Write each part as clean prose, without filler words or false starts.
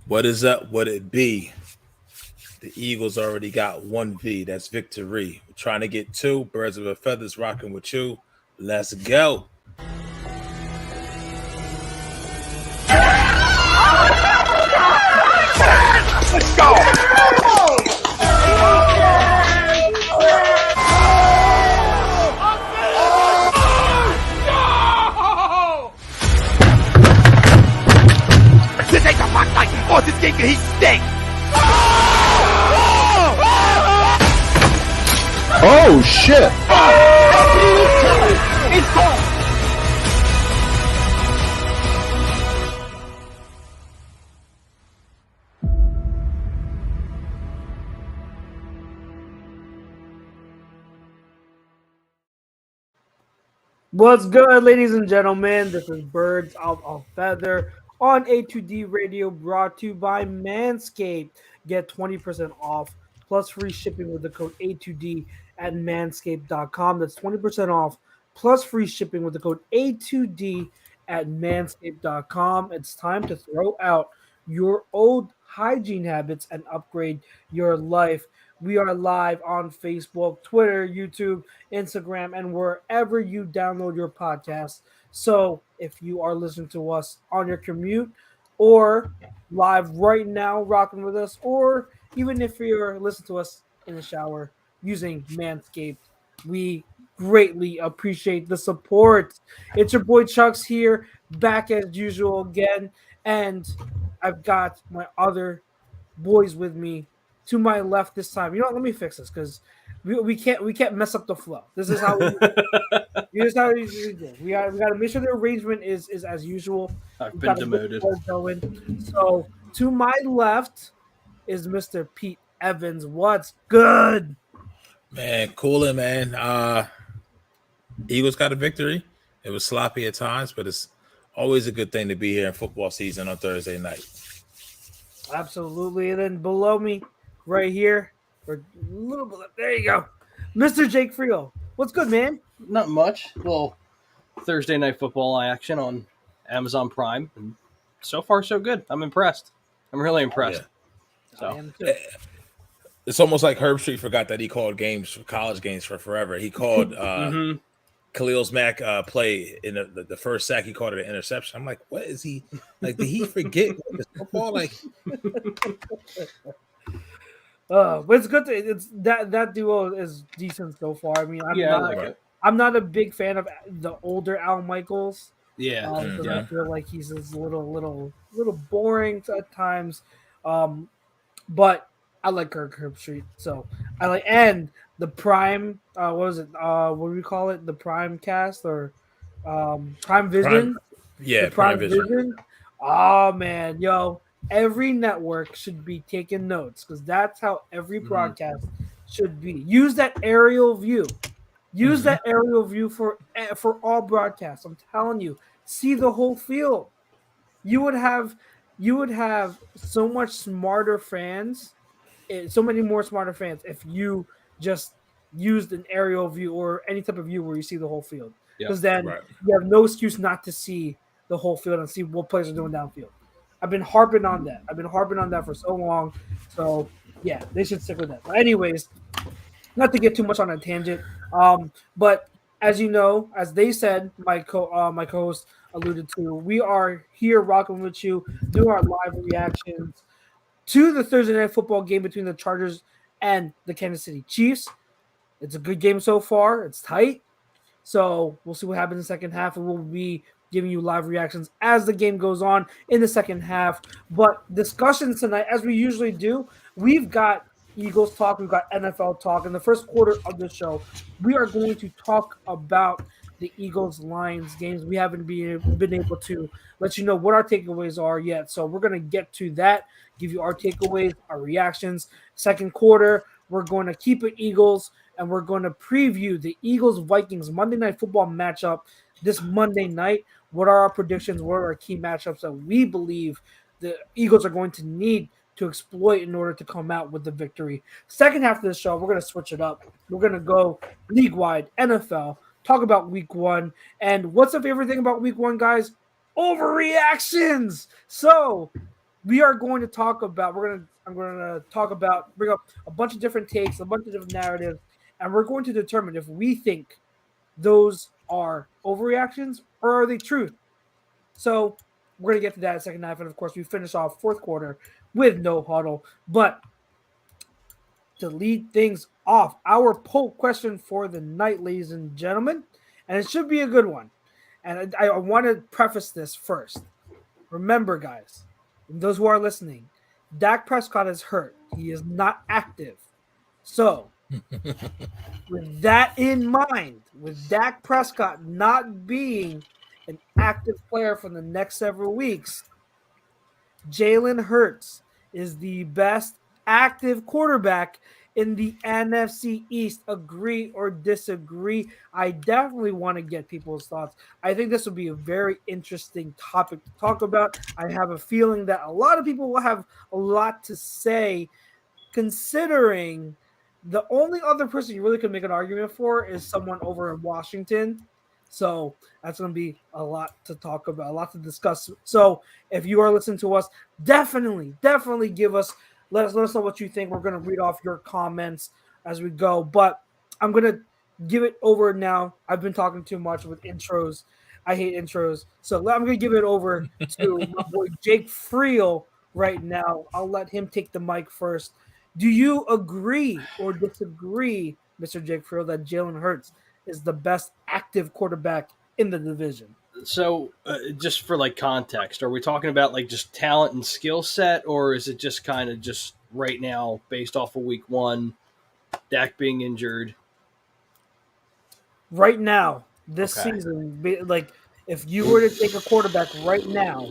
What is up? What it be? The Eagles already got one V. That's victory. We're trying to get two. Birds of a feathers rocking with you. Let's go. Let's go! This ain't the rock night, or this game can he stink! Oh shit! It's gone! What's good, ladies and gentlemen? This is Birds of a Feather on A2D Radio, brought to you by Manscaped. Get 20% off plus free shipping with the code A2D at manscaped.com. That's 20% off plus free shipping with the code A2D at manscaped.com. It's time to throw out your old hygiene habits and upgrade your life. We are live on Facebook, Twitter, YouTube, Instagram, and wherever you download your podcast. So if you are listening to us on your commute or live right now, rocking with us, or even if you're listening to us in the shower using Manscaped, we greatly appreciate the support. It's your boy Chucks here, back as usual again, and I've got my other boys with me to my left this time. You know what? Let me fix this because we can't mess up the flow. This is how here's how we do. We got to make sure the arrangement is as usual. I've We've been got to get the demoted. flow going. So to my left is Mr. Pete Evans. What's good? Man, cooling, man. Eagles got a victory. It was sloppy at times, but it's always a good thing to be here in football season on Thursday night. Absolutely. And then below me, right here, or a little bit. There you go, Mr. Jake Frio. What's good, man? Not much. Well, Thursday night football action on Amazon Prime. And so far, so good. I'm impressed. I'm really impressed. I So am too. It's almost like Herb Street forgot that he called games, college games, for forever. He called Khalil's Mack play in the first sack. He called it an interception. I'm like, what is he like? Did he forget his football? Like, But it's good. It's that duo is decent so far. I mean, yeah, I like it. I'm not a big fan of the older Al Michaels. Yeah, Because yeah. I feel like he's just a little boring at times. But I like Kirk Herbstreit, so I like and the Prime. What was it? What do we call it? The Prime Cast or Prime Vision? yeah, The Prime Vision. Oh man, yo, every network should be taking notes because that's how every broadcast should be. Use that aerial view. Use that aerial view for all broadcasts. I'm telling you, see the whole field. You would have so much smarter fans, so many more smarter fans if you just used an aerial view or any type of view where you see the whole field. Yeah, Because then right. you have no excuse not to see the whole field and see what players are doing downfield. I've been harping on that for so long. So yeah, they should stick with that. But anyways, not to get too much on a tangent. But as you know, as they said, my co-host alluded to, we are here rocking with you, doing our live reactions to the Thursday night football game between the Chargers and the Kansas City Chiefs. It's a good game so far. It's tight. So we'll see what happens in the second half, and we'll be giving you live reactions as the game goes on in the second half. But discussions tonight, as we usually do, we've got Eagles talk, we've got NFL talk. In the first quarter of the show, we are going to talk about the Eagles-Lions games. We haven't been able to let you know what our takeaways are yet. So we're going to get to that, give you our takeaways, our reactions. Second quarter, we're going to keep it Eagles, and we're going to preview the Eagles-Vikings Monday Night Football matchup this Monday night. What are our predictions? What are our key matchups that we believe the Eagles are going to need to exploit in order to come out with the victory? Second half of the show, we're going to switch it up. We're going to go league-wide, NFL, talk about week one. And what's the favorite thing about week one, guys? Overreactions. So we are going to talk about. I'm going to bring up a bunch of different takes, a bunch of different narratives, and we're going to determine if we think those are overreactions or are they truth. So we're going to get to that in the second half, and of course, we finish off fourth quarter with no huddle. But to lead things off, our poll question for the night, ladies and gentlemen, and it should be a good one. And I want to preface this first. Remember, guys, and those who are listening, Dak Prescott is hurt. He is not active. So, with that in mind, with Dak Prescott not being an active player for the next several weeks, Jalen Hurts is the best active quarterback in the NFC East. Agree or disagree? I definitely want to get people's thoughts. I think this will be a very interesting topic to talk about. I have a feeling that a lot of people will have a lot to say, considering the only other person you really could make an argument for is someone over in Washington. So that's going to be a lot to talk about, a lot to discuss. So if you are listening to us, definitely give us, let us know what you think. We're going to read off your comments as we go. But I'm going to give it over now. I've been talking too much with intros. I hate intros. So I'm going to give it over to my boy Jake Friel right now. I'll let him take the mic first. Do you agree or disagree, Mr. Jake Friel, that Jalen Hurts is the best active quarterback in the division? So, just for like context, are we talking about like just talent and skill set, or is it just kind of just right now based off of week one, Dak being injured? Right now, this season, like if you were to take a quarterback right now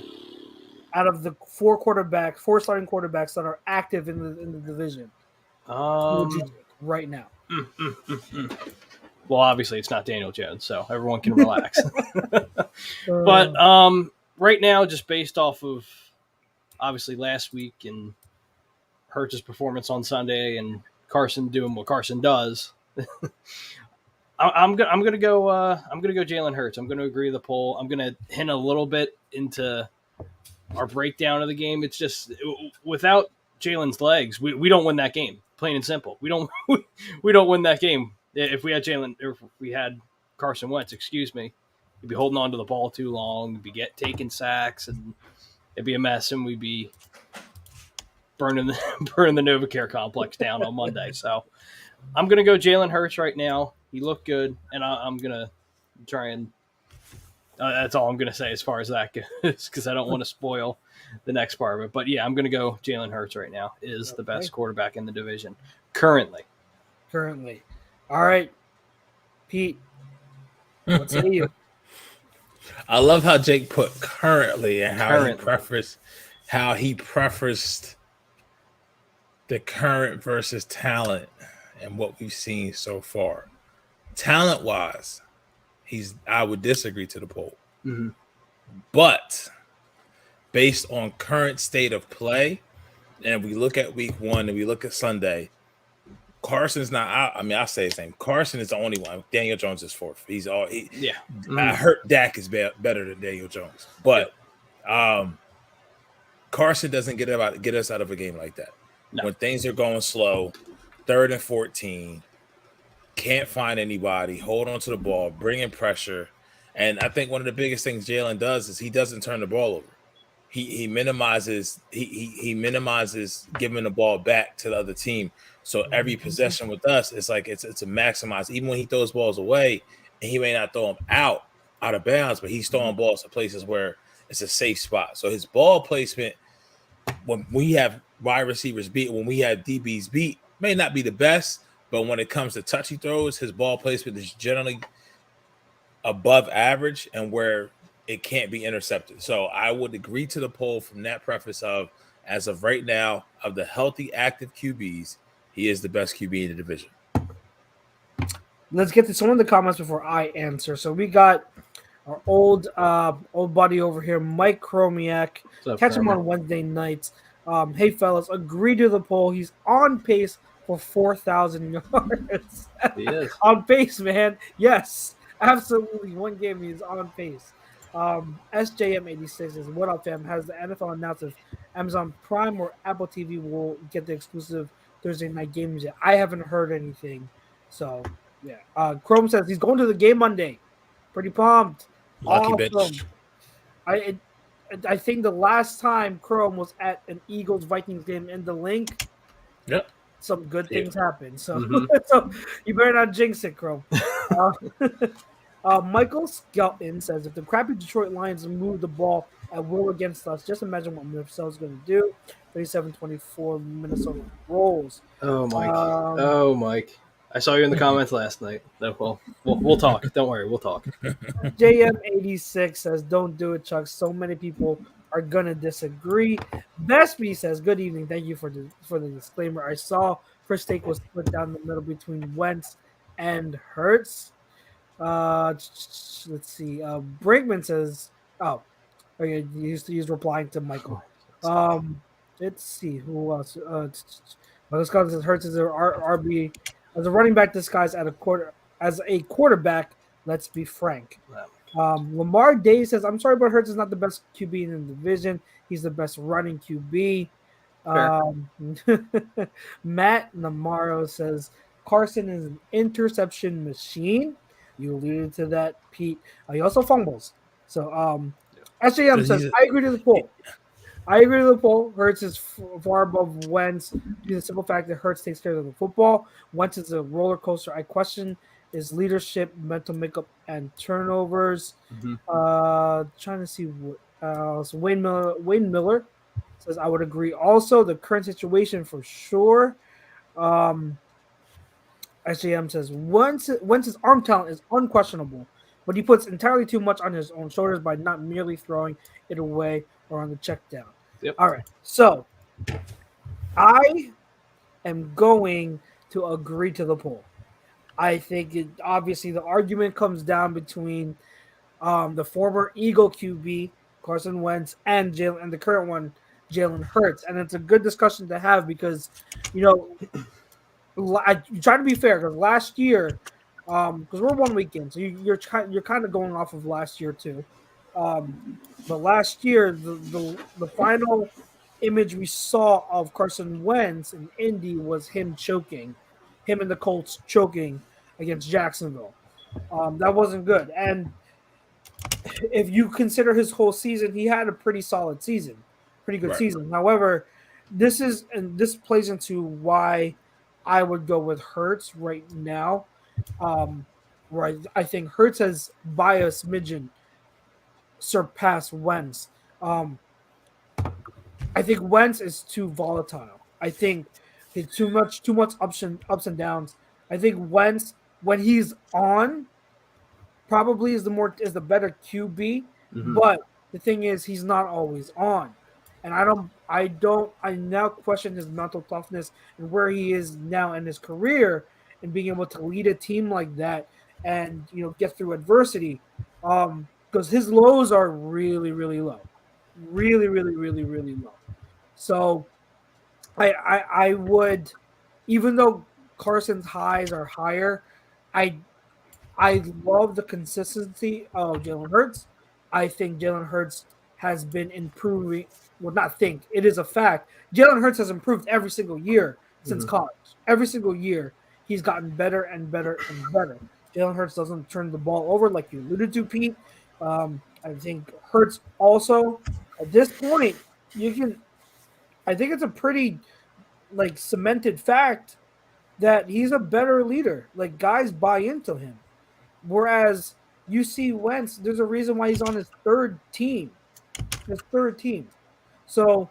out of the four starting quarterbacks that are active in the division, who would you take right now? Well, obviously it's not Daniel Jones, so everyone can relax. But right now, just based off of obviously last week and Hurts' performance on Sunday and Carson doing what Carson does, I'm gonna go Jalen Hurts. I'm gonna agree with the poll. I'm gonna hint a little bit into our breakdown of the game. It's just without Jalen's legs, we don't win that game. Plain and simple. We don't win that game. If we had Carson Wentz, he'd be holding on to the ball too long, he'd be taking sacks, and it'd be a mess, and we'd be burning the NovaCare complex down on Monday. So I'm gonna go Jalen Hurts right now. He looked good, and I'm gonna try and that's all I'm going to say as far as that goes, because I don't want to spoil the next part of it. But, yeah, I'm going to go Jalen Hurts right now is the best quarterback in the division currently. All right, Pete, what say you? I love how Jake put currently and how he prefaced the current versus talent and what we've seen so far. Talent-wise, I would disagree to the poll. Mm-hmm. But based on current state of play, and we look at week one and we look at Sunday, Carson's not out. I mean, I'll say the same. Carson is the only one. Daniel Jones is fourth. Mm-hmm. I heard Dak is better than Daniel Jones. But Carson doesn't get us out of a game like that. No. When things are going slow, 3rd and 14, can't find anybody, hold on to the ball, bring in pressure. And I think one of the biggest things Jalen does is he doesn't turn the ball over. He minimizes giving the ball back to the other team. So every possession with us, it's like it's a maximize. Even when he throws balls away, and he may not throw them out of bounds, but he's throwing balls to places where it's a safe spot. So his ball placement, when we have wide receivers beat, when we have DBs beat, may not be the best. But when it comes to touchy throws, his ball placement is generally above average and where it can't be intercepted. So I would agree to the poll from that preface of, as of right now, of the healthy, active QBs, he is the best QB in the division. Let's get to some of the comments before I answer. So we got our old buddy over here, Mike Chromiak. Catch him on Wednesday nights. Hey, fellas, agree to the poll. He's on pace for 4,000 yards. He is. On pace, man. Yes, absolutely. One game he's on pace. SJM86 is what up, fam? Has the NFL announced if Amazon Prime or Apple TV will get the exclusive Thursday night games yet. I haven't heard anything. So, yeah. Chrome says he's going to the game Monday. Pretty pumped. Lucky Awesome. bitch. I think the last time Chrome was at an Eagles Vikings game in the link, Yep. some good things happened. So, Mhm. so you better not jinx it, Chrome. Michael Skelton says if the crappy Detroit Lions move the ball at will against us, just imagine what Minnesota's going to do. 37-24 Minnesota rolls. Oh, Mike. Mike. I saw you in the comments last night. No, well, we'll talk. Don't worry, we'll talk. JM86 says, don't do it, Chuck. So many people are going to disagree. Bestby says, good evening. Thank you for the disclaimer. I saw first take was split down the middle between Wentz and Hurts. Let's see. Brinkman says, oh, okay, he's replying to Michael. Let's see who else. Michael Scott says Hurts is an RB as a running back disguised as a quarterback. Let's be frank. Lamar Day says, I'm sorry, but Hurts is not the best QB in the division. He's the best running QB. Matt Namaro says Carson is an interception machine. You alluded to that, Pete. He also fumbles. So, SJM says, I agree to the poll. Hurts is far above Wentz due to the simple fact that Hurts takes care of the football. Wentz is a roller coaster. I question his leadership, mental makeup, and turnovers. Trying to see what else. Wayne Miller says, I would agree. Also, the current situation for sure. SJM says, Wentz's arm talent is unquestionable, but he puts entirely too much on his own shoulders by not merely throwing it away or on the check down. Yep. All right. So, I am going to agree to the poll. I think obviously the argument comes down between the former Eagle QB, Carson Wentz, and the current one, Jalen Hurts. And it's a good discussion to have because, I try to be fair because last year, because we're 1 weekend, so you're kind of going off of last year too. But last year, the final image we saw of Carson Wentz in Indy was him and the Colts choking against Jacksonville. That wasn't good. And if you consider his whole season, he had a pretty solid season, pretty good season. However, this plays into why I would go with Hurts right now. Where I think Hurts has by a smidgen surpassed Wentz. I think Wentz is too volatile. I think it's too much ups and downs. I think Wentz, when he's on, probably is the better QB. But the thing is, he's not always on, and I now question his mental toughness and where he is now in his career and being able to lead a team like that and get through adversity. Because his lows are really, really low, really, really, really, really low. So I would, even though Carson's highs are higher, I love the consistency of Jalen Hurts. I think Jalen Hurts has been improving. Well, not think, it is a fact. Jalen Hurts has improved every single year since college. Every single year, he's gotten better and better and better. Jalen Hurts doesn't turn the ball over like you alluded to, Pete. I think Hurts also, at this point, I think it's a pretty cemented fact that he's a better leader. Like, guys buy into him. Whereas you see Wentz, there's a reason why he's on his third team. So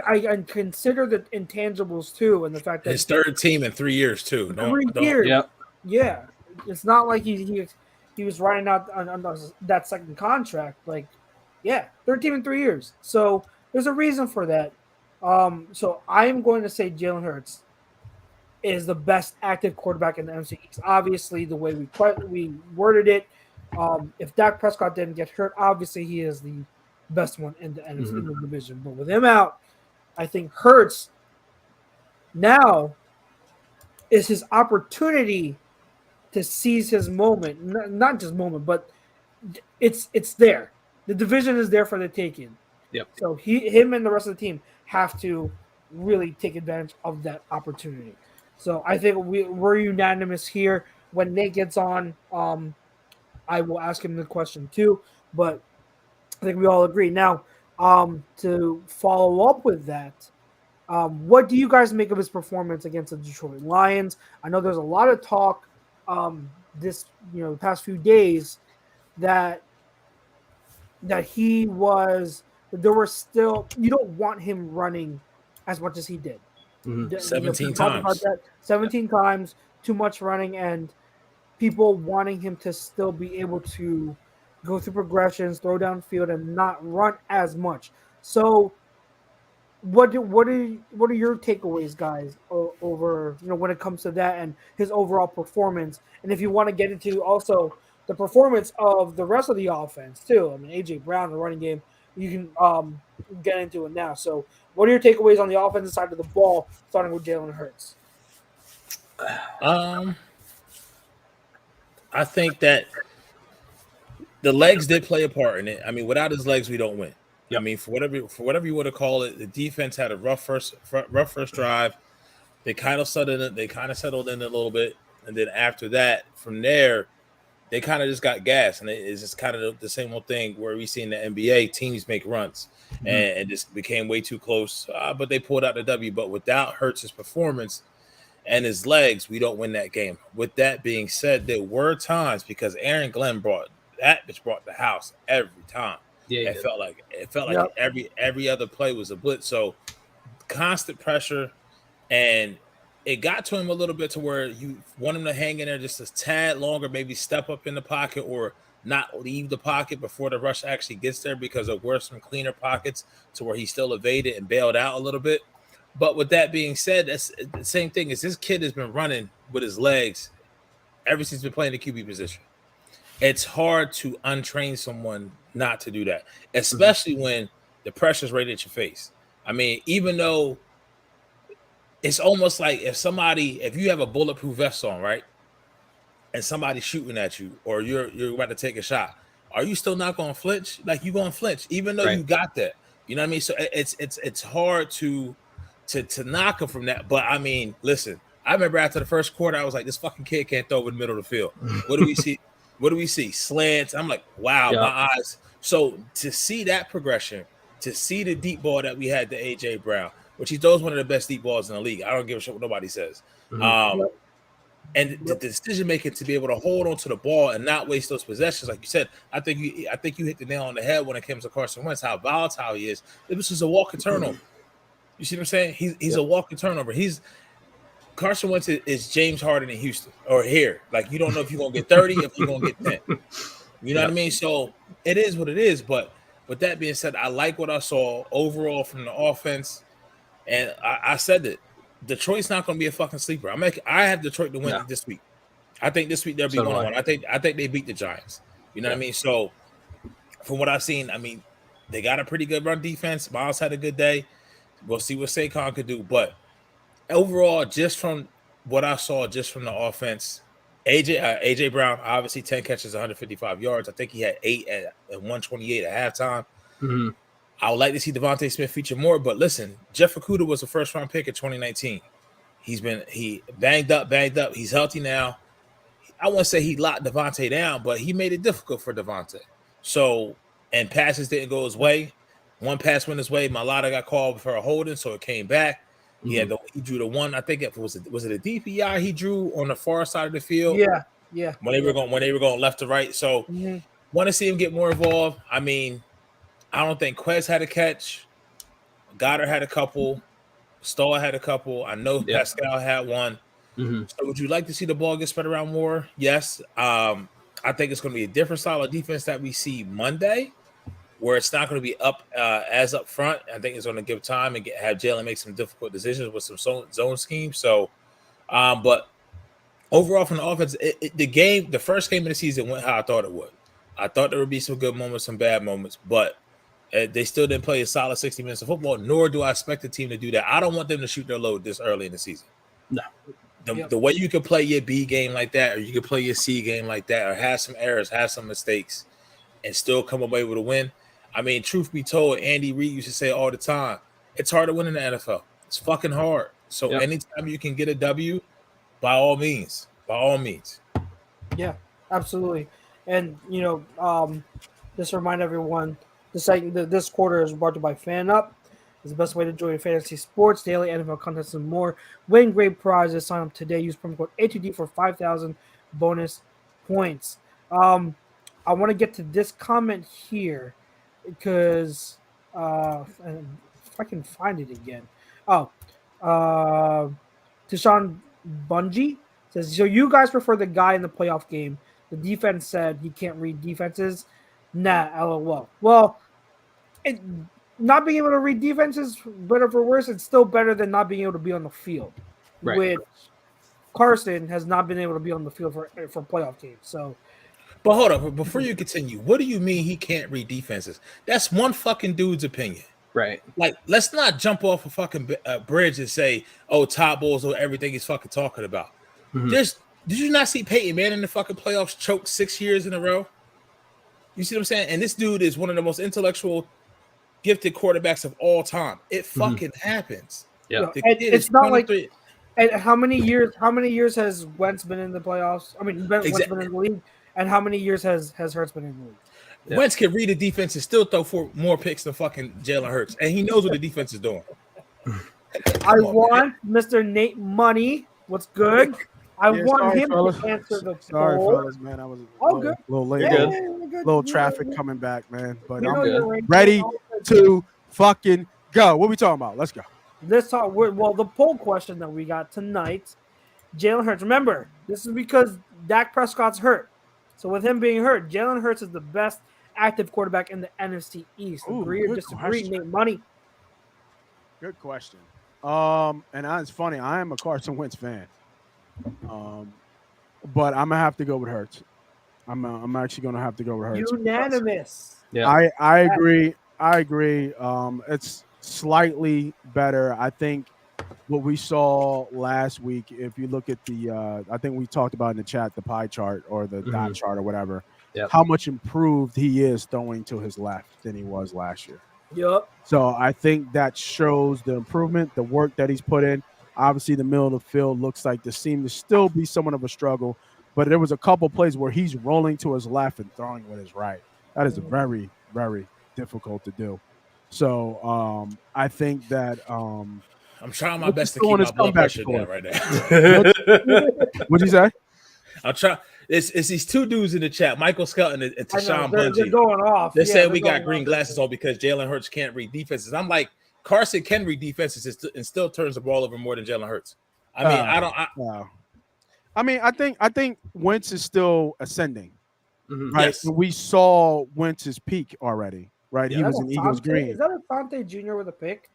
I consider the intangibles too, and the fact that his third team in 3 years too. 3 years. Yep. Yeah. It's not like he was riding out on that second contract. Third team in 3 years. So there's a reason for that. So I'm going to say Jalen Hurts is the best active quarterback in the NFC East. Obviously, the way we worded it, if Dak Prescott didn't get hurt, obviously he is the best one in the NFC in the division. But with him out, I think Hurts now is his opportunity to seize his moment. Not just moment, but it's there. The division is there for the taking. Yep. So him and the rest of the team have to really take advantage of that opportunity. So I think we're unanimous here. When Nate gets on, I will ask him the question too. But I think we all agree. Now, to follow up with that, what do you guys make of his performance against the Detroit Lions? I know there's a lot of talk the past few days that he was there were still you don't want him running as much as he did. Mhm. 17 we talked about times. that 17 times, too much running, and people wanting him to still be able to go through progressions, throw downfield, and not run as much. So, what are your takeaways, guys, over when it comes to that and his overall performance? And if you want to get into also the performance of the rest of the offense too, I mean AJ Brown, the running game, you can get into it now. So, what are your takeaways on the offensive side of the ball, starting with Jalen Hurts? I think that the legs did play a part in it. I mean, without his legs, we don't win. Yep. I mean, for whatever you want to call it, the defense had a rough first drive. They kind of settled in a little bit, and then after that, from there, they kind of just got gas, and it's just kind of the same old thing where we see in the NBA teams make runs, and just became way too close. But they pulled out the W. But without Hurts' performance and his legs, we don't win that game. With that being said, there were times because Aaron Glenn brought the house every time. Yeah, It felt like Yep. every other play was a blitz. So constant pressure, and it got to him a little bit to where you want him to hang in there just a tad longer, maybe step up in the pocket or not leave the pocket before the rush actually gets there, because there were some cleaner pockets to where he still evaded and bailed out a little bit. But with that being said, that's the same thing as this kid has been running with his legs ever since he's been playing the QB position. It's hard to untrain someone not to do that, especially when the pressure's right at your face. I mean, even though it's almost like if you have a bulletproof vest on, right, and somebody's shooting at you, or you're about to take a shot, are you still not going to flinch? Like, you're going to flinch, even though you got that. You know what I mean? So it's hard to knock him from that. But I mean, listen, I remember after the first quarter, I was like, this fucking kid can't throw in the middle of the field. What do we see? What do we see? Slants. I'm like, wow, my eyes. So to see that progression, to see the deep ball that we had to AJ Brown, which he throws one of the best deep balls in the league. I don't give a shit what nobody says. And the decision making to be able to hold on to the ball and not waste those possessions, like you said, I think you hit the nail on the head when it comes to Carson Wentz, how volatile he is. It was just a walking turnover. You see what I'm saying? He's a walking turnover. Carson Wentz is James Harden in Houston or here. Like, you don't know if you're gonna get 30, if you're gonna get 10. You know what I mean? So it is what it is. But with that being said, I like what I saw overall from the offense, and I said that Detroit's not going to be a fucking sleeper. I have Detroit to win this week. I think this week they'll be 1-1. I think they beat the Giants. You know what I mean? So from what I've seen, I mean, they got a pretty good run defense. Miles had a good day. We'll see what Saquon could do. But overall, just from what I saw, just from the offense, AJ Brown, obviously 10 catches, 155 yards. I think he had 8 at 128 at halftime. I would like to see Devontae Smith feature more, but listen, Jeff Okudah was a first-round pick in 2019. He banged up. He's healthy now. I wouldn't say he locked Devontae down, but he made it difficult for Devontae. So, and passes didn't go his way. One pass went his way. Malata got called for a holding, so it came back. He drew the one. I think was it a DPI he drew on the far side of the field? Yeah. When they were going left to right. So, want to see him get more involved. I mean, I don't think Quez had a catch. Goddard had a couple. Stahl had a couple. I know Pascal had one. So would you like to see the ball get spread around more? Yes. I think it's going to be a different style of defense that we see Monday, where it's not going to be up front. I think it's going to give time and have Jalen make some difficult decisions with some zone schemes. So, but overall from the offense, the first game of the season went how I thought it would. I thought there would be some good moments, some bad moments, but they still didn't play a solid 60 minutes of football, nor do I expect the team to do that. I don't want them to shoot their load this early in the season. No. The way you can play your B game like that, or you can play your C game like that, or have some errors, have some mistakes, and still come away with a win, I mean, truth be told, Andy Reid used to say all the time, it's hard to win in the NFL. It's fucking hard. So anytime you can get a W, by all means. By all means. Yeah, absolutely. And just to remind everyone, this quarter is brought to you by FanUp. It's the best way to join fantasy sports, daily NFL contests, and more. Win great prizes. Sign up today. Use promo code ATD for 5,000 bonus points. I want to get to this comment here because if I can find it again. Tashawn Bungie says, so you guys prefer the guy in the playoff game. The defense said he can't read defenses. Nah, LOL. Well, not being able to read defenses, better for worse, it's still better than not being able to be on the field. Right. Which Carson has not been able to be on the field for playoff games. So, but hold on, before you continue, what do you mean he can't read defenses? That's one fucking dude's opinion. Right. Like, let's not jump off a fucking bridge and say, oh, Todd Bowles or everything he's fucking talking about. Mm-hmm. Did you not see Peyton Manning in the fucking playoffs choke 6 years in a row? You see what I'm saying? And this dude is one of the most intellectual, gifted quarterbacks of all time. It fucking happens. Yeah. It's not like. And how many years has Wentz been in the playoffs? I mean, Wentz been in the league, and how many years has Hurts been in the league? Yeah. Wentz can read the defense and still throw for more picks than fucking Jalen Hurts, and he knows what the defense is doing. I want Mr. Nate Money. What's good? I want him to answer the Sorry, poll. fellas, man. I was a little late. Little traffic coming back, man. But I'm ready to fucking go. What we talking about? Let's go. The poll question that we got tonight, Jalen Hurts. Remember, this is because Dak Prescott's hurt. So with him being hurt, Jalen Hurts is the best active quarterback in the NFC East. Agree or disagree? Nate Money. Good question. And it's funny. I am a Carson Wentz fan. But I'm gonna have to go with Hurts. I'm actually gonna have to go with Hurts. Unanimous. Yeah, I agree. It's slightly better. I think what we saw last week, if you look at the, I think we talked about in the chat, the pie chart or the dot chart or whatever, how much improved he is throwing to his left than he was last year. Yep. So I think that shows the improvement, the work that he's put in. Obviously, the middle of the field looks like there seemed to still be somewhat of a struggle, but there was a couple plays where he's rolling to his left and throwing with his right. That is very, very difficult to do. So I think that I'm trying my best to keep my blood pressure down right now. What'd you say? I'll try. It's these two dudes in the chat, Michael Skelton and Tashawn Bungie. They're going off. They're saying we got green glasses on because Jalen Hurts can't read defenses. I'm like, Carson can read defenses and still turns the ball over more than Jalen Hurts. I mean, I think Wentz is still ascending. Mm-hmm. Right? Yes. We saw Wentz's peak already. Right, he was in Eagles green. Is that Asante Jr. with a pick?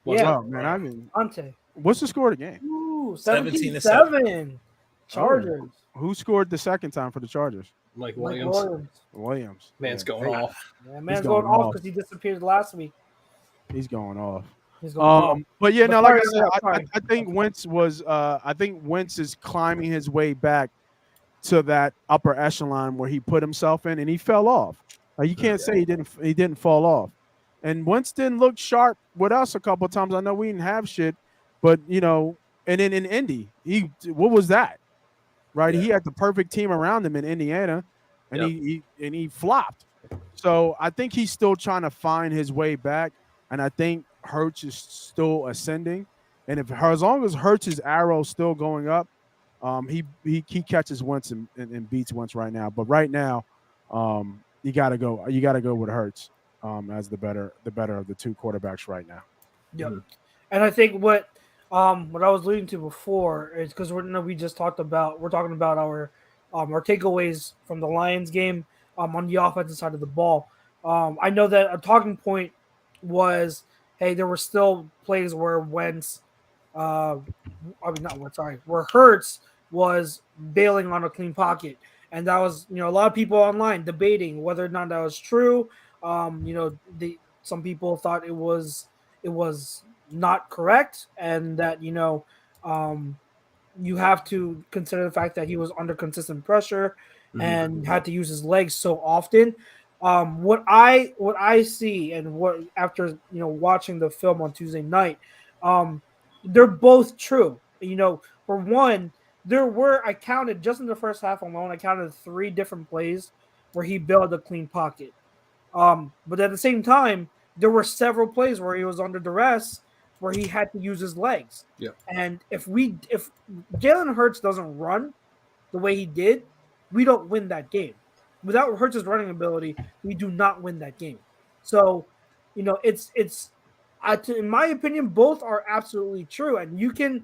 Oh, man, I mean, Asante. What's the score of the game? Ooh, 17-7. Chargers. Who scored the second time for the Chargers? Mike Williams. Williams. Man's going off. Yeah, man's going off because he disappeared last week. He's going off. But yeah, no, like I said, I think Wentz was. I think Wentz is climbing his way back to that upper echelon where he put himself in, and he fell off. You can't say he didn't fall off. And Wentz didn't look sharp with us a couple of times. I know we didn't have shit, but and then in Indy, what was that? Right? Yeah. He had the perfect team around him in Indiana, and he flopped. So I think he's still trying to find his way back, and I think Hurts is still ascending. And as long as Hurts' arrow still going up, he catches Wentz and beats Wentz right now. But right now, you gotta go with Hurts as the better of the two quarterbacks right now. Yep. Mm-hmm. And I think what I was alluding to before is because we're talking about our takeaways from the Lions game on the offensive side of the ball. I know that a talking point was, hey, there were still plays where Wentz, where Hurts was bailing on a clean pocket. And that was, a lot of people online debating whether or not that was true. Some people thought it was not correct, and that you have to consider the fact that he was under consistent pressure and had to use his legs so often. What I see and what after watching the film on Tuesday night, they're both true. For one, I counted just in the first half alone. I counted 3 different plays where he bailed a clean pocket. But at the same time, there were several plays where he was under duress where he had to use his legs. Yeah. And if Jalen Hurts doesn't run the way he did, we don't win that game. Without Hurts' running ability, we do not win that game. So, it's in my opinion, both are absolutely true. And you can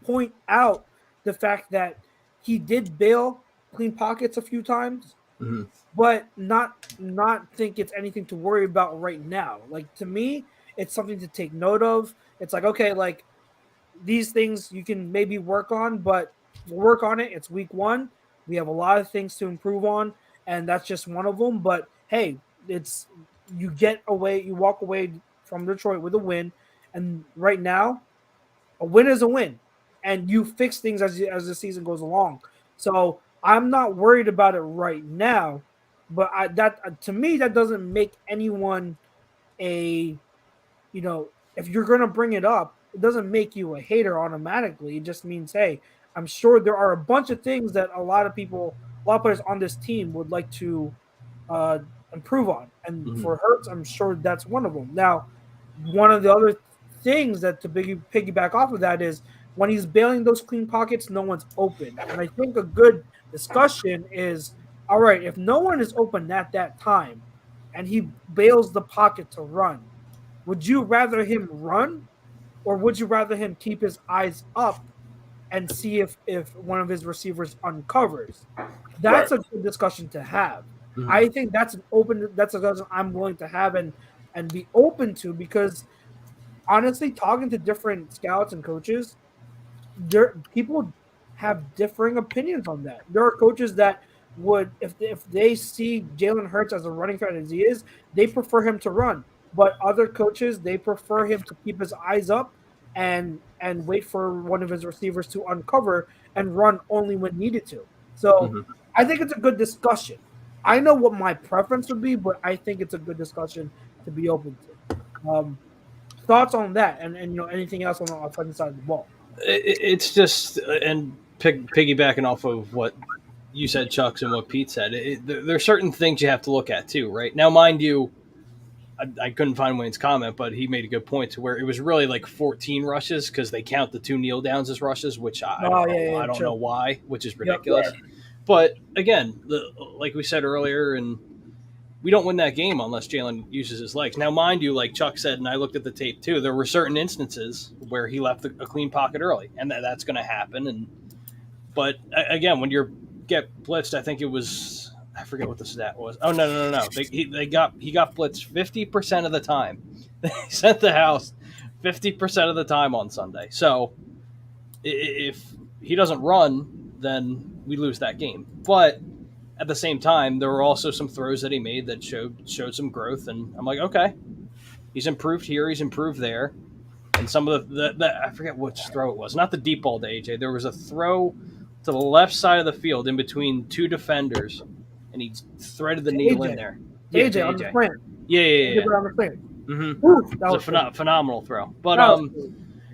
point out the fact that he did bail clean pockets a few times, but not think it's anything to worry about right now. Like, to me, it's something to take note of. It's like, okay, like these things you can maybe work on, but we'll work on it. It's week 1. We have a lot of things to improve on, and that's just one of them. But hey, you walk away from Detroit with a win, and right now, a win is a win, and you fix things as the season goes along. So I'm not worried about it right now, but to me that doesn't make anyone if you're going to bring it up, it doesn't make you a hater automatically. It just means, hey, I'm sure there are a bunch of things that a lot of players on this team would like to improve on. And for Hurts, I'm sure that's one of them. Now, one of the other things that to piggyback off of that is when he's bailing those clean pockets, no one's open. And I think a good discussion is, all right, if no one is open at that time and he bails the pocket to run, would you rather him run or would you rather him keep his eyes up and see if one of his receivers uncovers? That's a good discussion to have. I think that's a discussion I'm willing to have and be open to, because honestly, talking to different scouts and coaches, people have differing opinions on that. There are coaches that would, if they see Jalen Hurts as a running threat as he is, they prefer him to run. But other coaches, they prefer him to keep his eyes up and wait for one of his receivers to uncover and run only when needed to. So I think it's a good discussion. I know what my preference would be, but I think it's a good discussion to be open to. Thoughts on that, and anything else on the offensive side of the ball? It's just, and piggybacking off of what you said, Chucks, and what Pete said, there are certain things you have to look at too, right? Now, mind you, I couldn't find Wayne's comment, but he made a good point to where it was really like 14 rushes because they count the 2 kneel downs as rushes, which I don't know why, which is ridiculous. Yep. But again, like we said earlier, and we don't win that game unless Jalen uses his legs. Now, mind you, like Chuck said, and I looked at the tape too, there were certain instances where he left a clean pocket early, and that's going to happen. But again, when you get blitzed, I think it was, I forget what the stat was. Oh, no. He got blitzed 50% of the time. They sent the house 50% of the time on Sunday. So if he doesn't run, then we lose that game. But at the same time, there were also some throws that he made that showed some growth, and I'm like, okay, he's improved here, he's improved there. And some of the I forget which throw it was, not the deep ball to AJ. There was a throw to the left side of the field in between 2 defenders, and he threaded the needle in there. AJ on the plant. Yeah. On the plant. It was a phenomenal throw. But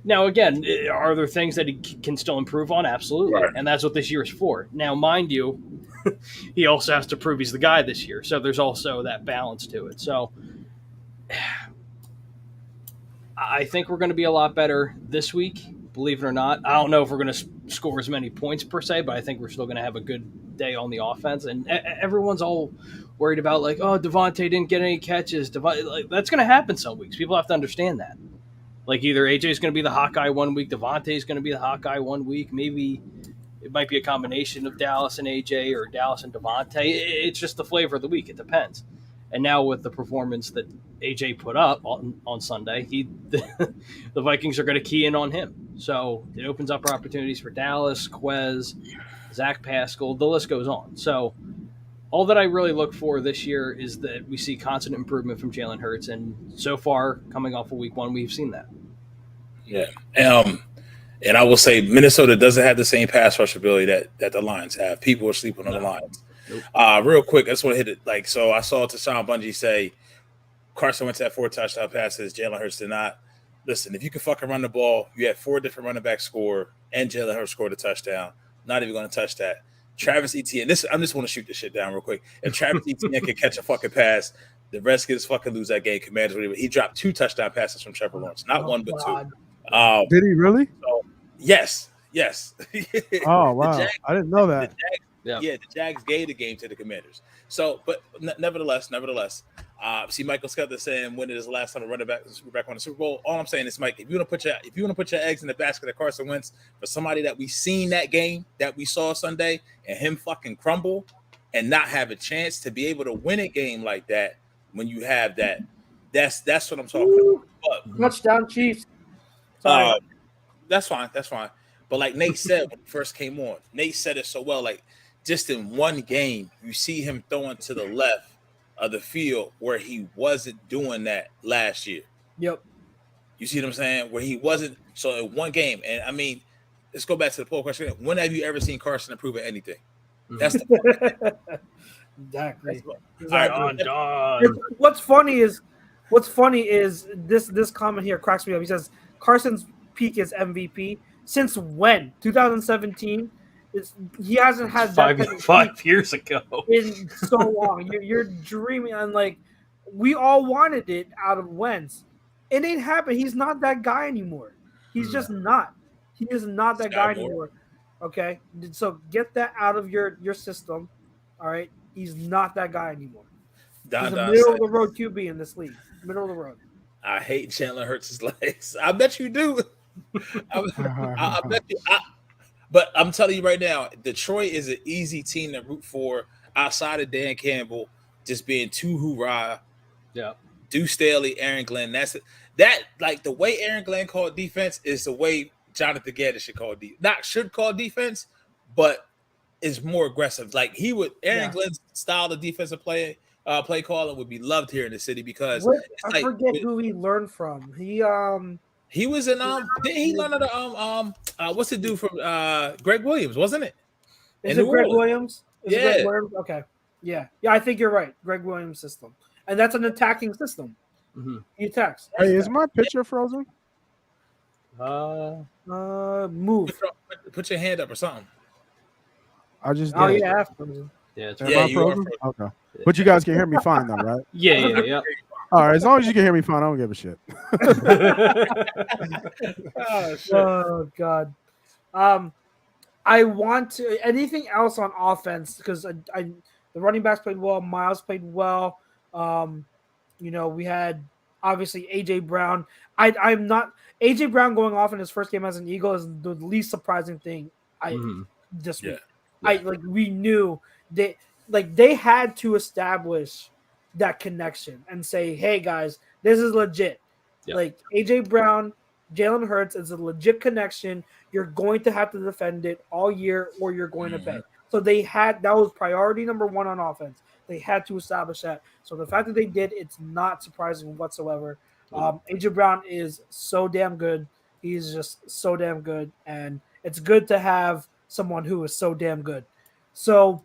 now, again, are there things that he can still improve on? Absolutely. Right. And that's what this year is for. Now, mind you, he also has to prove he's the guy this year. So there's also that balance to it. So I think we're going to be a lot better this week, believe it or not. I don't know if we're going to score as many points per se, but I think we're still going to have a good day on the offense. And everyone's all worried about, like, oh, Devontae didn't get any catches. That's going to happen some weeks. People have to understand that. Like, either AJ's going to be the hot guy one week, Devontae's going to be the hot guy one week. Maybe it might be a combination of Dallas and AJ or Dallas and Devontae. It's just the flavor of the week. It depends. And now with the performance that AJ put up on Sunday, the Vikings are going to key in on him. So it opens up opportunities for Dallas, Quez, Zach Pascal. The list goes on. So all that I really look for this year is that we see constant improvement from Jalen Hurts. And so far, coming off of week 1, we've seen that. Yeah. And I will say Minnesota doesn't have the same pass rush ability that the Lions have. People are sleeping on the Lions. Real quick, I just want to hit it. Like, so I saw Tashawn Bungie say Carson Wentz had 4 touchdown passes. Jalen Hurts did not. Listen, if you can fucking run the ball, you had 4 different running backs score, and Jalen Hurts scored a touchdown. Not even going to touch that. Travis Etienne, I'm just want to shoot this shit down real quick. If Travis Etienne can catch a fucking pass, the Redskins fucking lose that game. Commanders, he dropped 2 touchdown passes from Trevor Lawrence, not one but 2. Did he really? So, yes. Oh wow, I didn't know that. The Jags gave the game to the Commanders. So, but nevertheless, see Michael Scott saying when it is the last time a running back won the Super Bowl. All I'm saying is, Mike, if you want to put your eggs in the basket of Carson Wentz for somebody that we seen that game that we saw Sunday and him fucking crumble and not have a chance to be able to win a game like that when you have that, that's what I'm talking about. But, touchdown Chiefs. That's fine. But like Nate said when he first came on, Nate said it so well. Like just in one game, you see him throwing to the left of the field where he wasn't doing that last year. Yep. You see what I'm saying? Where he wasn't. So in one game, and I mean, let's go back to the poll question. When have you ever seen Carson improve at anything? That's the point. Exactly. What's funny is this comment here cracks me up. He says Carson's peak is MVP. Since when? 2017. He hasn't had that 5 years ago in so long. You're dreaming, and like we all wanted it out of Wentz. It ain't happened. He's not that guy anymore. He's just not. He is not that guy anymore. Okay, so get that out of your system. All right, he's not that guy anymore. He's a middle of the road QB in this league. Middle of the road. I hate Jalen Hurts' legs. I bet you do. I bet you. But I'm telling you right now, Detroit is an easy team to root for outside of Dan Campbell just being too hoorah. Yeah. Deuce Staley, Aaron Glenn. That like the way Aaron Glenn called defense is the way Jonathan Gannon should call defense, but is more aggressive. Like Aaron Glenn's style of defensive play calling would be loved here in the city because I forget who he learned from. He was in didn't he learn under what's the dude from Greg Williams, wasn't it? Is it Greg Williams? Greg Williams? Okay. Yeah, I think you're right. Greg Williams system. And that's an attacking system. Mm-hmm. He attacks. Hey, is my picture frozen? Move. Put your hand up or something. I just did. Oh yeah, frozen. Yeah, I frozen? Okay. Yeah. But you guys can hear me fine though, right? Yeah. All right, as long as you can hear me fine, I don't give a shit. Oh, shit. Oh God. I want to anything else on offense because the running backs played well. Miles played well. We had obviously AJ Brown. I'm not AJ Brown going off in his first game as an Eagle is the least surprising thing. This week. We knew they had to establish that connection and say, hey guys, this is legit. Yep. Like AJ Brown, Jalen Hurts is a legit connection. You're going to have to defend it all year or you're going to pay. So that was priority number 1 on offense. They had to establish that. So the fact that they did, it's not surprising whatsoever. AJ Brown is so damn good. He's just so damn good. And it's good to have someone who is so damn good. So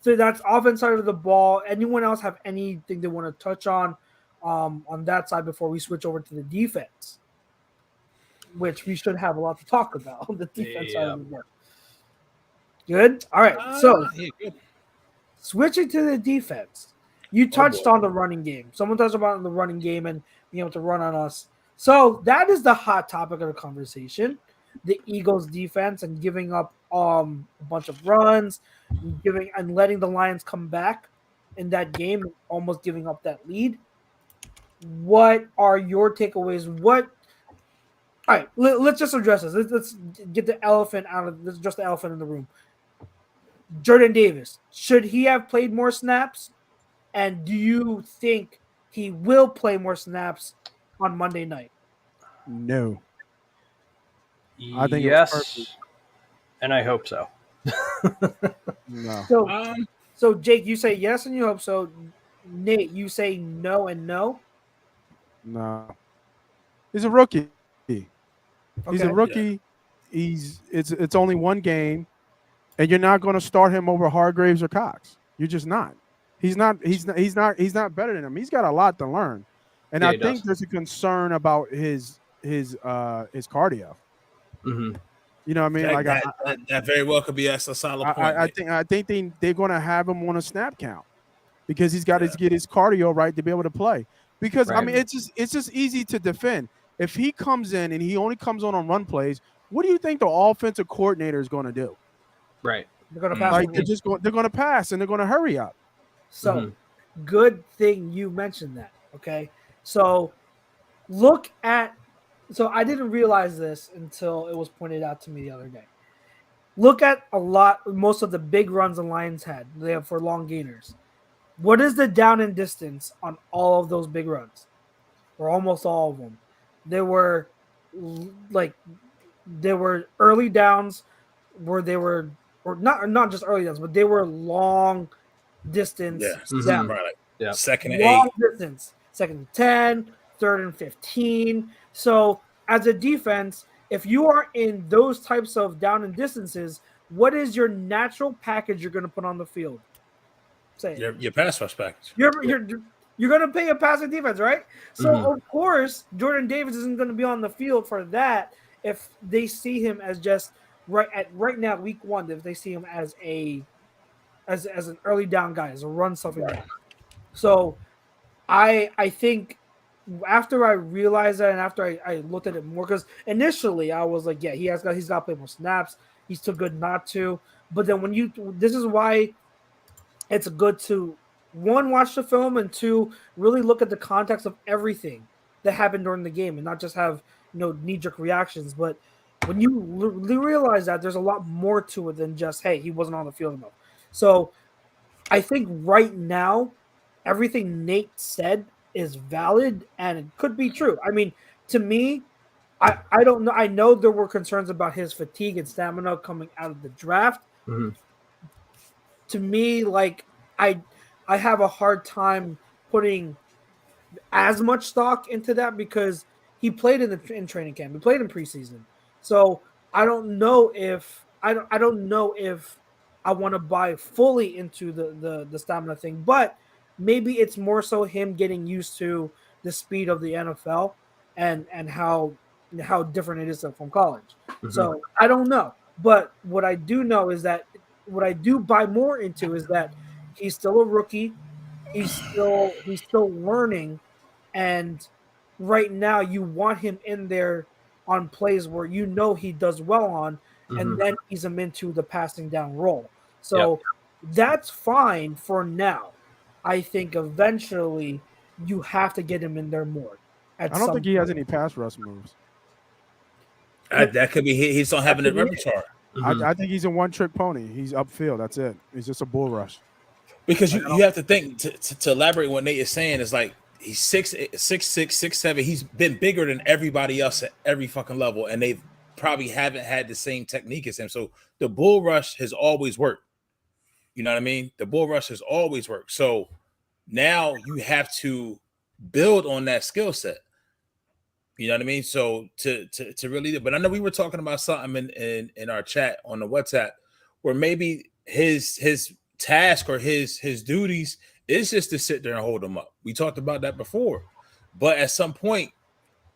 that's offense side of the ball. Anyone else have anything they want to touch on that side before we switch over to the defense? Which we should have a lot to talk about on the defense side of the ball. Good? All right. Switching to the defense. You touched on the running game. Someone touched about the running game and being able to run on us. So that is the hot topic of the conversation. The Eagles defense and giving up a bunch of runs, and letting the Lions come back in that game, almost giving up that lead. What are your takeaways? All right, let's just address this. Let's get the elephant out of this. Just the elephant in the room. Jordan Davis, should he have played more snaps? And do you think he will play more snaps on Monday night? No. I think yes, and I hope so. No. So Jake, you say yes and you hope so. Nate, you say no and no? No. He's a rookie. He's a rookie. Yeah. It's only one game. and you're not going to start him over Hargraves or Cox. You're just not. He's not better than him. He's got a lot to learn, and I think there's a concern about his cardio. Mm-hmm. You know what I mean? That very well could be a solid point. I think they're going to have him on a snap count because he's got to get his cardio right to be able to play. Because I mean, it's just easy to defend. If he comes in and he only comes on run plays, what do you think the offensive coordinator is going to do? Right, they're going to pass. Like they're going to pass and they're going to hurry up. So, good thing you mentioned that. Okay, so look at. So I didn't realize this until it was pointed out to me the other day. Look at most of the big runs the Lions had. They have for long gainers. What is the down and distance on all of those big runs? Or almost all of them. There were early downs where they were, or not just early downs, but they were long distance. Yeah, right. Yeah. Second and long 8. Distance. Second and 10, third and 15. So as a defense, if you are in those types of down and distances, what is your natural package you're going to put on the field? Say your pass rush package. You're going to pay a passing defense, right? So of course, Jordan Davis isn't going to be on the field for that if they see him as just right now, week 1, if they see him as an early down guy, as a run something like that. So I think after I realized that and after I looked at it more, because initially I was like, yeah, he's got to play more snaps. He's too good not to. But then this is why it's good to, 1, watch the film, and 2, really look at the context of everything that happened during the game and not just have knee-jerk reactions. But when you realize that, there's a lot more to it than just, hey, he wasn't on the field enough. So I think right now, everything Nate said is valid and it could be true. I mean, to me, I don't know. I know there were concerns about his fatigue and stamina coming out of the draft. Mm-hmm. To me, like I have a hard time putting as much stock into that because he played in training camp. He played in preseason. So I don't know if I want to buy fully into the stamina thing, but maybe it's more so him getting used to the speed of the NFL and how different it is from college. Mm-hmm. So I don't know. But what I do know is that what I do buy more into is that he's still a rookie. He's still learning. And right now you want him in there on plays where he does well on, and then ease him into the passing down role. So that's fine for now. I think eventually you have to get him in there more. I don't think he has any pass rush moves. That could be he's not having a repertoire. I think he's a one-trick pony. He's upfield. That's it. He's just a bull rush. Because you have to think to elaborate what Nate is saying is like he's 6'6", 6'7". He's been bigger than everybody else at every fucking level, and they probably haven't had the same technique as him. So the bull rush has always worked. You know what I mean? The bull rush has always worked. So now you have to build on that skill set. You know what I mean? So to really, but I know we were talking about something in our chat on the WhatsApp where maybe his task or his duties is just to sit there and hold him up. We talked about that before, but at some point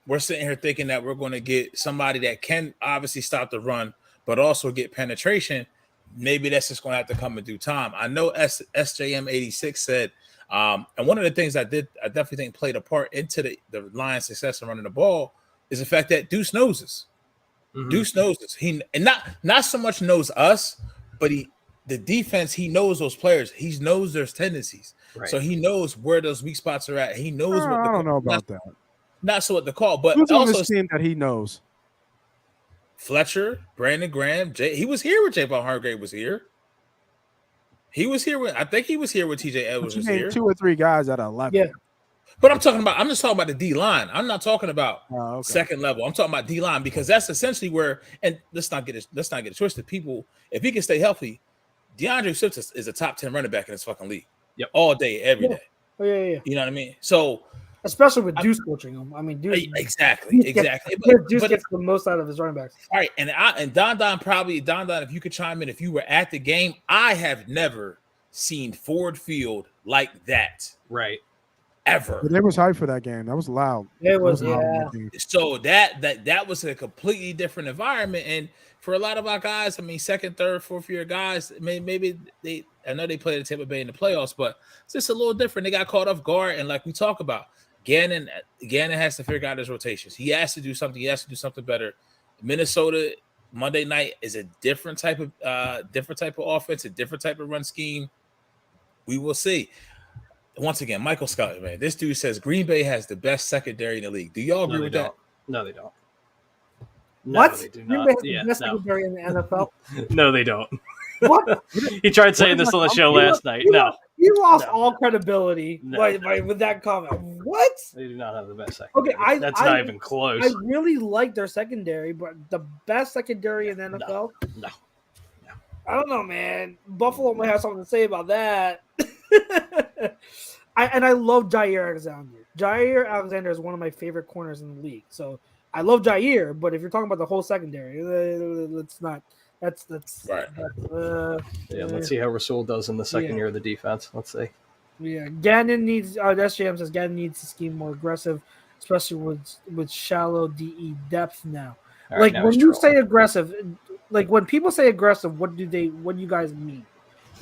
we're sitting here thinking that we're going to get somebody that can obviously stop the run, but also get penetration. Maybe that's just going to have to come in due time. I know SJM86 said, and one of the things I definitely think played a part into the Lions' success in running the ball is the fact that Deuce knows us. Mm-hmm. Deuce knows us. He and not so much knows us, but the defense, he knows those players. He knows their tendencies. Right. So he knows where those weak spots are at. He knows what I don't know about that. Not so what the call, but who's also on this team that he knows? Fletcher, Brandon Graham, he was here when Javon Hargrave was here. He was here I think he was here when TJ Edwards was here. 2 or 3 guys at 11. Yeah. But I'm just talking about the D line. I'm not talking about second level. I'm talking about D line because that's essentially where, and let's not get it twisted. People, if he can stay healthy, DeAndre Swift is a top 10 running back in this fucking league. Yep. All day, every day. Oh, yeah. You know what I mean? So especially with Deuce coaching him. I mean, Deuce exactly. Deuce gets the most out of his running backs. All right, and Don, if you could chime in, if you were at the game, I have never seen Ford Field like that. Right. Ever. But it was hype for that game. That was loud. It was loud. So that was a completely different environment, and for a lot of our guys, I mean, second, third, fourth year guys, maybe I know they played at Tampa Bay in the playoffs, but it's just a little different. They got caught off guard, and like we talk about, Gannon has to figure out his rotations. He has to do something. He has to do something better. Minnesota Monday night is a different type of offense, a different type of run scheme. We will see. Once again, Michael Scott, man, this dude says Green Bay has the best secondary in the league. Do y'all agree with that? No, they don't. What? No, they do Green not. Bay has the best secondary in the NFL. No, they don't. What? He tried saying this on the show last night. No. You lost all credibility with that comment. What? They do not have the best secondary. Okay, that's not even close. I really like their secondary, but the best secondary in the NFL? No. I don't know, man. Buffalo might have something to say about that. I love Jair Alexander. Jair Alexander is one of my favorite corners in the league. So I love Jair, but if you're talking about the whole secondary, let's not. That's right. Let's see how Rasul does in the second year of the defense. Let's see. Yeah, Gannon needs. SJM says Gannon needs to scheme more aggressive, especially with shallow DE depth now. All right, like when you say aggressive, like when people say aggressive, what do you guys mean?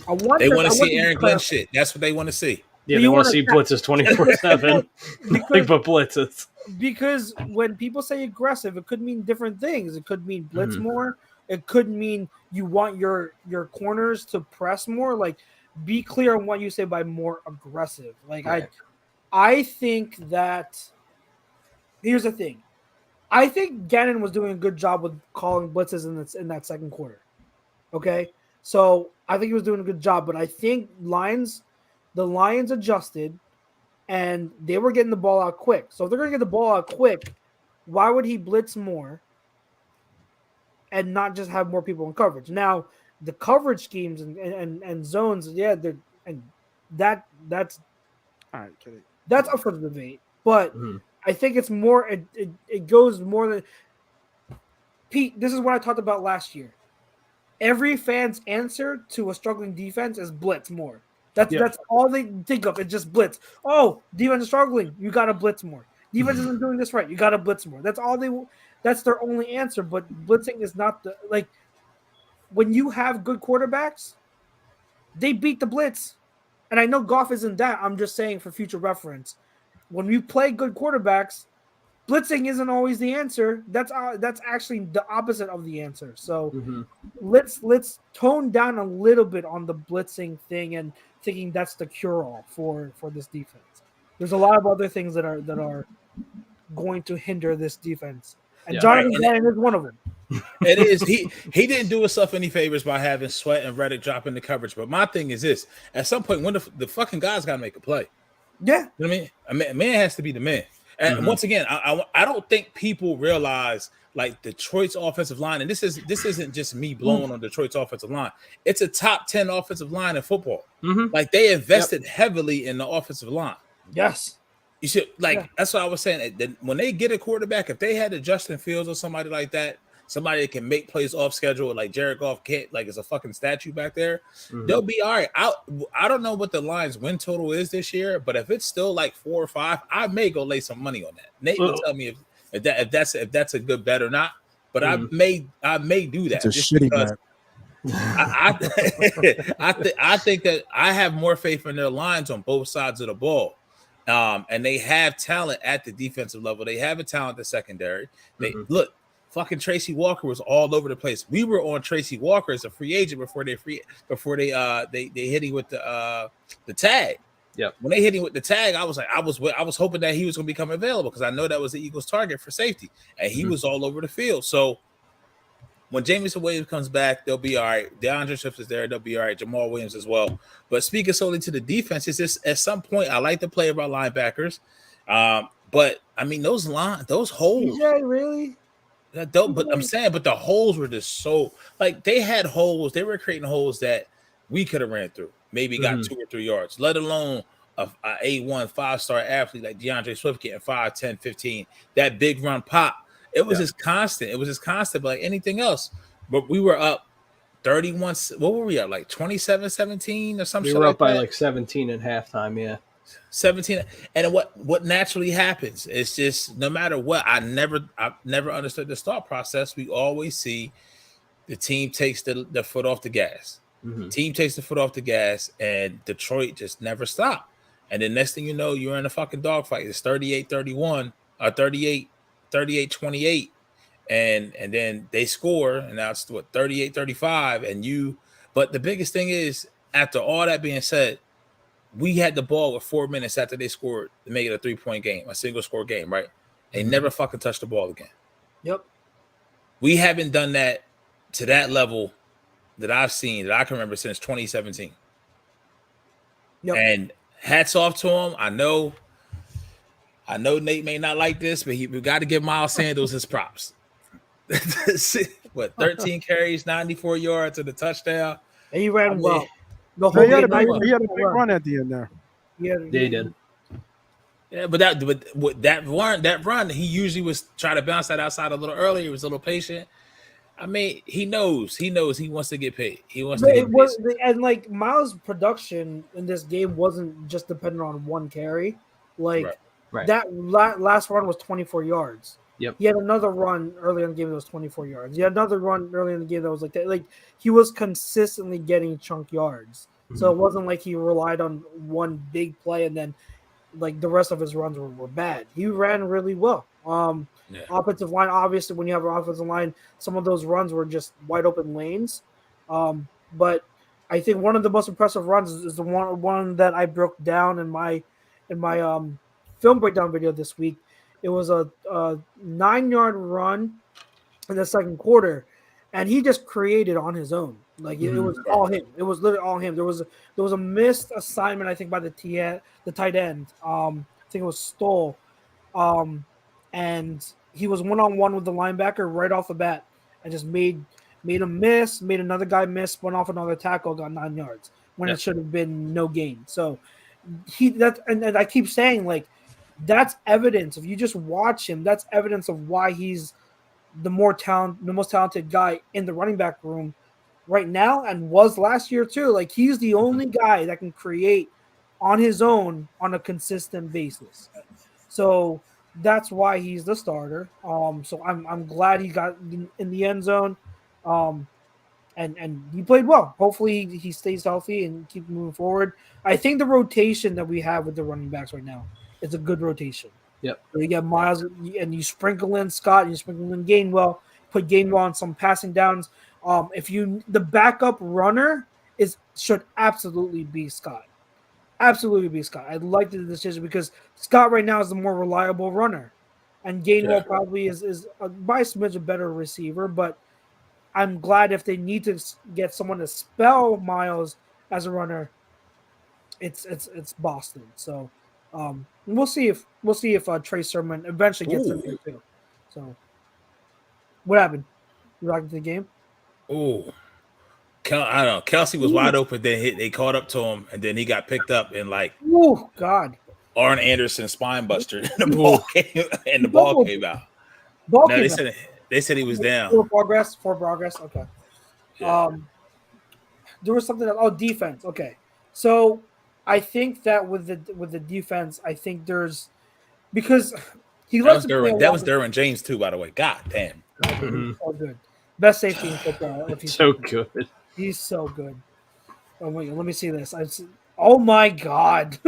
They want to see Aaron Glenn shit. That's what they want to see. Yeah, they want to see blitzes 24/7. Like, but blitzes. Because when people say aggressive, it could mean different things. It could mean blitz more. It could mean you want your corners to press more. Like, be clear on what you say by more aggressive. Like, right. I think that here's the thing. I think Gannon was doing a good job with calling blitzes in that second quarter. Okay, so I think he was doing a good job, but I think the Lions adjusted, and they were getting the ball out quick. So if they're going to get the ball out quick, why would he blitz more and not just have more people in coverage? Now, the coverage schemes and zones, that's all right. That's up for the debate, but I think it's more. It goes more than Pete. This is what I talked about last year. Every fan's answer to a struggling defense is blitz more. That's all they think of. It's just blitz. Oh, defense is struggling. You got to blitz more. Defense isn't doing this right. You got to blitz more. That's their only answer. But blitzing is not when you have good quarterbacks, they beat the blitz. And I know Goff isn't that. I'm just saying for future reference. When you play good quarterbacks, blitzing isn't always the answer. That's actually the opposite of the answer. So let's tone down a little bit on the blitzing thing and thinking that's the cure-all for this defense. There's a lot of other things that are going to hinder this defense, and Jonathan Gannon is one of them. It is. He didn't do himself any favors by having Sweat and Reddick drop in the coverage. But my thing is this: at some point, when the fucking guy's got to make a play. Yeah, you know what I mean? A man has to be the man. And once again, I don't think people realize like Detroit's offensive line, and this isn't just me blowing on Detroit's offensive line. It's a top 10 offensive line in football. Like they invested heavily in the offensive line. Yes. You should that's what I was saying. That when they get a quarterback, if they had a Justin Fields or somebody like that, somebody that can make plays off schedule, like Jared Goff can't, like it's a fucking statue back there, they'll be all right. I don't know what the Lions win total is this year, but if it's still like 4 or 5, I may go lay some money on that. Nate will tell me if that's a good bet or not. But I may do that. It's a shitty bet. I think that I have more faith in their lines on both sides of the ball. And they have talent at the defensive level. They have a talent at the secondary. They look, fucking Tracy Walker was all over the place. We were on Tracy Walker as a free agent before they hit him with the tag. Yeah. When they hit him with the tag, I was like, I was hoping that he was going to become available because I know that was the Eagles' target for safety, and he was all over the field. So when Jamison Williams comes back, they'll be all right. DeAndre Swift is there, they'll be all right. Jamal Williams as well. But speaking solely to the defense, it's just at some point I like to play of our linebackers, but I mean those holes. Yeah, really. But I'm saying, but the holes were just so like they had holes. They were creating holes that we could have ran through. Maybe got 2 or 3 yards. Let alone a A1 5-star athlete like DeAndre Swift getting 5, 10, 15, that big run pop. It was just constant. It was just constant, but like anything else. But we were up 31. What were we at? Like 27-17 or something? We were up by that? like 17 at halftime. Yeah. 17. And what naturally happens is just no matter what, I never understood this thought process. We always see the team takes the foot off the gas. Mm-hmm. Team takes the foot off the gas, and Detroit just never stopped. And the next thing you know, you're in a fucking dogfight. It's 38-31 or 38-28. And then they score, and now it's what 38-35. But the biggest thing is, after all that being said, we had the ball with 4 minutes after they scored to make it a 3-point game, a single score game, right? They never fucking touched the ball again. Yep. We haven't done that to that level that I've seen, that I can remember, since 2017. Yep. And hats off to him. I know Nate may not like this, but we got to give Miles Sanders his props. 13 carries, 94 yards and a touchdown. And he ran well. He had a big run at the end there. Yeah, he did. Yeah, but that run, he usually was trying to bounce that outside a little earlier. He was a little patient. I mean, he knows he wants to get paid. He wants to get paid. And like Miles' production in this game wasn't just dependent on one carry. Like that last run was 24 yards. Yep. He had another run early in the game that was 24 yards. He had another run early in the game that was like that. Like he was consistently getting chunk yards. Mm-hmm. So it wasn't like he relied on one big play and then like the rest of his runs were bad. He ran really well. Offensive line, obviously, when you have an offensive line, some of those runs were just wide open lanes. But I think one of the most impressive runs is the one that I broke down in my film breakdown video this week. It was a 9-yard run in the second quarter, and he just created on his own. Like it was all him. It was literally all him. There was a missed assignment, I think, by the tight end. I think it was Stoll, and he was one-on-one with the linebacker right off the bat, and just made him miss, made another guy miss, spun off another tackle, got 9 yards when it should have been no gain. So and I keep saying, like, that's evidence. If you just watch him, that's evidence of why he's the most talented guy in the running back room right now, and was last year too. Like, he's the only guy that can create on his own on a consistent basis. So that's why he's the starter. So I'm glad he got in the end zone. And he played well. Hopefully he stays healthy and keep moving forward. I think the rotation that we have with the running backs right now is a good rotation. Yep. So you get Miles, and you sprinkle in Scott, and you sprinkle in Gainwell, put Gainwell on some passing downs. The backup runner should absolutely be Scott. Absolutely be Scott. I'd like the decision because Scott right now is the more reliable runner, and Gainwell probably is by a smidge a better receiver. But I'm glad if they need to get someone to spell Miles as a runner, it's Boston. So we'll see if Trey Sermon eventually gets in there too. So what happened? You locked into the game? Oh, I don't know. Kelsey was wide open. Then they caught up to him, and then he got picked up in like God, Arn Anderson spine buster, and the ball came out. They said he was down. For progress. Okay. Yeah. There was something else. Defense. Okay. So I think that with the defense, I think there's because he that was Derwin James too, by the way. God damn. So good. Best safety in football. He's so good. He's so good. Oh wait, let me see this. Oh my God.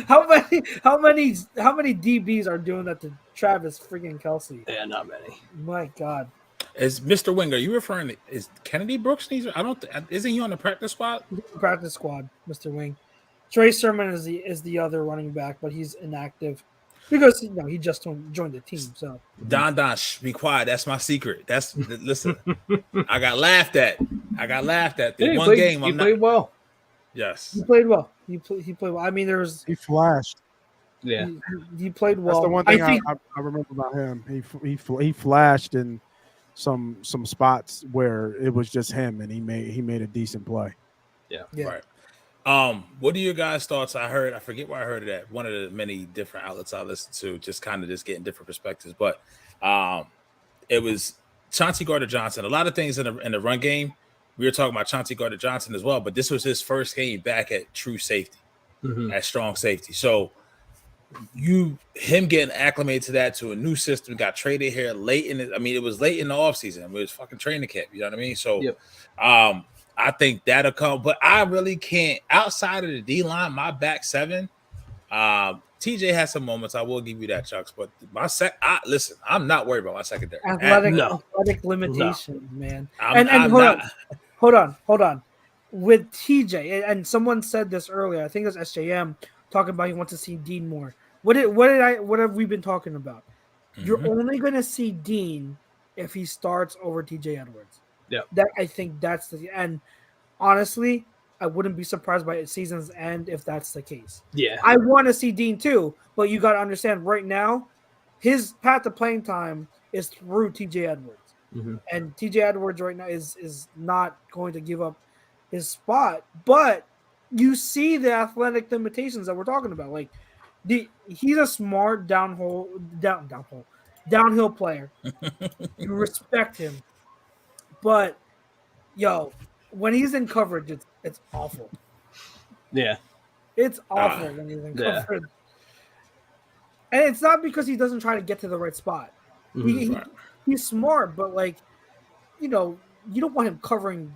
How many DBs are doing that to Travis freaking Kelsey? Yeah, not many. My God. Is Mr. Wing, are you referring to is Kennedy Brooks? Isn't he on the practice squad? Practice squad, Mr. Wing. Trey Sermon is the other running back, but he's inactive because he just joined the team. So Don, be quiet. That's my secret. Listen. I got laughed at. The game. He played well. Yes, he played well. He played well. I mean, he flashed. Yeah, he played well. That's the one thing I remember about him. He flashed in some spots where it was just him, and he made a decent play. Yeah. Right. What are your guys' thoughts? I forget where I heard it at. One of the many different outlets I listened to, just getting different perspectives. But it was Chauncey Gardner-Johnson. A lot of things in the run game. We were talking about Chauncey Gardner-Johnson as well, but this was his first game back at true safety, at strong safety. So him getting acclimated to that, to a new system, got traded here late in it. I mean, it was late in the offseason. It was fucking training camp. You know what I mean? So I think that'll come, but I really can't. Outside of the D line, my back seven, TJ has some moments. I will give you that, Chucks. But listen, I'm not worried about my secondary. Athletic limitations, man. I'm Hold on. With TJ, and someone said this earlier. I think it was SJM talking about he wants to see Dean more. What have we been talking about? You're only going to see Dean if he starts over TJ Edwards. Yeah, I think that's and honestly, I wouldn't be surprised by season's end if that's the case. Yeah, I want to see Dean too, but you got to understand right now, his path to playing time is through TJ Edwards, and TJ Edwards right now is not going to give up his spot. But you see the athletic limitations that we're talking about. Like he's a smart downhill player. You respect him. But, when he's in coverage, it's awful. Yeah. It's awful when he's in coverage. And it's not because he doesn't try to get to the right spot. He's smart, but, you don't want him covering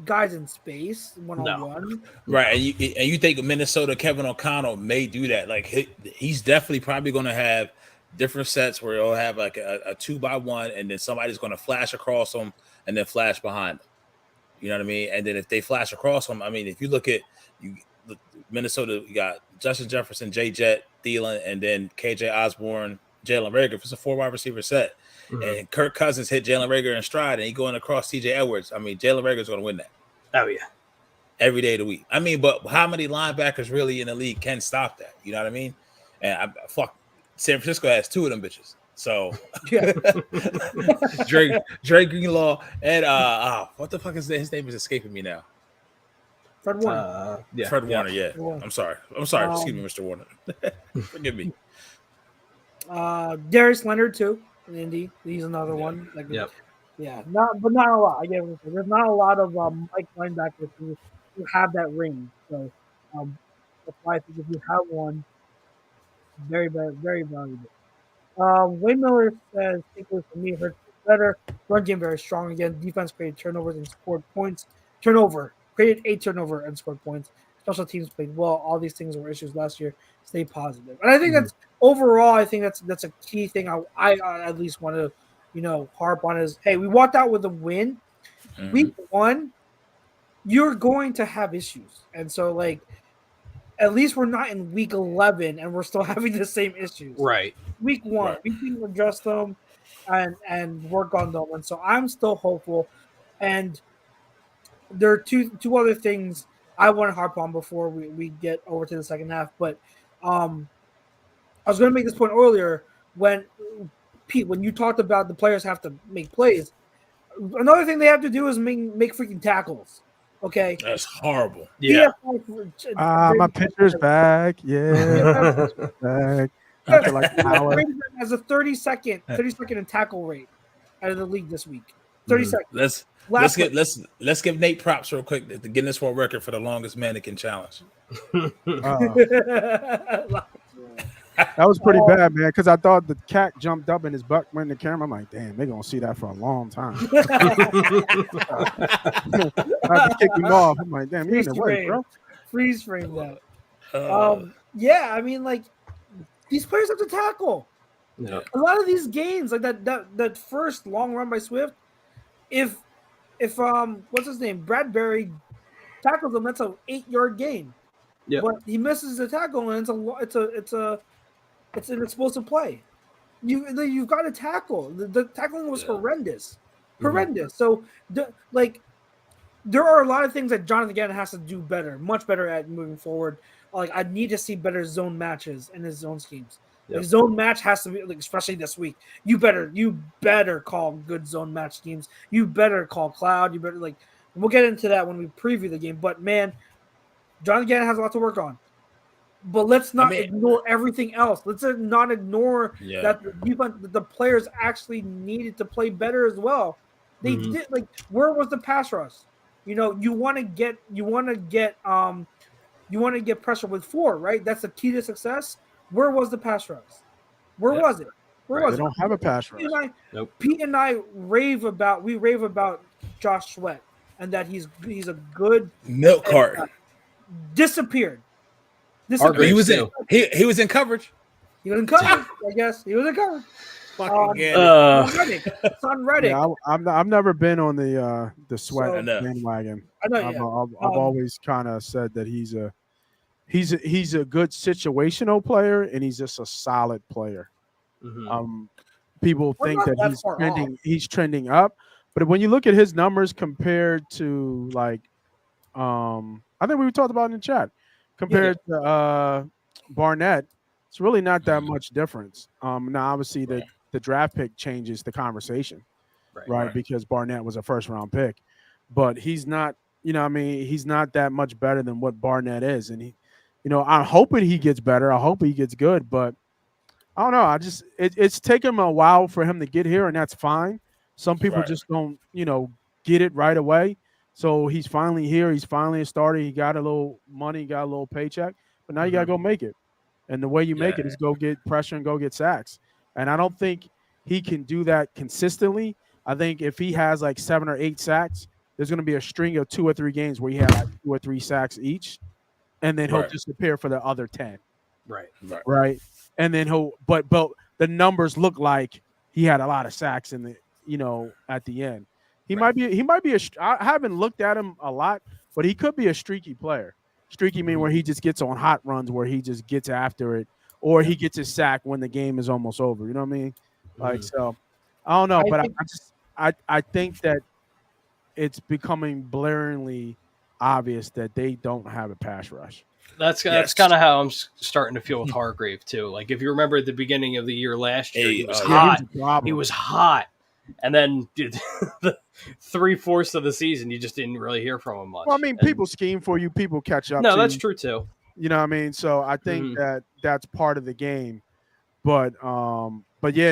guys in space one-on-one. Right, and you think Minnesota Kevin O'Connell may do that. Like, he's definitely probably going to have different sets where he'll have like a 2x1, and then somebody's going to flash across him and then flash behind them. You know what I mean? And then if they flash across them, I mean, if you look at Minnesota, you got Justin Jefferson, J. Jet, Thielen, and then KJ Osborne, Jalen Reagor. If it's a 4 wide receiver set, and Kirk Cousins hit Jalen Reagor in stride, and he going across TJ Edwards, I mean, Jalen Reagor's going to win that. Oh yeah, every day of the week. I mean, but how many linebackers really in the league can stop that? You know what I mean? And San Francisco has 2 of them bitches. So Dre Greenlaw and what the fuck is that? His name is escaping me now. Fred Warner. Fred Warner, yeah. I'm sorry. Excuse me, Mr. Warner. Forgive me. Darius Leonard too in Indy. He's another one. Yeah, not a lot. I get what there's not a lot of Mike linebackers who have that range. So that's why I think if you have one, very, very, very valuable. Wayne Miller says, "Takeaways for me, hurts better. Run game very strong again. Defense created turnovers and scored points. Created a turnover and scored points. Special teams played well. All these things were issues last year. Stay positive." And I think that's overall. I think that's a key thing. I at least want to harp on is, hey, we walked out with a win. Week 1, you're going to have issues, and so at least we're not in week 11 and we're still having the same issues. Right. Week 1, we can address them and work on them. And so I'm still hopeful. And there are two other things I want to harp on before we get over to the second half. But I was going to make this point earlier when you talked about the players have to make plays. Another thing they have to do is make freaking tackles. Okay, that's horrible. Yeah. My pitcher's back. Yeah, back. After like an hour. Has a 30-second in tackle rate out of the league this week. 30 seconds. Let's give Nate props real quick. The Guinness World Record for the longest mannequin challenge. That was pretty bad, man, because I thought the cat jumped up and his butt went in the camera. I'm like, damn, they're going to see that for a long time. I had to kick him off. I'm like, damn, you're in the way, bro. Freeze frame that. Yeah, I mean, these players have to tackle. Yeah. A lot of these games, like that first long run by Swift, if what's his name, Bradbury tackles him, that's an 8-yard gain. Yeah. But he misses the tackle, and it's an explosive play. You've got to tackle. The tackling was horrendous. So there are a lot of things that Jonathan Gannon has to do better, much better at moving forward. I need to see better zone matches in his zone schemes. The zone match has to be, especially this week. You better call good zone match schemes. You better call cloud. You better we'll get into that when we preview the game. But man, John Gannon has a lot to work on. But let's not ignore everything else. Let's not ignore that the players actually needed to play better as well. They did. Like, where was the pass rush? You want to get pressure with 4, right? That's the key to success. Where was the pass rush? Where was it? Where was They it? don't have a pass rush. Pete and I rave about Josh Sweat and that he's a good milk cart. Disappeared. He was in coverage. He was in coverage. I guess he was in coverage. Son Reddick. Yeah, I've never been on the Sweat bandwagon. I've always kind of said that he's a good situational player and he's just a solid player. People think that he's trending up, but when you look at his numbers compared to I think we talked about it in the chat. Compared to Barnett, it's really not that much difference. Now, obviously, the draft pick changes the conversation, right? Because Barnett was a first-round pick. But he's not, he's not that much better than what Barnett is. And, I'm hoping he gets better. I hope he gets good. But I don't know. It's taken him a while for him to get here, and that's fine. Some people just don't, get it right away. So he's finally here. He's finally a starter. He got a little money, got a little paycheck, but now you got to go make it. And the way you make it is go get pressure and go get sacks. And I don't think he can do that consistently. I think if he has like 7 or 8 sacks, there's going to be a string of 2 or 3 games where he has like 2 or 3 sacks each, and then he'll disappear for the other 10. Right. And then but the numbers look like he had a lot of sacks in the, at the end. He might be I haven't looked at him a lot, but he could be a streaky player. Streaky mean where he just gets on hot runs where he just gets after it, or he gets his sack when the game is almost over. You know what I mean? So I don't know, but I think that it's becoming blaringly obvious that they don't have a pass rush. That's kind of how I'm starting to feel with Hargrave too. Like if you remember at the beginning of the year last year, he was hot. He was hot. And then, dude, the 3/4 of the season, you just didn't really hear from him much. Well, I mean, people scheme for you. People catch up. No, that's true too. You know what I mean? So I think that that's part of the game. But yeah,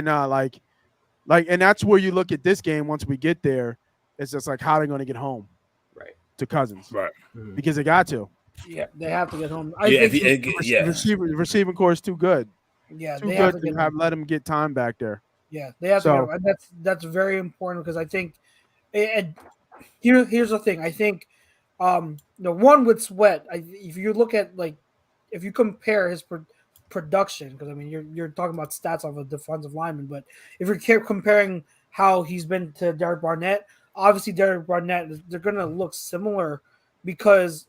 and that's where you look at this game. Once we get there, it's just like how are they going to get home, to Cousins, because they got to. Yeah, they have to get home. Receiving core is too good. Yeah, too good to let him get time back there. Yeah, they have to. And that's very important because I think, and here's the thing. I think, one with Sweat. If you look at if you compare his production, because I mean you're talking about stats of a defensive lineman, but if you're comparing how he's been to Derek Barnett, obviously Derek Barnett, they're going to look similar because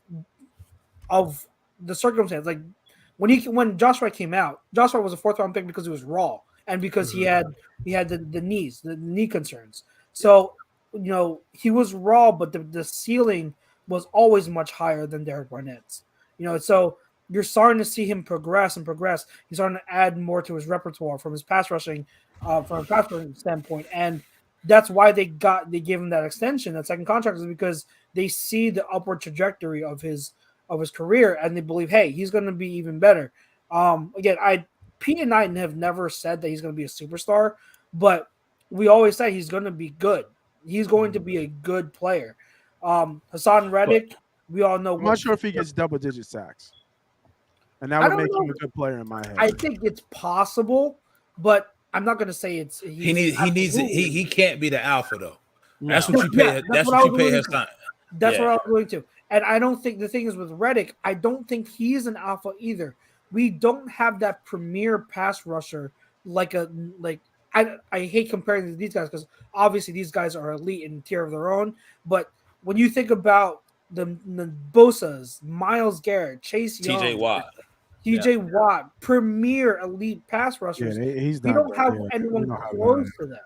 of the circumstance. Like when Joshua came out, Joshua was a 4th-round pick because he was raw. And because he had the knee concerns. So, he was raw, but the ceiling was always much higher than Derek Barnett's. So you're starting to see him progress. He's starting to add more to his repertoire from his pass rushing, from a pass rushing standpoint. And that's why they gave him that extension, that second contract, is because they see the upward trajectory of his career and they believe, hey, he's going to be even better. Pete and I have never said that he's going to be a superstar, but we always say he's going to be good. He's going to be a good player. Hassan Reddick, we all know. I'm not sure if he gets double-digit sacks, and that would make him a good player in my head. I think it's possible, but I'm not going to say it's. He can't be the alpha though. No. That's what you pay. That's what you pay Hassan. That's what I was going to. And I don't think the thing is with Reddick, I don't think he's an alpha either. We don't have that premier pass rusher I hate comparing these guys because obviously these guys are elite in a tier of their own. But when you think about the Bosa's, Myles Garrett, Chase Young, TJ Watt, premier elite pass rushers, we don't have anyone close to that.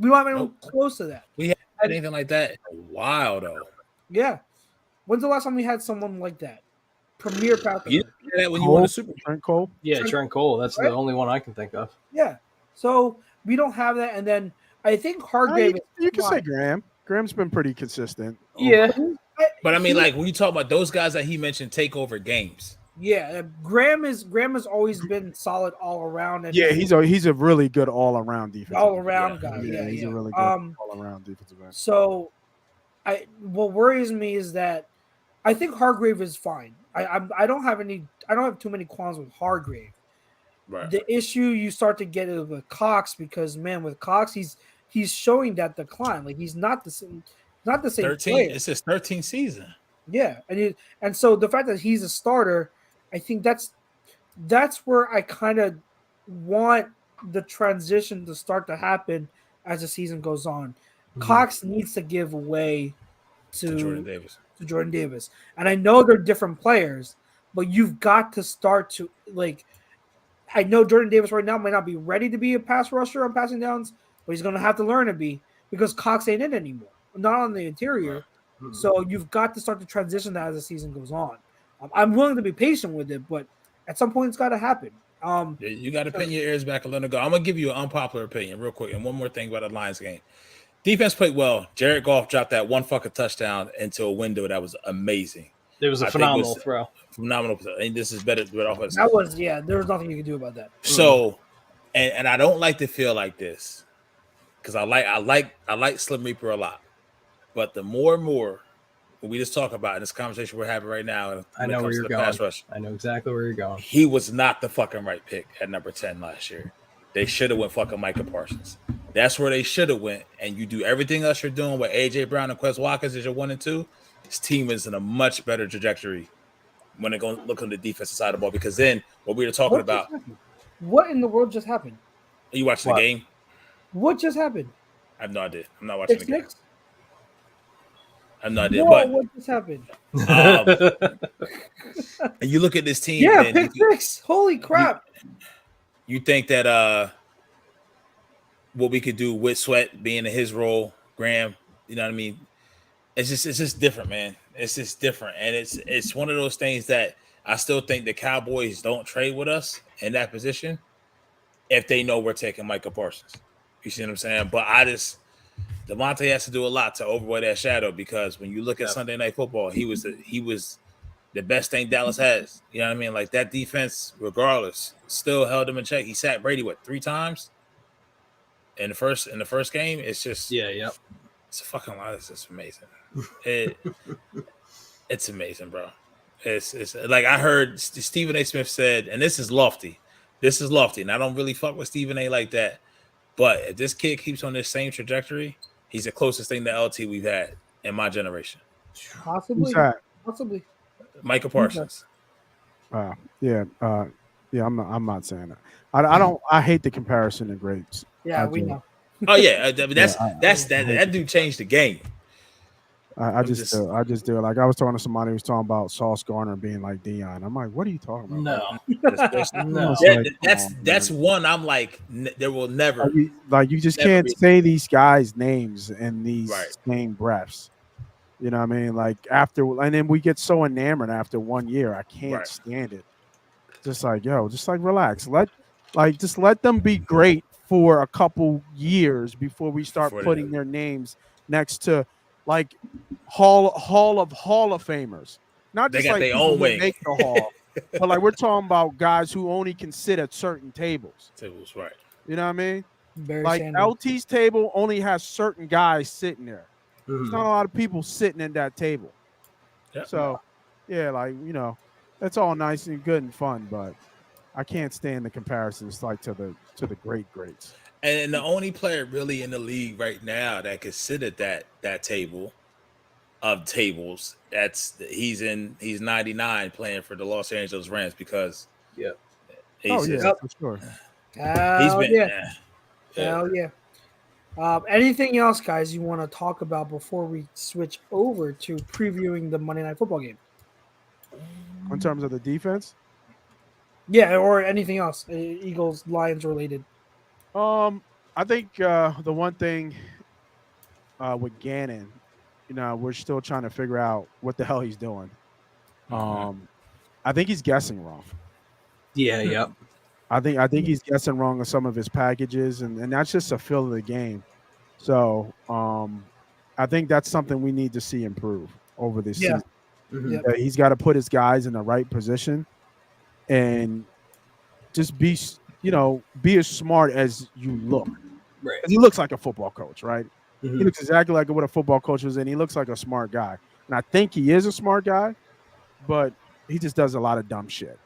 We don't have anyone close to that. We haven't had anything like that in a while though. Yeah. When's the last time we had someone like that? Premier pass rusher. You did that when you won the Super Bowl. Trent Cole? Yeah, Trent Cole. That's the only one I can think of. Yeah. So we don't have that. And then I think Hargrave. You can say Graham. Graham's been pretty consistent. Yeah. But I mean, like when you talk about those guys that he mentioned take over games. Yeah, Graham has always been solid all around. And Yeah, he's a really good all around defensive all around Yeah. guy. Yeah, Yeah, he's yeah. a really good all around defensive end. So, what worries me is that I think Hargrave is fine. I don't have too many qualms with Hargrave. Right. The issue you start to get is with Cox because man, with Cox he's showing that decline. Like he's not the same 13. player. It's his 13th season. Yeah, and so the fact that he's a starter, I think that's where I kind of want the transition to start to happen as the season goes on. Mm-hmm. Cox needs to give way To Jordan Davis. And I know they're different players, but you've got to start to like. I know Jordan Davis right now might not be ready to be a pass rusher on passing downs, but he's going to have to learn to be because Cox ain't in anymore, not on the interior. Right. Mm-hmm. So you've got to start to transition that as the season goes on. I'm willing to be patient with it, but at some point it's got to happen. You got to pin your ears back and let it go. I'm going to give you an unpopular opinion real quick. And one more thing about the Lions game. Defense played well. Jared Goff dropped that one fucking touchdown into a window that was amazing. It was a phenomenal throw. Phenomenal. And this is better than offense. That was, yeah, there was nothing you could do about that. So, and I don't like to feel like this because I like Slim Reaper a lot. But the more and more we just talk about in this conversation we're having right now, I know where you're going. Pass rush, I know exactly where you're going. He was not the fucking right pick at number 10 last year. They should have went fucking Micah Parsons. That's where they should have went. And you do everything else you're doing with AJ Brown and Quez Watkins as your 1 and 2. This team is in a much better trajectory when they go look on the defensive side of the ball. Because then what we were talking about. What in the world just happened? Are you watching the game? What just happened? I have no idea. I'm not watching the game. I have no idea. No, but what just happened? And you look at this team. Yeah, pick six. Holy crap. You think that what we could do with Sweat being in his role, Graham, you know what I mean? It's just different, man. It's just different. And it's one of those things that I still think the Cowboys don't trade with us in that position if they know we're taking Micah Parsons. You see what I'm saying? But Devontae has to do a lot to overweigh that shadow because when you look at Sunday Night Football, he was the best thing Dallas has. You know what I mean? Like that defense, regardless, still held him in check. He sat Brady 3 times in the first game. It's just it's a fucking lot. It's just amazing. It's amazing, bro. It's like I heard Stephen A. Smith said, and this is lofty. And I don't really fuck with Stephen A. like that. But if this kid keeps on this same trajectory, he's the closest thing to LT we've had in my generation. Possibly. Micah Parsons. Yeah. I'm not saying that. I hate the comparison to greats. Yeah, we know. Oh yeah, that dude changed the game. I just do. Like I was talking to somebody who was talking about Sauce Gardner being like Dion. I'm like, what are you talking about? No. That's one. I'm like, there will never. You just can't say these guys' names in these same breaths. You know what I mean? Like and then we get so enamored after 1 year. I can't stand it. Just like relax. Just let them be great for a couple years before we start putting their names next to like Hall of Famers. Not just they got like their people own who way. Make the hall, but like we're talking about guys who only can sit at certain tables. Tables, right? You know what I mean? Barry like Sanders. LT's table only has certain guys sitting there. There's not a lot of people sitting at that table. Yep. So, that's all nice and good and fun, but I can't stand the comparisons like to the greats. And the only player really in the league right now that could sit at that table of tables, he's 99 playing for the Los Angeles Rams because for sure. Hell yeah. Anything else, guys, you want to talk about before we switch over to previewing the Monday Night Football game? In terms of the defense? Yeah, or anything else, Eagles, Lions related. I think the one thing with Gannon, we're still trying to figure out what the hell he's doing. I think he's guessing wrong. Yeah. I think he's guessing wrong on some of his packages, and that's just a feel of the game. So I think that's something we need to see improve over this Yeah. season. Mhm. Yeah. He's got to put his guys in the right position and just be as smart as you look. Right. 'Cause he looks like a football coach, right? He Mhm. looks exactly like what a football coach was, and he looks like a smart guy. And I think he is a smart guy, but he just does a lot of dumb shit.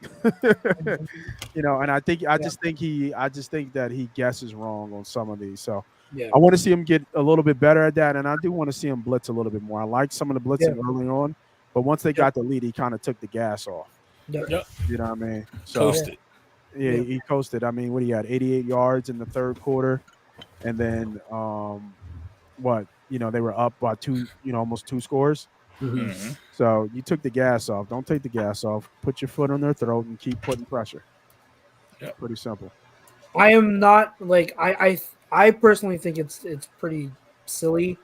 And I think I just think that he guesses wrong on some of these. So Yeah. I want to see him get a little bit better at that, and I do want to see him blitz a little bit more. I like some of the blitzing early on, but once they got the lead, he kind of took the gas off. Yep. You know what I mean? So Toasted. yeah, he coasted. I mean, what he had 88 yards in the third quarter, and then they were up by two, almost 2 scores. Mhm. Mm-hmm. So you took the gas off. Don't take the gas off. Put your foot on their throat and keep putting pressure. Yep. Pretty simple. I am not like I personally think it's pretty silly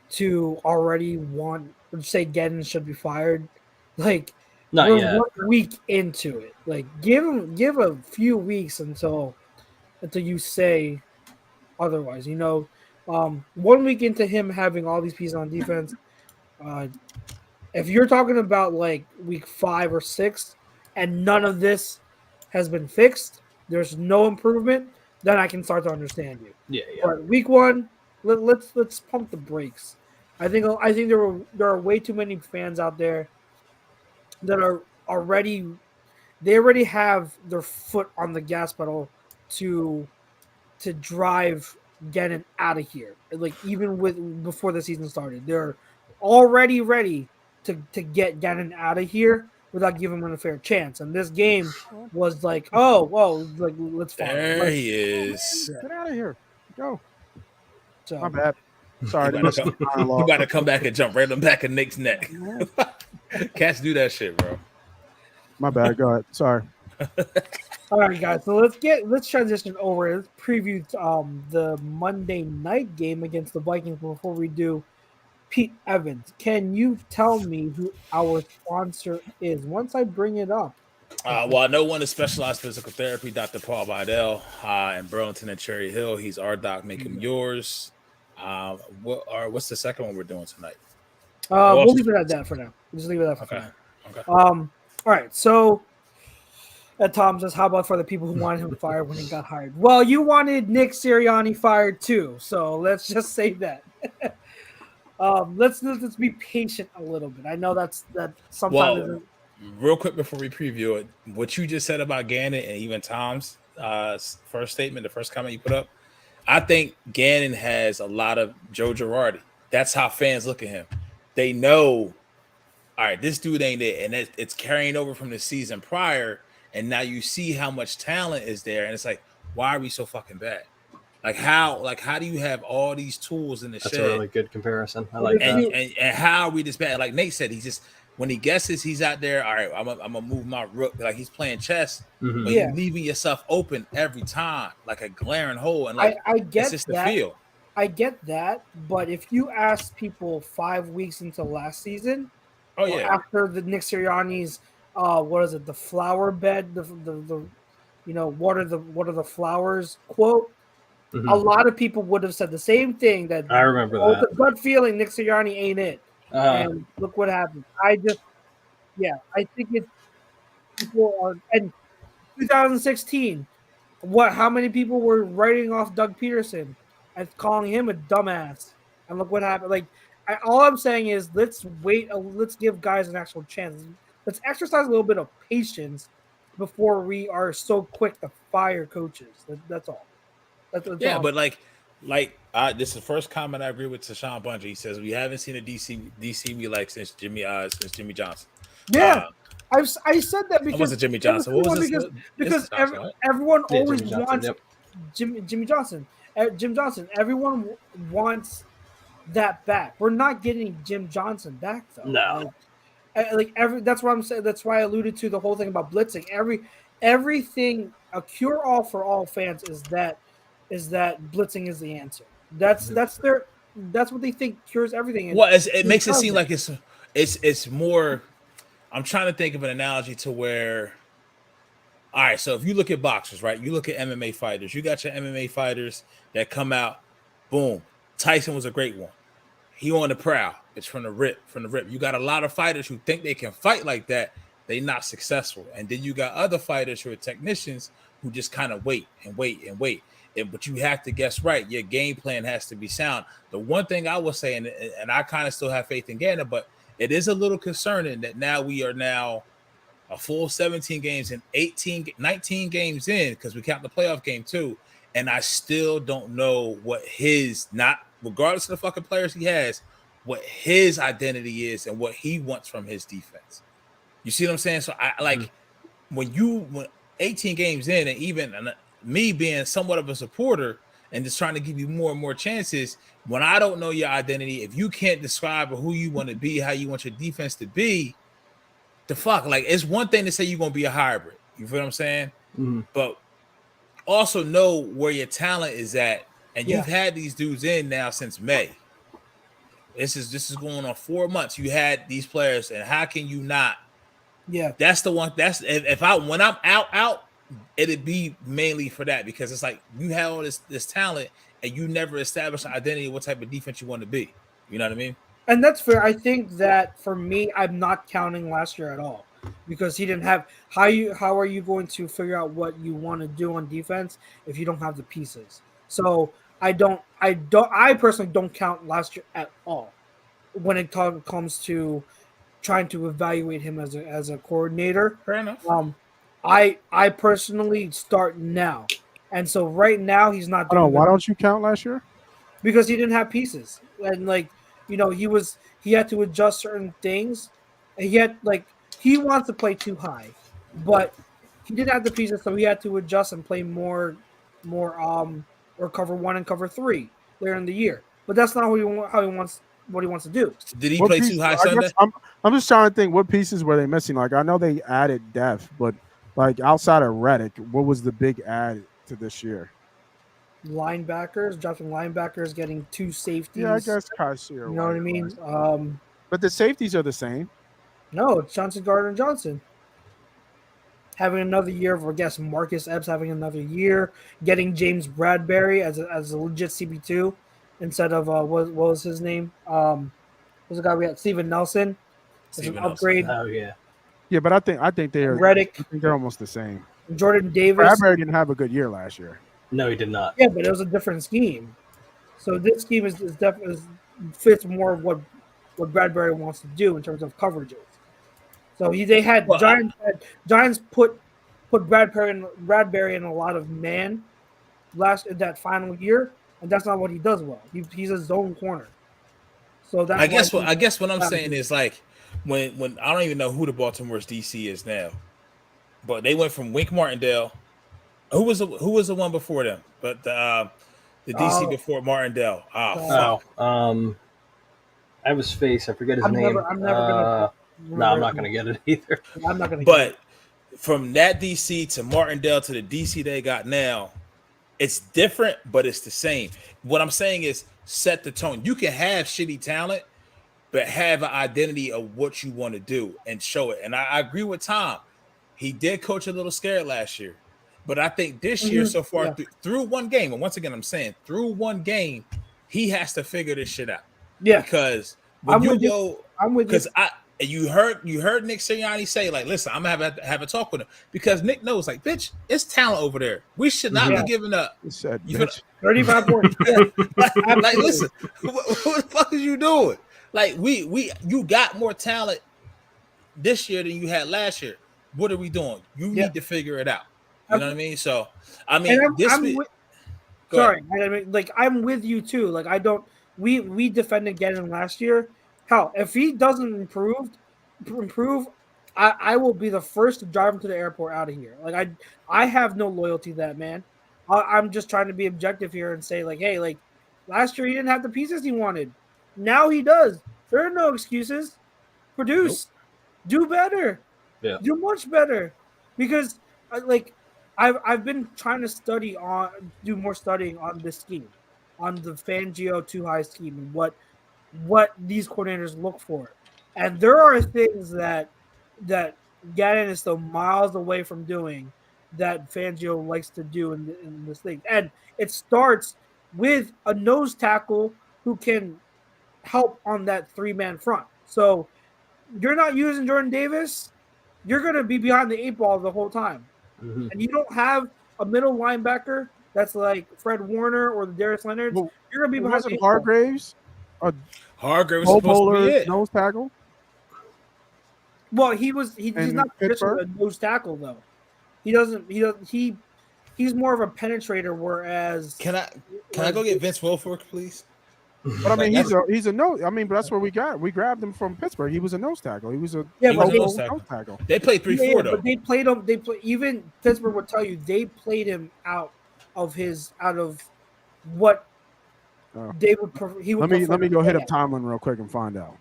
to already want say Gedden should be fired. Like Not we're yet. 1 week into it. Like give a few weeks until you say otherwise. 1 week into him having all these pieces on defense, if you're talking about like week 5 or 6 and none of this has been fixed, there's no improvement, then I can start to understand you. Yeah. But week 1, let's pump the brakes. I think there are way too many fans out there that are already have their foot on the gas pedal to drive Gannon out of here. Like even before the season started, they're already ready to get Gannon out of here without giving him a fair chance. And this game was like, oh, well, like let's follow. There he is. Get out of here. Go. So My bad. Sorry. He about to come back and jump right on back of Nick's neck. Cats do that shit, bro. My bad. Go ahead. Sorry. All right, guys. So let's transition over. Let's preview the Monday night game against the Vikings before we do. Pete Evans, can you tell me who our sponsor is once I bring it up? Well, I know one is Specialized Physical Therapy, Dr. Paul Vidal, in Burlington and Cherry Hill. He's our doc, make him yours. What's the second one we're doing tonight? We'll leave it at that for now. We'll just leave it at that for now. Okay. All right. So, Tom says, "How about for the people who wanted him fired when he got hired?" Well, you wanted Nick Sirianni fired too, so let's just say that. Let's be patient a little bit. I know that sometimes. Well, real quick before we preview it, what you just said about Gannon and even Tom's first statement, the first comment you put up, I think Gannon has a lot of Joe Girardi. That's how fans look at him. They know, all right, this dude ain't it, and it's carrying over from the season prior, and now you see how much talent is there, and it's like, why are we so fucking bad? How do you have all these tools in the shed? That's a really good comparison. I like that. And how are we this bad? Like Nate said, he's just when he guesses, he's out there. All right, I'm gonna move my rook like he's playing chess, but you're leaving yourself open every time, like a glaring hole. And like I get it's just that. the feel. I get that, but if you ask people 5 weeks into last season, after the Nick Sirianni's, what is it, the flower bed, the what are the flowers quote. Mm-hmm. A lot of people would have said the same thing. That I remember that. The gut feeling, Nick Sirianni ain't it. And look what happened. I think it's people are. And 2016, how many people were writing off Doug Peterson and calling him a dumbass? And look what happened. Like, all I'm saying is let's wait. Let's give guys an actual chance. Let's exercise a little bit of patience before we are so quick to fire coaches. That's all. That's all. But this is the first comment I agree with Tashawn Bungie. He says we haven't seen a DC we like since Jimmy Johnson. Yeah, I said that because it wasn't Jimmy Johnson. What was this? Because everyone always wants Jimmy Johnson. Jim Johnson. Everyone wants that back. We're not getting Jim Johnson back though. No. That's what I'm saying. That's why I alluded to the whole thing about blitzing. Everything a cure all for all fans is that blitzing is the answer. That's what they think cures everything. Well, it makes it seem like it's more. I'm trying to think of an analogy to where. All right, so if you look at boxers, right? You look at MMA fighters. You got your MMA fighters that come out. Boom. Tyson was a great one. He on the prowl. It's from the rip. You got a lot of fighters who think they can fight like that. They not successful. And then you got other fighters who are technicians who just kind of wait. But you have to guess right. Your game plan has to be sound. The one thing I will say, and I kind of still have faith in Gannon, but it is a little concerning that now we are a full 17 games and 19 games in, because we count the playoff game too. And I still don't know what regardless of the fucking players he has, what his identity is and what he wants from his defense. You see what I'm saying? So I like when 18 games in, and even me being somewhat of a supporter and just trying to give you more and more chances, when I don't know your identity, if you can't describe who you want to be, how you want your defense to be, the fuck, like, it's one thing to say you're gonna be a hybrid. You feel what I'm saying? Mm-hmm. But also know where your talent is at, and you've had these dudes in now since May. This is going on 4 months. You had these players, and how can you not? Yeah, that's the one. That's when I'm out, it'd be mainly for that, because it's like you have all this talent, and you never establish an identity of what type of defense you want to be. You know what I mean? and that's fair. I think that for me, I'm not counting last year at all, because he didn't have how are you going to figure out what you want to do on defense if you don't have the pieces? So I personally don't count last year at all when it comes to trying to evaluate him as a coordinator. Fair enough. I personally start now, and so right now he's not. Why don't you count last year? Because he didn't have pieces, and he had to adjust certain things. And he wants to play too high, but he didn't have the pieces, so he had to adjust and play more or cover 1 and cover 3 later in the year. But that's not what he wants to do. Did he play too high Sunday? I'm just trying to think, what pieces were they missing? Like, I know they added depth, but like outside of Reddick, what was the big add to this year? Linebackers, dropping linebackers, getting 2 safeties. Yeah, I guess Kaiser. You know what I mean? But the safeties are the same. No, it's Johnson, Gardner, Johnson. Having another year of, I guess, Marcus Epps having another year, getting James Bradbury as a legit CB2 instead of what was his name? Was the guy we had? Steven Nelson. As an upgrade. Oh yeah. Yeah, but I think they're Reddick. I think they're almost the same. Jordan Davis. Bradbury didn't have a good year last year. No, he did not. Yeah, but it was a different scheme. So this scheme is definitely fits more of what Bradbury wants to do in terms of coverages. So Giants put Bradbury in a lot of man that final year, and that's not what he does well. He's a zone corner. So that's I guess what I'm saying is, like, when I don't even know who the Baltimore's DC is now, but they went from Wink Martindale. Who was the one before them? But the DC before Martindale. I have his face. I forget his name. I'm not gonna get it either. I'm not gonna. But from that DC to Martindale to the DC they got now, it's different, but it's the same. What I'm saying is, set the tone. You can have shitty talent, but have an identity of what you want to do and show it. And I agree with Tom. He did coach a little scared last year, but I think this year so far through one game, and once again, I'm saying through one game, he has to figure this shit out. Yeah, because when I'm with you. Because you heard Nick Sirianni say, like, listen, I'm gonna have a talk with him, because Nick knows, like, bitch, it's talent over there. We should not be giving up. He said, 35 points. Like, listen, what the fuck is you doing? Like, you got more talent this year than you had last year. What are we doing? You need to figure it out. You know what I mean? So, I mean, I'm with you too. Like, I don't. We defended Gannon last year. Hell, if he doesn't improve, I will be the first to drive him to the airport out of here. Like, I have no loyalty to that man. I'm just trying to be objective here and say, like, hey, like, last year he didn't have the pieces he wanted. Now he does. There are no excuses. Produce. Nope. Do better. Yeah. Do much better. Because, like, I've been trying to do more studying on this scheme, on the Fangio too high scheme, and what these coordinators look for. And there are things that Gannon is still miles away from doing that Fangio likes to do in this thing. And it starts with a nose tackle who can help on that 3-man front. So you're not using Jordan Davis, you're going to be behind the 8 ball the whole time. Mhm. And you don't have a middle linebacker that's like Fred Warner or the Darius Leonards. Well, You're going to be behind the wasn't 8 ball. Hargraves a Hargrave was Pro supposed to be Bowler it. nose tackle? Well, he's In not Pittsburgh? traditionally a nose tackle though. He's more of a penetrator, whereas Can I go get Vince Wilfork, please? But I mean, Like, he's a nose. I mean, but that's where we grabbed him from Pittsburgh. He was a nose tackle. He was a Yeah, He but was a they- nose tackle. They played 3-4 though. but they played him. Even Pittsburgh would tell you they played him out of what Oh. they would. He would. Let me go hit up up. Tomlin real quick and find out.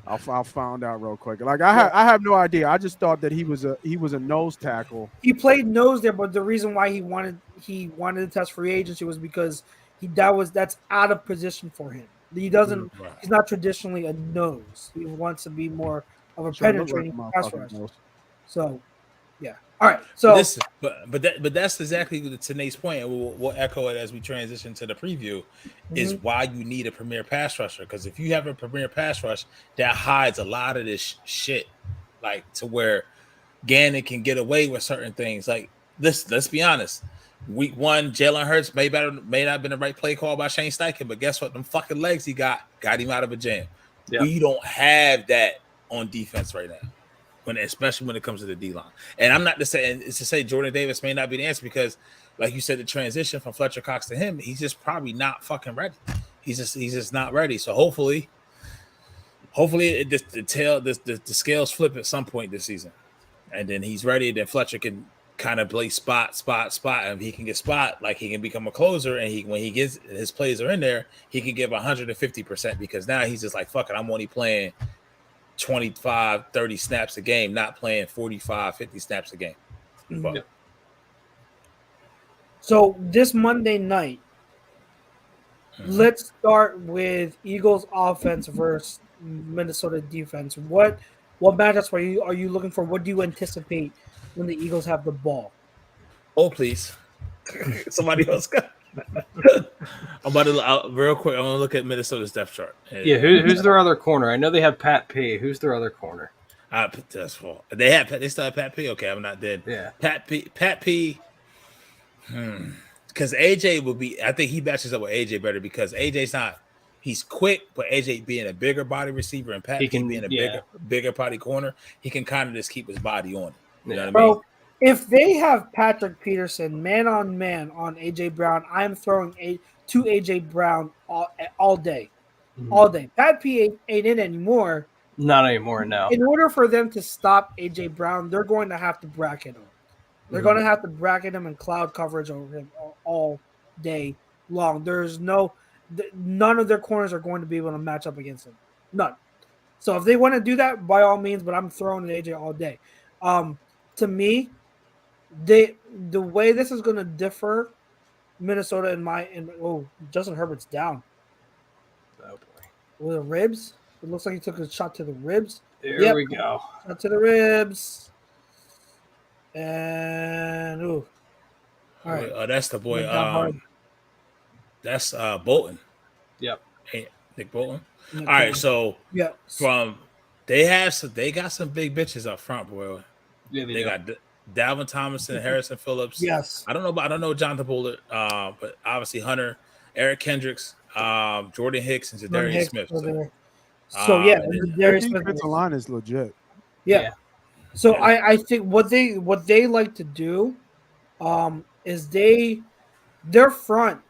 I'll find out real quick. Like I have no idea. I just thought that he was a nose tackle. He played nose there, but the reason why he wanted to test free agency was because that's out of position for him. He doesn't. Right. He's not traditionally a nose. He wants to be more of a Sure, look penetrating like a pass motherfucking rush. nose. So, yeah. All right. So Listen, but that's exactly to Nate's point, and we'll echo it as we transition to the preview. Is why you need a premier pass rusher, because if you have a premier pass rush, that hides a lot of this shit, like to where Gannon can get away with certain things. Like this, let's be honest. Week 1, Jalen Hurts may not have been the right play call by Shane Steichen, but guess what? Them fucking legs he got him out of a jam. Yeah. We don't have that on defense right now. Especially when it comes to the D line. And I'm not to say Jordan Davis may not be the answer, because, like you said, the transition from Fletcher Cox to him, he's just probably not fucking ready. He's just not ready. So hopefully the scales flip at some point this season, and then he's ready. Then Fletcher can kind of play spot, and he can get spot, like he can become a closer. And when he gets his plays are in there, he can give 150%, because now he's just like, fuck it, I'm only playing 25, 30 snaps a game, not playing 45, 50 snaps a game. But, So this Monday night, let's start with Eagles offense versus Minnesota defense. What matchups are you looking for? What do you anticipate when the Eagles have the ball? oh, please. Somebody else got I'm about to real quick. I'm gonna look at Minnesota's depth chart. Yeah, who's their other corner? I know they have Pat P. Who's their other corner? That's full. They still have Pat P. Okay, I'm not dead. Yeah, Pat P. Because AJ will be. I think he matches up with AJ better, because AJ's not. He's quick, but AJ being a bigger body receiver and Pat P being a bigger body corner, he can kind of just keep his body on it. You know what I mean? If they have Patrick Peterson man on AJ Brown, I'm throwing to AJ Brown all day, all day. Pat P ain't in anymore. not anymore. No. In order for them to stop AJ Brown, they're going to have to bracket him. They're going to have to bracket him and cloud coverage over him all day long. None of their corners are going to be able to match up against him. None. So if they want to do that, by all means, but I'm throwing at AJ all day. To me, the way this is going to differ, Minnesota Justin Herbert's down. Oh boy. With the ribs. It looks like he took a shot to the ribs. There we go. Shot to the ribs. And all right. That's the boy. That's Bolton. Yep. Hey, Nick Bolton. All right, so yeah, they got some big bitches up front, boy. Yeah, they got Dalvin Tomlinson, Harrison Phillips. Yes. I don't know Jonathan Bullard, but obviously Hunter, Eric Kendricks, Jordan Hicks, and Zadarius Smith. So Their defensive line is legit. Yeah. So I think what they like to do is their front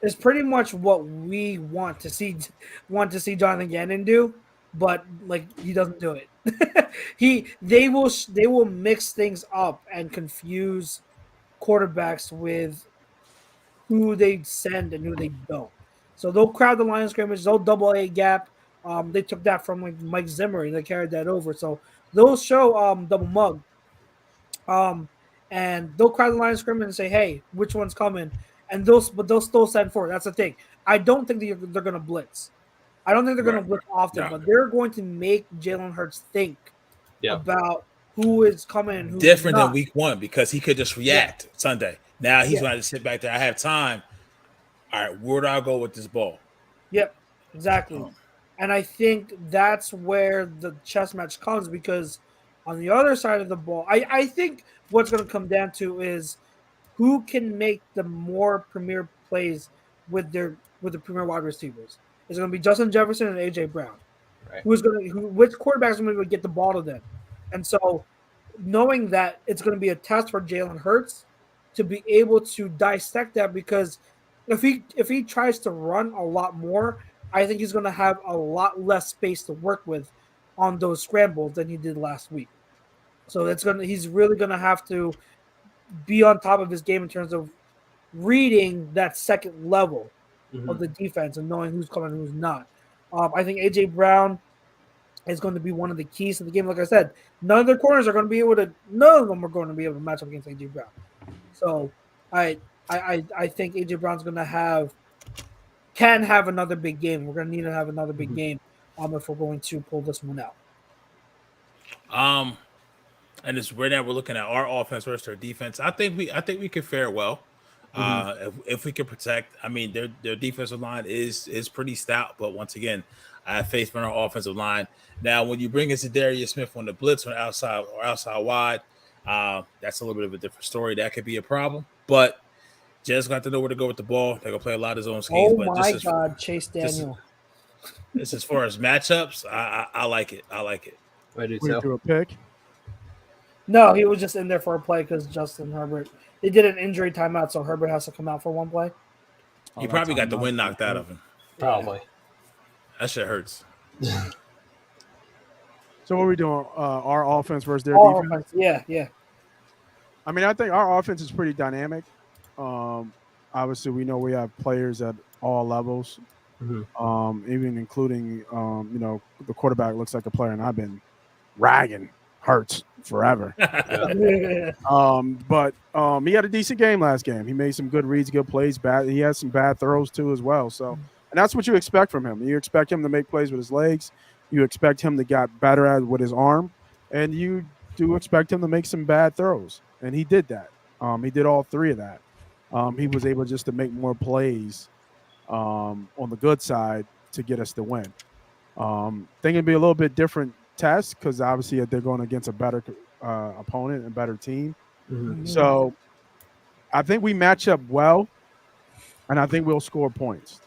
is pretty much what we want to see Jonathan Gannon do, but like he doesn't do it. They will mix things up and confuse quarterbacks with who they send and who they don't. So they'll crowd the line of scrimmage, they'll double A gap. They took that from like Mike Zimmer, they carried that over. So they'll show double mug. And they'll crowd the line of scrimmage and say, hey, which one's coming? And they'll still send forward. That's the thing. I don't think they're going to blitz. I don't think they're going to blitz often, but they're going to make Jalen Hurts think about who is coming and who's different not. than week 1, because he could just react Sunday. Now he's going to sit back there. I have time. All right, where do I go with this ball? Yep, exactly. Oh. And I think that's where the chess match comes because on the other side of the ball, I think what's going to come down to is who can make the more premier plays with the premier wide receivers. It's going to be Justin Jefferson and AJ Brown. Right. Which quarterback's going to get the ball to them? And so knowing that it's going to be a test for Jalen Hurts to be able to dissect that because if he tries to run a lot more, I think he's going to have a lot less space to work with on those scrambles than he did last week. So he's really going to have to be on top of his game in terms of reading that second level of the defense and knowing who's coming and who's not. I think AJ Brown is going to be one of the keys to the game. Like I said, none of their corners are going to be able to. None of them are going to be able to match up against AJ Brown. So I think AJ Brown's going to can have another big game. We're going to need to have another big game if we're going to pull this one out. And it's right now we're looking at our offense versus their defense. I think we could fare well. If we can protect. I mean, their defensive line is pretty stout, but once again, I have faith in our offensive line. Now, when you bring in Zadarius Smith on the blitz or outside wide, that's a little bit of a different story. That could be a problem, but Jez got to know where to go with the ball. They're gonna play a lot of his own schemes. Oh my God, Chase Daniel! Just as far as matchups, I like it. I like it. I do We too. do a pick. No, he was just in there for a play because Justin Herbert. They did an injury timeout, so Herbert has to come out for one play. He probably got the wind knocked out of him. Probably. That shit hurts. So what are we doing? Our offense versus their All defense? offense. Yeah. I mean, I think our offense is pretty dynamic. Obviously, we know we have players at all levels, even including, the quarterback looks like a player, and I've been ragging Hurts forever. But he had a decent game last game. He made some good reads, good plays. He had some bad throws too as well. So, and that's what you expect from him. You expect him to make plays with his legs. You expect him to get better at with his arm, and you do expect him to make some bad throws. And he did that. He did all three of that. He was able just to make more plays on the good side to get us the win. Think it'd be a little bit different test because obviously they're going against a better opponent and better team. So I think we match up well, and I think we'll score points.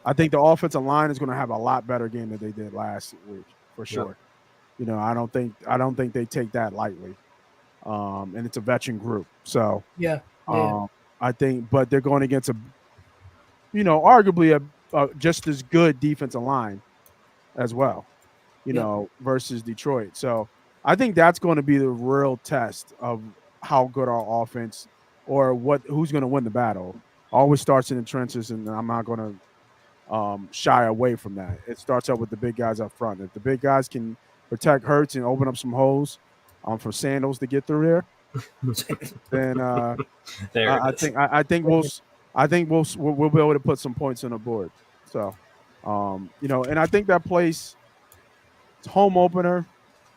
I think the offensive line is going to have a lot better game than they did last week for sure. I don't think they take that lightly. And it's a veteran group. So I think, but they're going against arguably a just as good defensive line as well, versus Detroit. So I think that's going to be the real test of how good our offense or who's going to win the battle. Always starts in the trenches, and I'm not going to shy away from that. It starts out with the big guys up front. If the big guys can protect Hurts and open up some holes for Sandals to get through there, then I think we'll be able to put some points on the board. So, and I think that place, it's home opener.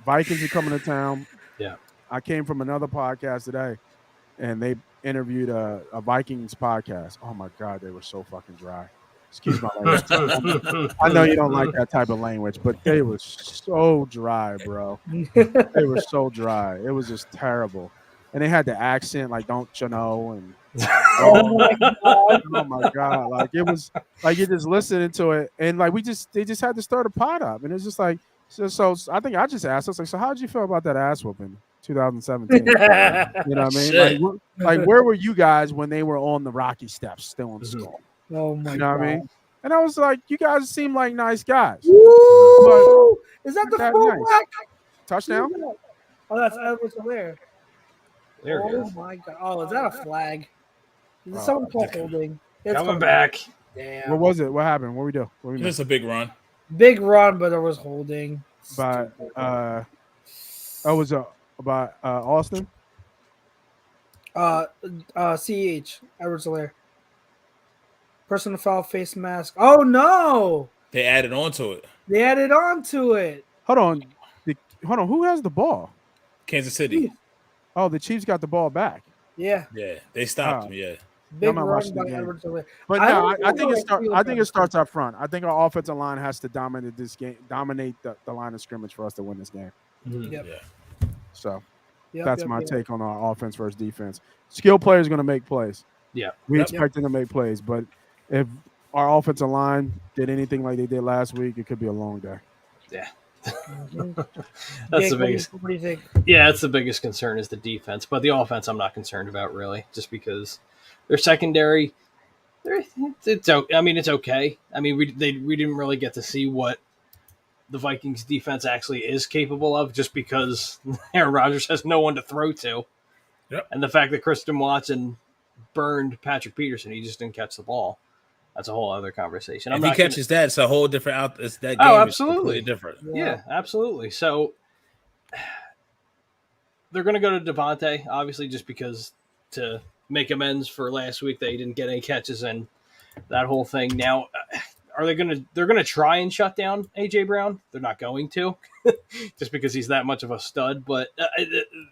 Vikings are coming to town. Yeah, I came from another podcast today, and they interviewed a Vikings podcast. Oh my God, they were so fucking dry. Excuse my language. I know you don't like that type of language, but they were so dry, bro. They were so dry. It was just terrible. And they had the accent, like, don't you know? And oh my God. Like, it was like you're just listening to it. And like they just had to start a pot up. And it's just like, so I think I just asked us, like, so how did you feel about that ass whooping 2017? You know what I mean? Like where were you guys when they were on the Rocky Steps still in school? Oh my God. You know what I mean? And I was like, you guys seem like nice guys. Woo! Is that the fullback? Nice. Touchdown? Oh, that's Edwards Alaire. There it Oh is. my God. Oh, is that a flag? Is someone called holding? It's Coming back. Damn. What was it? What happened? What we do? What we Just a big run. Big run, but there was holding. by was about Austin? CH Edwards Alaire. Personal foul, face mask. Oh no! They added on to it. They added on to it. Hold on. Who has the ball? Kansas City. Oh, the Chiefs got the ball back. Yeah. Yeah, they stopped him. Yeah. Big I'm not run watching the by game. Edwards Helaire. But I no, don't I know think what I think it starts up front. I think our offensive line has to dominate this game, dominate the line of scrimmage for us to win this game. Yep. Yeah. So Yep, that's yep, my yep. take on our offense versus defense. Skill players going to make plays. Yeah. We Yep. expect them to make plays, but if our offensive line did anything like they did last week, it could be a long day. Yeah. Mhm. That's Jake, the biggest. What do you think? Yeah, that's the biggest concern is the defense, but the offense I'm not concerned about really, just because their secondary. It's okay. I mean, we didn't really get to see what the Vikings defense actually is capable of, just because Aaron Rodgers has no one to throw to, Yep. and the fact that Kristen Watson burned Patrick Peterson, he just didn't catch the ball. That's a whole other conversation. If he catches that, it's a whole different out. That game Oh, is completely absolutely. different. Yeah, absolutely. So they're going to go to Devontae, obviously, just because to make amends for last week that he didn't get any catches and that whole thing. Now, are they going to? They're going to try and shut down AJ Brown. They're not going to, just because he's that much of a stud. But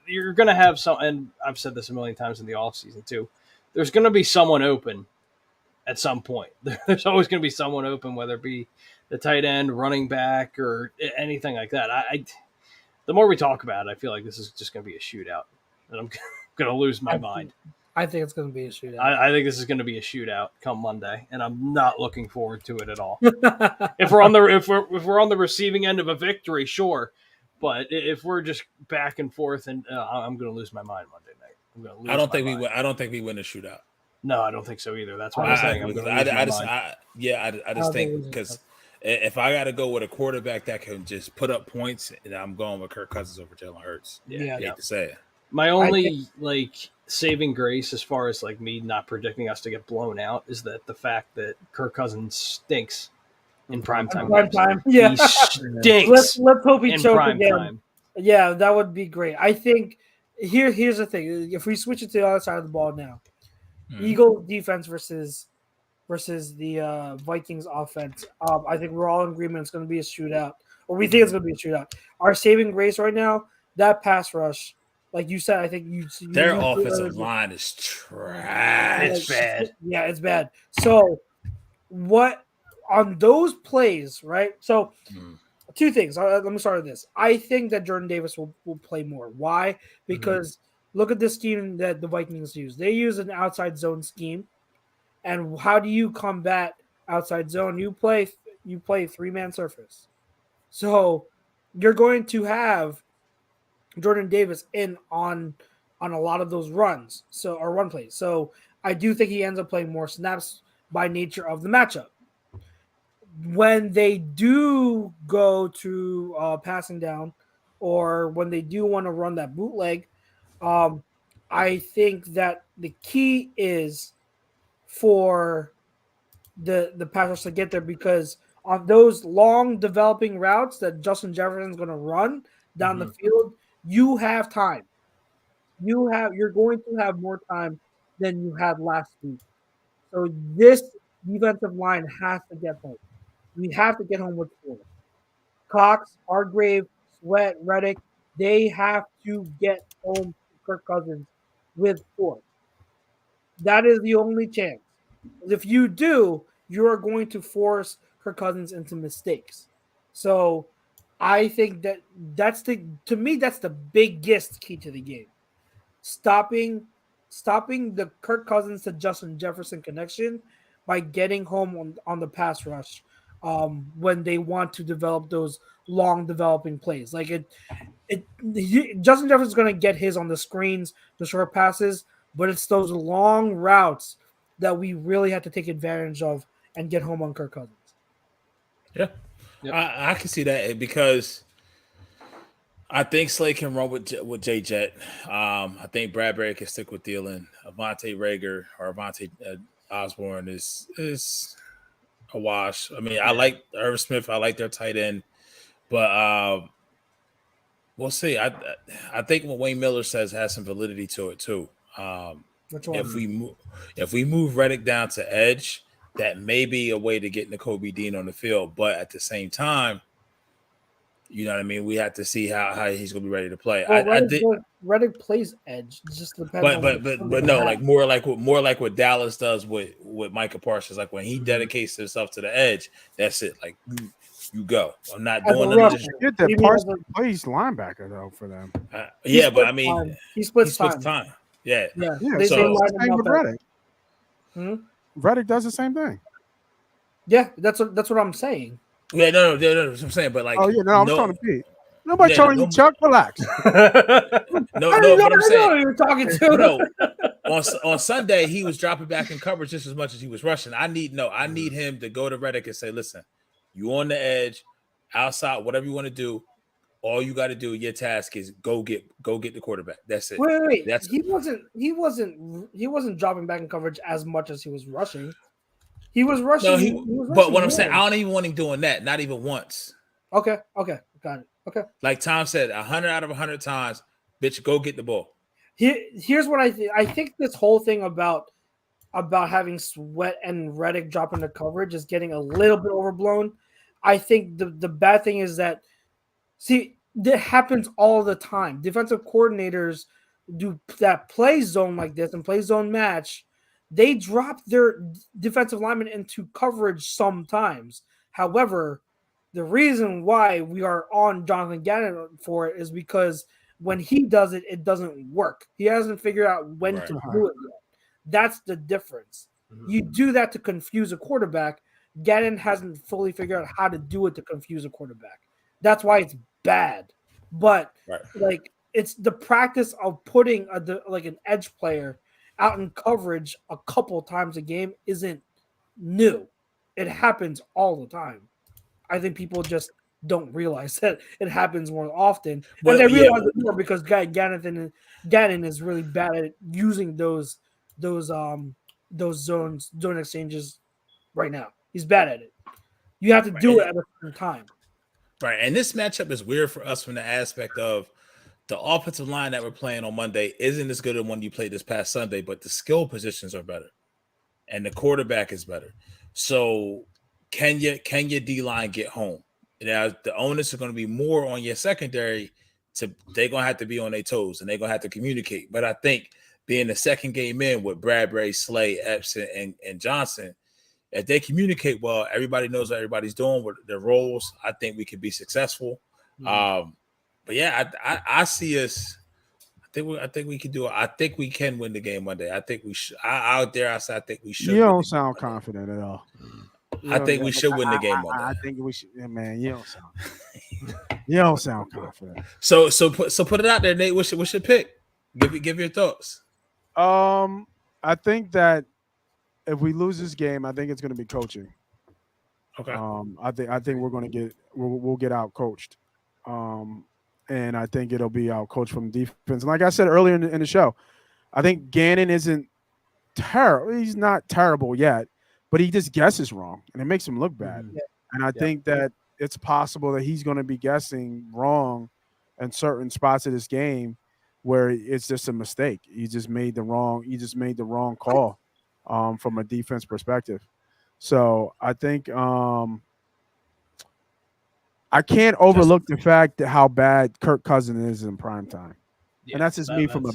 you're going to have some, and I've said this a million times in the offseason too. There's going to be someone open at some point. There's always going to be someone open, whether it be the tight end, running back, or anything like that. The more we talk about it, I feel like this is just going to be a shootout, and I'm going to lose my mind. I think it's going to be a shootout. I think this is going to be a shootout come Monday, and I'm not looking forward to it at all. If we're on the receiving end of a victory, sure, but if we're just back and forth, and I'm going to lose my mind Monday night. I'm going to lose. I don't think we win a shootout. No, I don't think so either. That's why I'm saying I'm going to lose my mind. I just think because if I got to go with a quarterback that can just put up points, and I'm going with Kirk Cousins over Jalen Hurts. Yeah. I hate to say it. My only saving grace, as far as me not predicting us to get blown out, is that the fact that Kirk Cousins stinks in primetime. Yeah, he stinks. Let's hope he in chokes prime again. time. Yeah, that would be great. I think here's the thing: if we switch it to the other side of the ball now, Eagle defense versus the Vikings offense. I think we're all in agreement it's going to be a shootout, or we think it's going to be a shootout. Our saving grace right now, that pass rush, like you said, I think their offensive line is trash. It's bad. Yeah, it's bad. So what on those plays, right? So two things. Let me start with this. I think that Jordan Davis will play more. Why? Because look at this scheme that the Vikings use. They use an outside zone scheme. And how do you combat outside zone? You play 3-man surface. So you're going to have Jordan Davis in on a lot of those runs, or run plays. So I do think he ends up playing more snaps by nature of the matchup. When they do go to passing down, or when they do want to run that bootleg, I think that the key is for the passers to get there, because on those long developing routes that Justin Jefferson's going to run down the field, you have time. You're going to have more time than you had last week. So this defensive line has to get home. We have to get home with 4. Cox, Hargrave, Sweat, Reddick, they have to get home to Kirk Cousins with 4. That is the only chance. If you do, you are going to force Kirk Cousins into mistakes. So I think that's the biggest key to the game. Stopping the Kirk Cousins to Justin Jefferson connection by getting home on the pass rush when they want to develop those long developing plays. Justin Jefferson's going to get his on the screens, the short passes, but it's those long routes that we really have to take advantage of and get home on Kirk Cousins. Yeah. Yep. I can see that, because I think Slay can run with J Jet. I think Bradbury can stick with Thielen. Avonte Rager or Avonte Osborne is a wash. I mean, I like Irv Smith. I like their tight end, but we'll see. I think what Wayne Miller says has some validity to it too. If we move Reddick down to edge, that may be a way to get Nakobe Dean on the field. But at the same time, You know what I mean? We have to see how he's gonna be ready to play. Well, I did, Reddick plays edge. It just depends. but no, like more like what Dallas does with Micah Parsons. Like when he dedicates himself to the edge, that's it. Like you go. I'm not doing none of this. Get that Parsons plays linebacker though for them. Yeah, but I mean, he splits time. Yeah. So the same with Reddick. Reddick does the same thing. Yeah, that's what I'm saying. Yeah, no, that's what I'm saying. But like, I'm trying to be. Nobody telling you, Chuck. Relax. But I'm saying, who you're talking to. No, on Sunday he was dropping back in coverage just as much as he was rushing. I need him to go to Reddick and say, listen, you on the edge, outside, whatever you want to do. All you got to do, your task is go get the quarterback. That's it. Wait. He wasn't dropping back in coverage as much as he was rushing. He was rushing. But what I'm saying, I don't even want him doing that. Not even once. Okay, got it. Okay. Like Tom said, 100 out of 100 times, bitch, go get the ball. Here's what I think. I think this whole thing about having Sweat and Reddick drop into coverage is getting a little bit overblown. I think the bad thing is that, see, that happens all the time. Defensive coordinators do that play zone like this and play zone match. They drop their defensive linemen into coverage sometimes. However, the reason why we are on Jonathan Gannon for it is because when he does it, it doesn't work. He hasn't figured out when to do it yet. That's the difference. You do that to confuse a quarterback. Gannon hasn't fully figured out how to do it to confuse a quarterback. That's why it's bad. But like, it's the practice of putting an edge player out in coverage a couple times a game isn't new. It happens all the time. I think people just don't realize that it happens more often. And they realize it more because Gannon is really bad at using those zone exchanges right now. He's bad at it. You have to do it at a certain time. Right. And this matchup is weird for us from the aspect of the offensive line that we're playing on Monday isn't as good as the one you played this past Sunday, but the skill positions are better. And the quarterback is better. So can your D-line get home? Now, the onus is going to be more on your secondary. They're going to have to be on their toes, and they're going to have to communicate. But I think being the second game in with Bradbury, Slay, Epson, and Johnson, if they communicate well, everybody knows what everybody's doing with their roles. I think we could be successful. But yeah, I see us. I think we can do it. I think we can win the game Monday. I think we should. I think we should. You don't sound confident at all. I think we should win the game Monday. I think we should. Man, you don't sound confident. So put it out there, Nate. What's your pick? Give your thoughts. I think that if we lose this game, I think it's going to be coaching. Okay. I think we'll get out coached. And I think it'll be out coached from defense. And like I said earlier in the show, I think Gannon isn't terrible. He's not terrible yet, but he just guesses wrong, and it makes him look bad. And I think that it's possible that he's going to be guessing wrong in certain spots of this game where it's just a mistake. He just made the wrong call from a defense perspective. So I think I can't overlook the fact that how bad Kirk Cousins is in prime time. And that's just me from a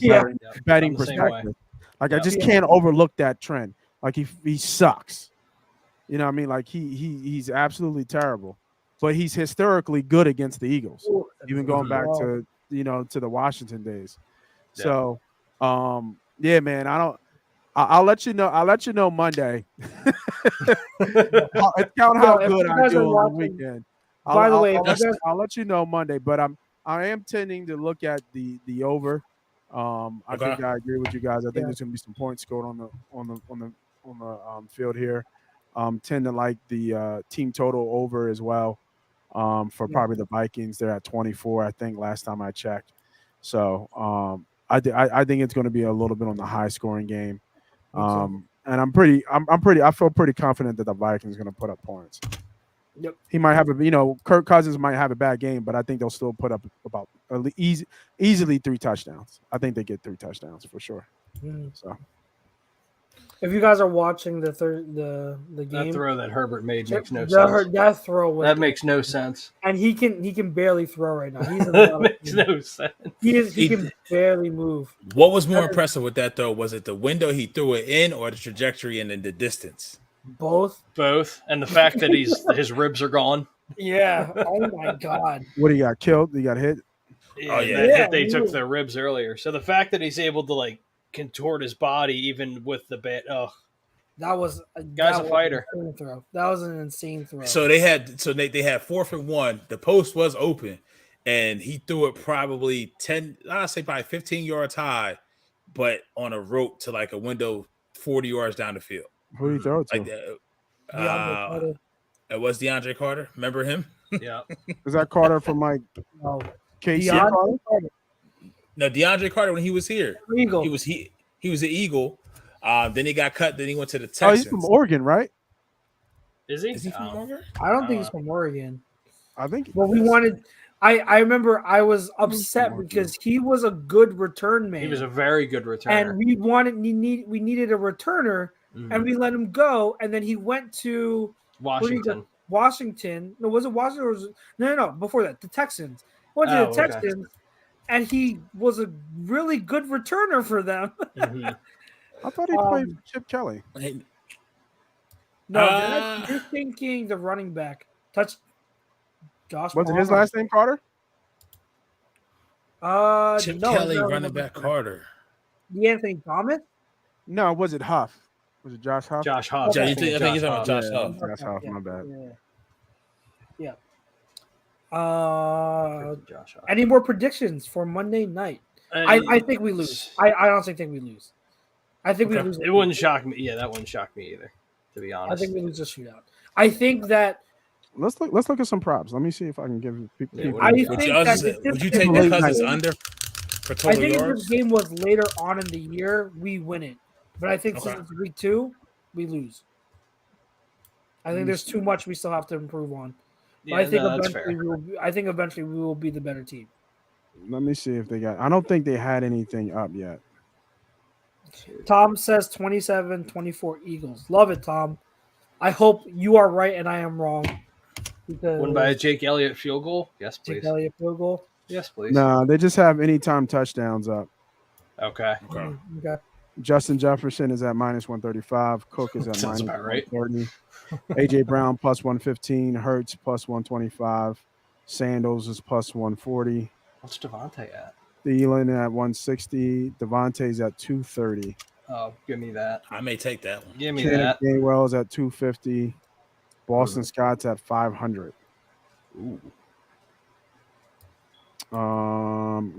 betting perspective. Like I just can't overlook that trend. Like he sucks. You know what I mean? Like he's absolutely terrible. But he's historically good against the Eagles. Even going back to to the Washington days. So man, I'll let you know Monday. Count how good I do on the weekend. By the way, I'll let you know Monday, but I am tending to look at the over. I think I agree with you guys. I think there's going to be some points scored on the field here. Tend to like the team total over as well. For probably the Vikings, they're at 24. I think last time I checked. So I think it's going to be a little bit on the high scoring game. And I feel pretty confident that the Vikings are going to put up points. Yep. He might have Kirk Cousins might have a bad game, but I think they'll still put up about easily 3 touchdowns. I think they get 3 touchdowns for sure. So If you guys are watching the That game, throw that Herbert made makes no sense. That throw was That makes no sense. and he can barely throw right now. He's That makes no sense. he can barely move. What was more impressive with that though? Was it the window he threw it in, or the trajectory and then the distance? Both. And the fact that his ribs are gone. Yeah. Oh my God. What, he got killed? He got hit? Yeah, Oh, yeah. that Yeah, hit they took he- their ribs earlier. So the fact that he's able to like contort his body even with the bat, That was Guy's a fighter. An insane throw. That was an insane throw. So they had 4th and 1. The post was open, and he threw it probably 15 yards high, but on a rope to like a window 40 yards down the field. Who did he throw it to? Like DeAndre Carter. it was DeAndre Carter. Remember him? yeah. Is that Carter from like No. KC? DeAndre Carter. No, DeAndre Carter when he was here. Eagle. He was an Eagle. Then he got cut. Then he went to the Oh, Texans. he's from Oregon, right? Is he? Is he from Oregon? I don't think he's from Oregon. I think. But we wanted. I remember I was upset Oregon. because he was a good return man. He was a very good returner. and we needed a returner, and we let him go. And then he went to Washington. Washington. No, was it Washington? Or was it, no. Before that, the Texans. Went to the Okay. Texans, and he was a really good returner for them. Mhm. I thought he played for Chip Kelly. No, you're thinking the running back. Josh. Was it his Palmer. last name Carter? Chip No, Kelly, no, running back Carter. The Anthony Thomas. No, was it Huff? Was it Josh Huff? Josh Huff. Yeah, I you think Josh he's talking about Huff. Josh Huff? Josh Huff, my bad. Yeah. Josh Huff. Any more predictions for Monday night? I think we lose. I honestly think we lose. I think we lose. It wouldn't shock me. Yeah, that wouldn't shock me either, to be honest. I think we lose a shootout. I think that. Let's look at some props. Let me see if I can give people. Yeah, I Would think you, that would you take that because it's under for I total think if yards? this game was later on in the year, we win it. But I think Okay. since it's week 2, we lose. I think there's too much we still have to improve on. But Yeah, I think no, that's eventually fair. I think eventually we will be the better team. Let me see if they got. I don't think they had anything up yet. Tom says 27-24 Eagles. Love it, Tom. I hope you are right and I am wrong. Because Won by a Jake Elliott field goal? Yes, please. Jake Elliott field goal. Yes, please. No, they just have anytime touchdowns up. Okay. Okay. Okay. Justin Jefferson is at minus 135. Cook is at Sounds minus about right. 130. AJ Brown plus 115. Hertz plus 125. Sandals is plus 140. What's Devontae at? Thielen at 160. Devontae's at 230. Oh, give me that. I may take that one. Give me Kenneth that. Gainwell's at 250. Boston Scott's at 500. Ooh.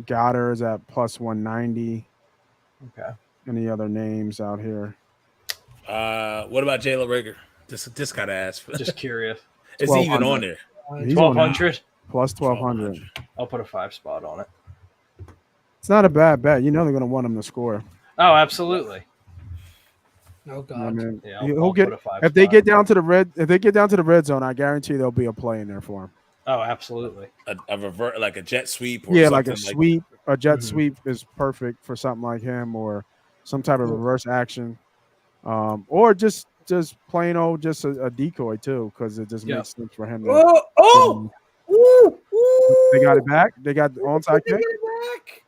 Goddard is at plus 190. Okay. Any other names out here? What about Jalen Rager? Just gotta ask. Just curious. Is he even 1200. on there? He's on 1,200? plus 1,200. I'll put a 5 spot on it. It's not a bad bet. You know they're going to want him to score. Oh, absolutely. Oh God. I mean, Yeah, he'll I'll get put a 5 if they spot. get down to the red zone. I guarantee there'll be a play in there for him. Oh, absolutely. A revert like a jet sweep or Yeah, like a something sweep, a jet Mhm. sweep is perfect for something like him, or some type of reverse action, or just plain old just a decoy too, because it just Yeah. makes sense for him. To, Oh! Ooh! they got it back. They got the onside They get kick. it back.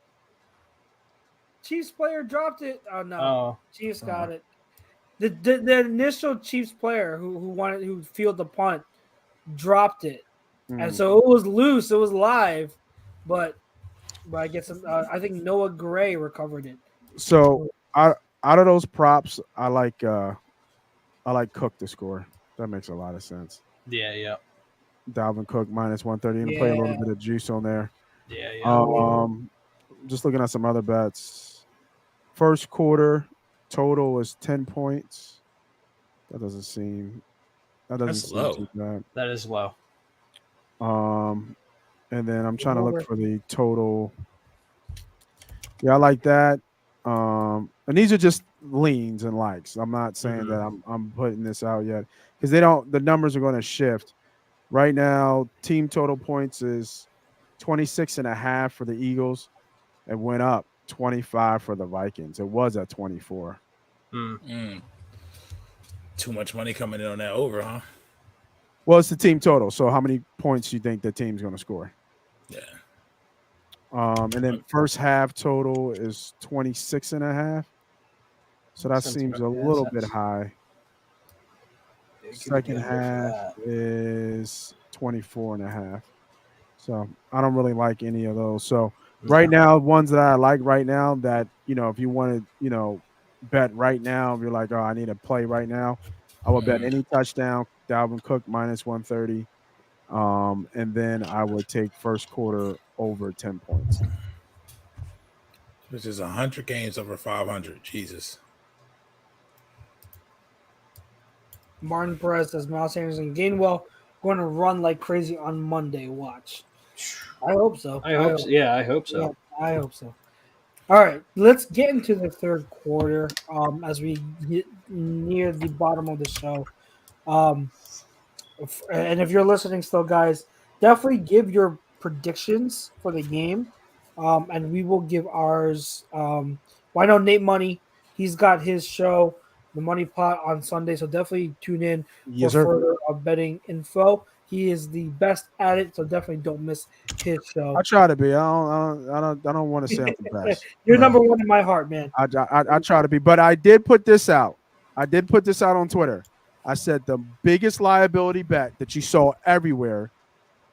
Chiefs player dropped it. Oh no. Oh, Chiefs got it. The initial Chiefs player who fielded the punt dropped it, and so it was loose. It was live, but I guess I think Noah Gray recovered it. So out of those props, I like Cook to score. That makes a lot of sense. yeah. Dalvin Cook minus 130, and play a little Yeah. bit of juice on there. Yeah. Just looking at some other bets. First quarter total was 10 points. That doesn't seem That's low. too bad. That is low. And then I'm trying to Over. look for the total. Yeah, I like that. And these are just leans and likes. I'm not saying that I'm putting this out yet, because the numbers are going to shift. Right now, team total points is 26.5 for the Eagles. It went up 25 for the Vikings. It was at 24. Mm. Too much money coming in on that over, huh? Well, it's the team total. So how many points do you think the team's going to score? Yeah. And then first half total is 26.5. So that seems a little bit high. Second half is 24.5. So I don't really like any of those. So right now, ones that I like right now that, if you want to, bet right now, if you're like, oh, I need a play right now, I would bet any touchdown, Dalvin Cook minus 130. And then I would take first quarter over 10 points. Which is 100 games over 500. Jesus. Martin Perez says Miles Sanders and Gainwell going to run like crazy on Monday. Watch. I hope so. I hope so. Yeah, I hope so. Yeah, I hope so. All right, let's get into the third quarter as we get near the bottom of the show. And if you're listening still, guys, definitely give your predictions for the game, and we will give ours. Why not Nate Money? He's got his show, The Money Pot, on Sunday, so definitely tune in for further betting info. He is the best at it, so definitely don't miss his show. I try to be. I don't want to say I'm the best. You're number one in my heart, man. I try to be, but I did put this out. I did put this out on Twitter. I said the biggest liability bet that you saw everywhere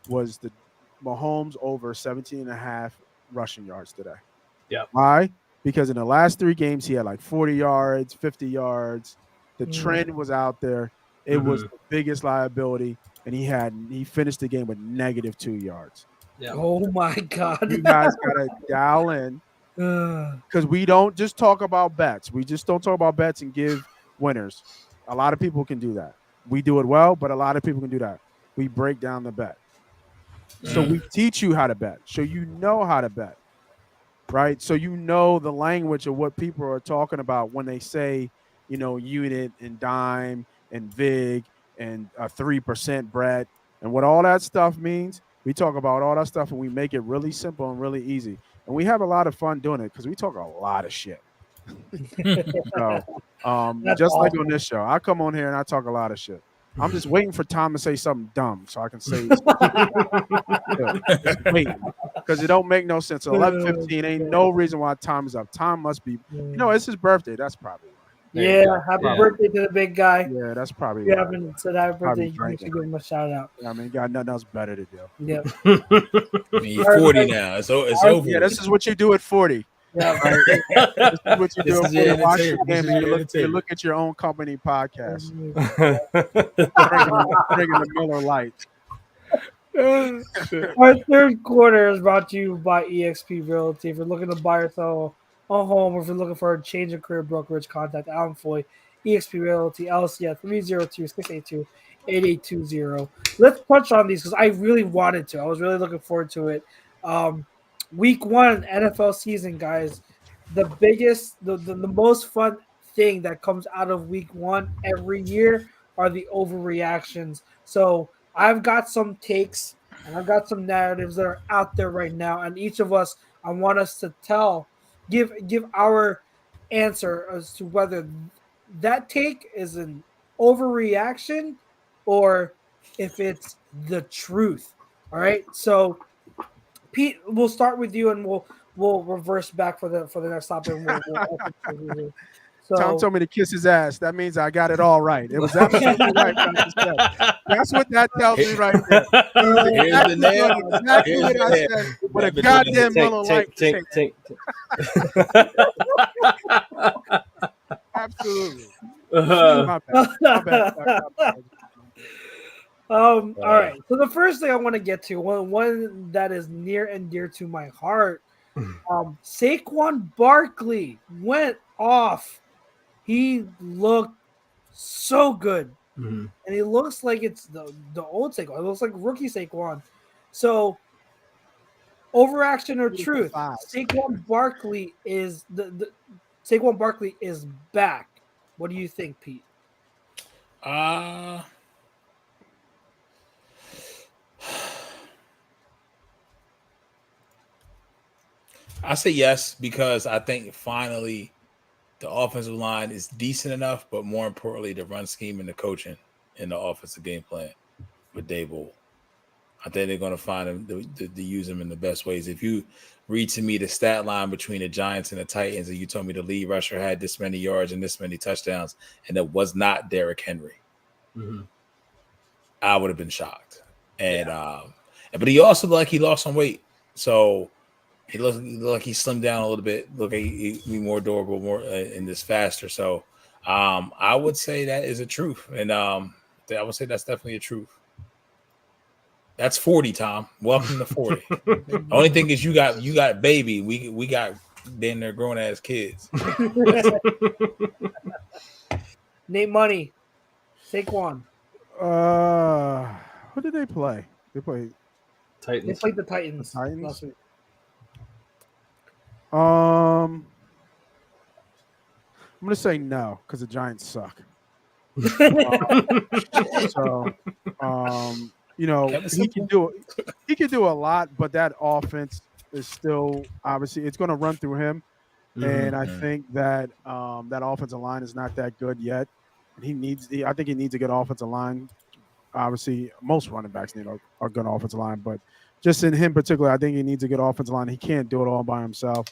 was the Mahomes over 17.5 rushing yards today. Yeah. Why? Because in the last 3 games, he had like 40 yards, 50 yards. The trend was out there. It was the biggest liability, and he finished the game with -2 yards. Yeah. Oh my God! You guys gotta dial in because we don't just talk about bets. We just don't talk about bets and give winners. A lot of people can do that. We do it well, but a lot of people can do that. We break down the bet. So we teach you how to bet. So you know how to bet, right? So you know the language of what people are talking about when they say, unit and dime and vig and a 3% bread and what all that stuff means. We talk about all that stuff and we make it really simple and really easy. And we have a lot of fun doing it because we talk a lot of shit. So, just like on this show, I come on here and I talk a lot of shit. I'm just waiting for Tom to say something dumb so I can say just waiting because it don't make no sense. 11:15 ain't no reason why Tom is up. Tom must be, it's his birthday. That's probably why. Yeah, happy birthday to the big guy. Yeah, that's probably if you haven't said happy birthday, you should give him a shout out. I mean, got nothing else better to do. Yeah. I mean, you're 40 now. It's over. Yeah, this is what you do at 40. Yeah, right? This is what you do at 40. Watch your game and you look at your own company podcast. Drinking the Miller Lite. Our third quarter is brought to you by eXp Realty. If you're looking to buy or sell a home, or if you're looking for a change of career brokerage, contact Alan Foy, eXp Realty, LC at 302-682-8820. Let's touch on these because I really wanted to. I was really looking forward to it. Week 1 NFL season, guys. The biggest, the most fun thing that comes out of week 1 every year are the overreactions. So I've got some takes and I've got some narratives that are out there right now, and each of us, I want us to give our answer as to whether that take is an overreaction or if it's the truth. All right. So Pete, we'll start with you and we'll reverse back for the next topic. So, Tom told me to kiss his ass. That means I got it all right. It was absolutely right. That's what that tells me right there. Here's the nail. Exactly what I said. With a goddamn Miller Lite. Absolutely. My bad. All right. So the first thing I want to get to, one that is near and dear to my heart, Saquon Barkley went off. He looked so good, and he looks like it's the old Saquon. It looks like rookie Saquon. So, overreaction or truth? Saquon Barkley is Saquon Barkley is back. What do you think, Pete? I say yes because I think finally the offensive line is decent enough, but more importantly, the run scheme and the coaching and the offensive game plan with Daboll. I think they're going to find him to use him in the best ways. If you read to me the stat line between the Giants and the Titans, and you told me the lead rusher had this many yards and this many touchdowns, and it was not Derrick Henry, I would have been shocked. And but he also looked like he lost some weight, so he looked like he slimmed down a little bit. Look, he be more durable, more and this faster. So I would say that is a truth, and I would say that's definitely a truth. That's 40, Tom. Welcome to 40. The only thing is you got baby. We got damn near grown ass kids. Nate Money, Saquon. Who did they play? They played Titans. They played the Titans. Titans? Last week. I'm gonna say no because the Giants suck. You know, he can do a lot, but that offense is still obviously it's going to run through him, and I think that that offensive line is not that good yet. I think he needs a good offensive line. Obviously, most running backs need a good offensive line, but just in him particular, I think he needs a good offensive line. He can't do it all by himself.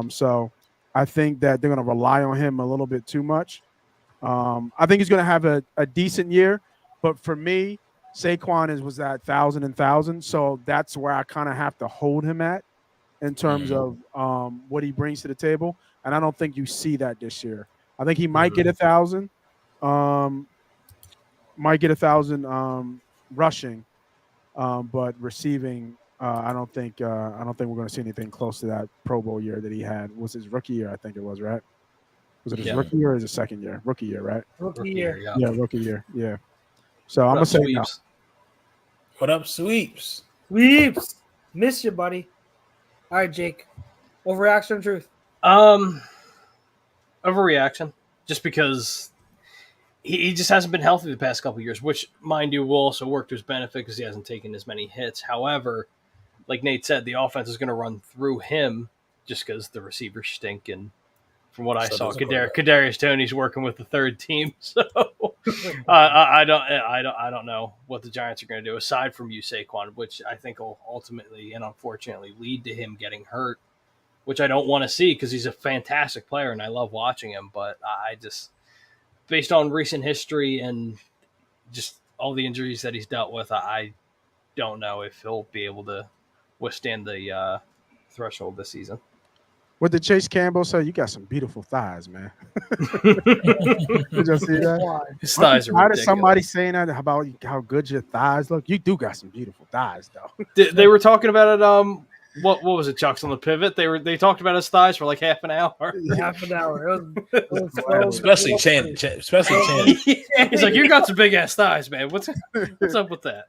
So I think that they're going to rely on him a little bit too much. I think he's going to have a decent year, but for me, Saquon was that 1,000, so that's where I kind of have to hold him at in terms of what he brings to the table, and I don't think you see that this year. I think he might get 1,000, rushing, but receiving, I don't think we're going to see anything close to that Pro Bowl year that he had. Was his rookie year? I think it was, right? Was it his rookie year or his second year? Rookie year, right? Rookie year. Yeah, rookie year. Yeah. So I'm gonna say no. What up, Sweeps? Sweeps. Miss you, buddy. All right, Jake. Overreaction or truth? Overreaction. Just because he just hasn't been healthy the past couple of years, which, mind you, will also work to his benefit because he hasn't taken as many hits. However, like Nate said, the offense is going to run through him just because the receivers stink. And from what I saw, Kadarius Toney's working with the third team. So I don't know what the Giants are going to do aside from Saquon, which I think will ultimately and unfortunately lead to him getting hurt, which I don't want to see because he's a fantastic player and I love watching him. But I just, based on recent history and just all the injuries that he's dealt with, I don't know if he'll be able to withstand the threshold this season. What did Chase Campbell say? You got some beautiful thighs, man. Did you see that? His thighs are ridiculous. Somebody saying that about how good your thighs look? You do got some beautiful thighs, though. They were talking about it. What was it, Chuck's on the pivot? They talked about his thighs for like half an hour. Half an hour. It was especially Chan. He's like, you got some big ass thighs, man. What's up with that?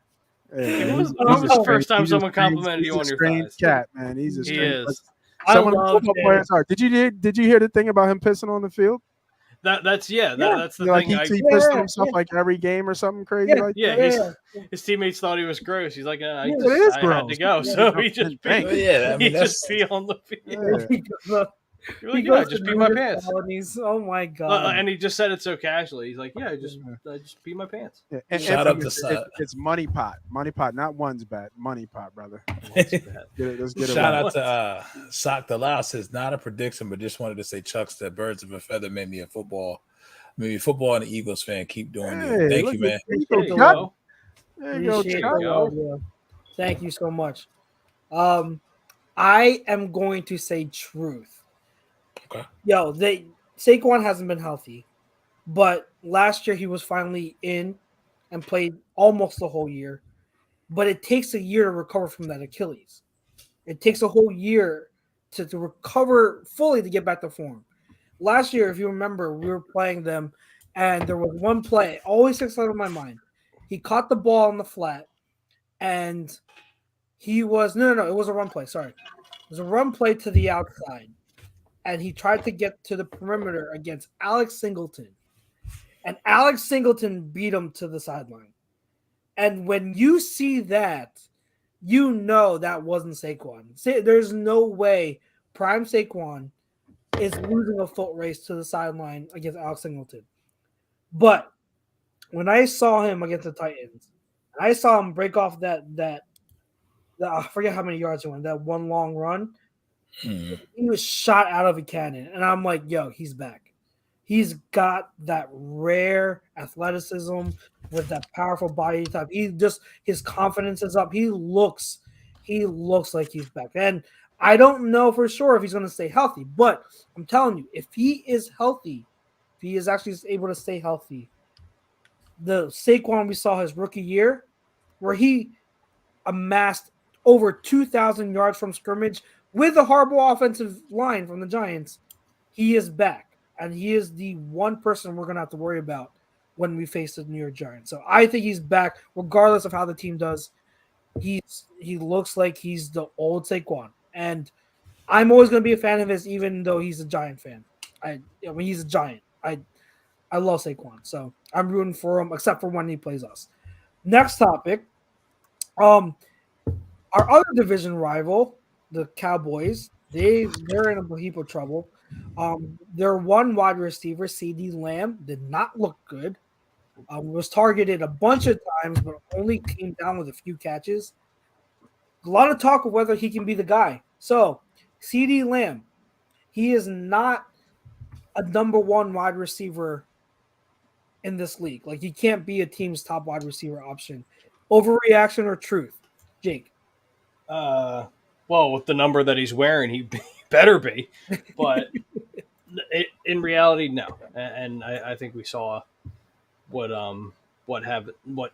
Yeah, when was the first time someone complimented you on your thighs? Cat, man. He's a strange. Some of the football players are. Did you hear the thing about him pissing on the field? That's the like thing. He pissed on himself like every game or something crazy like that. His teammates thought he was gross. He's like, I gross. had to go. So he just pee on the field. Yeah. You're like, just pee my pants. Oh my god! And he just said it so casually. He's like, I just pee my pants. Yeah. And shout out to it's money pot, not one's bet, money pot, brother. Shout out to Sock the Loud says not a prediction, but just wanted to say Chucks that birds of a feather made me football and the Eagles fan. Keep doing it. Thank you, man. There you go. Thank you so much. I am going to say truth. Okay. Saquon hasn't been healthy, but last year he was finally in and played almost the whole year. But it takes a year to recover from that Achilles. It takes a whole year to recover fully to get back to form. Last year, if you remember, we were playing them, and there was one play, always sticks out of my mind. He caught the ball on the flat, and he was it was a run play. Sorry, it was a run play to the outside. And he tried to get to the perimeter against Alex Singleton. And Alex Singleton beat him to the sideline. And when you see that, you know that wasn't Saquon. There's no way prime Saquon is losing a foot race to the sideline against Alex Singleton. But when I saw him against the Titans, and I saw him break off that I forget how many yards he went, that one long run, he was shot out of a cannon. And I'm like, yo, he's back. He's got that rare athleticism with that powerful body type. His confidence is up. He looks like he's back. And I don't know for sure if he's going to stay healthy, but I'm telling you, if he is healthy, if he is actually able to stay healthy, the Saquon we saw his rookie year, where he amassed over 2,000 yards from scrimmage with a horrible offensive line from the Giants, he is back. And he is the one person we're going to have to worry about when we face the New York Giants. So I think he's back, regardless of how the team does. He looks like he's the old Saquon. And I'm always going to be a fan of his, even though he's a Giant fan. He's a Giant. I love Saquon. So I'm rooting for him, except for when he plays us. Next topic. Our other division rival, the Cowboys, they're in a heap of trouble. Their one wide receiver, CD Lamb, did not look good. Was targeted a bunch of times, but only came down with a few catches. A lot of talk of whether he can be the guy. So, CD Lamb, he is not a number one wide receiver in this league. Like, he can't be a team's top wide receiver option. Overreaction or truth? Jake? Well, with the number that he's wearing, he better be. But in reality, no. And I think we saw what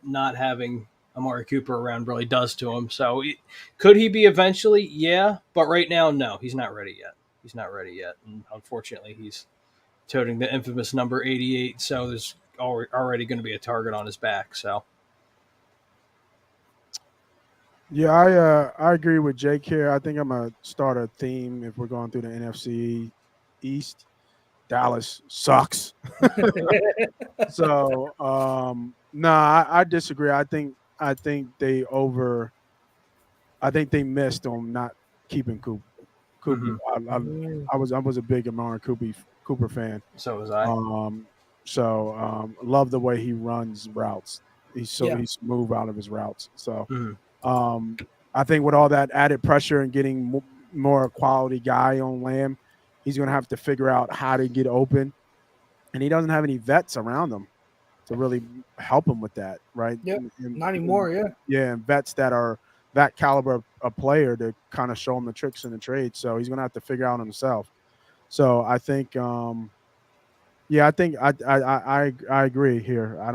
not having Amari Cooper around really does to him. So could he be eventually? Yeah. But right now, no. He's not ready yet. And unfortunately, he's toting the infamous number 88. So there's already going to be a target on his back. So. Yeah, I agree with Jake here. I think I'm gonna start a theme if we're going through the NFC East. Dallas sucks. So I disagree. I think they missed on not keeping Cooper. Mm-hmm. I was a big Amari Cooper fan. So was I. Love the way he runs routes. He's smooth out of his routes. So. Mm-hmm. I think with all that added pressure and getting more quality guy on Lamb, he's going to have to figure out how to get open. And he doesn't have any vets around him to really help him with that, right? Yep. Not anymore, yeah. Yeah, and vets that are that caliber of player to kind of show him the tricks in the trade. So he's going to have to figure out himself. So I think I think I agree here. I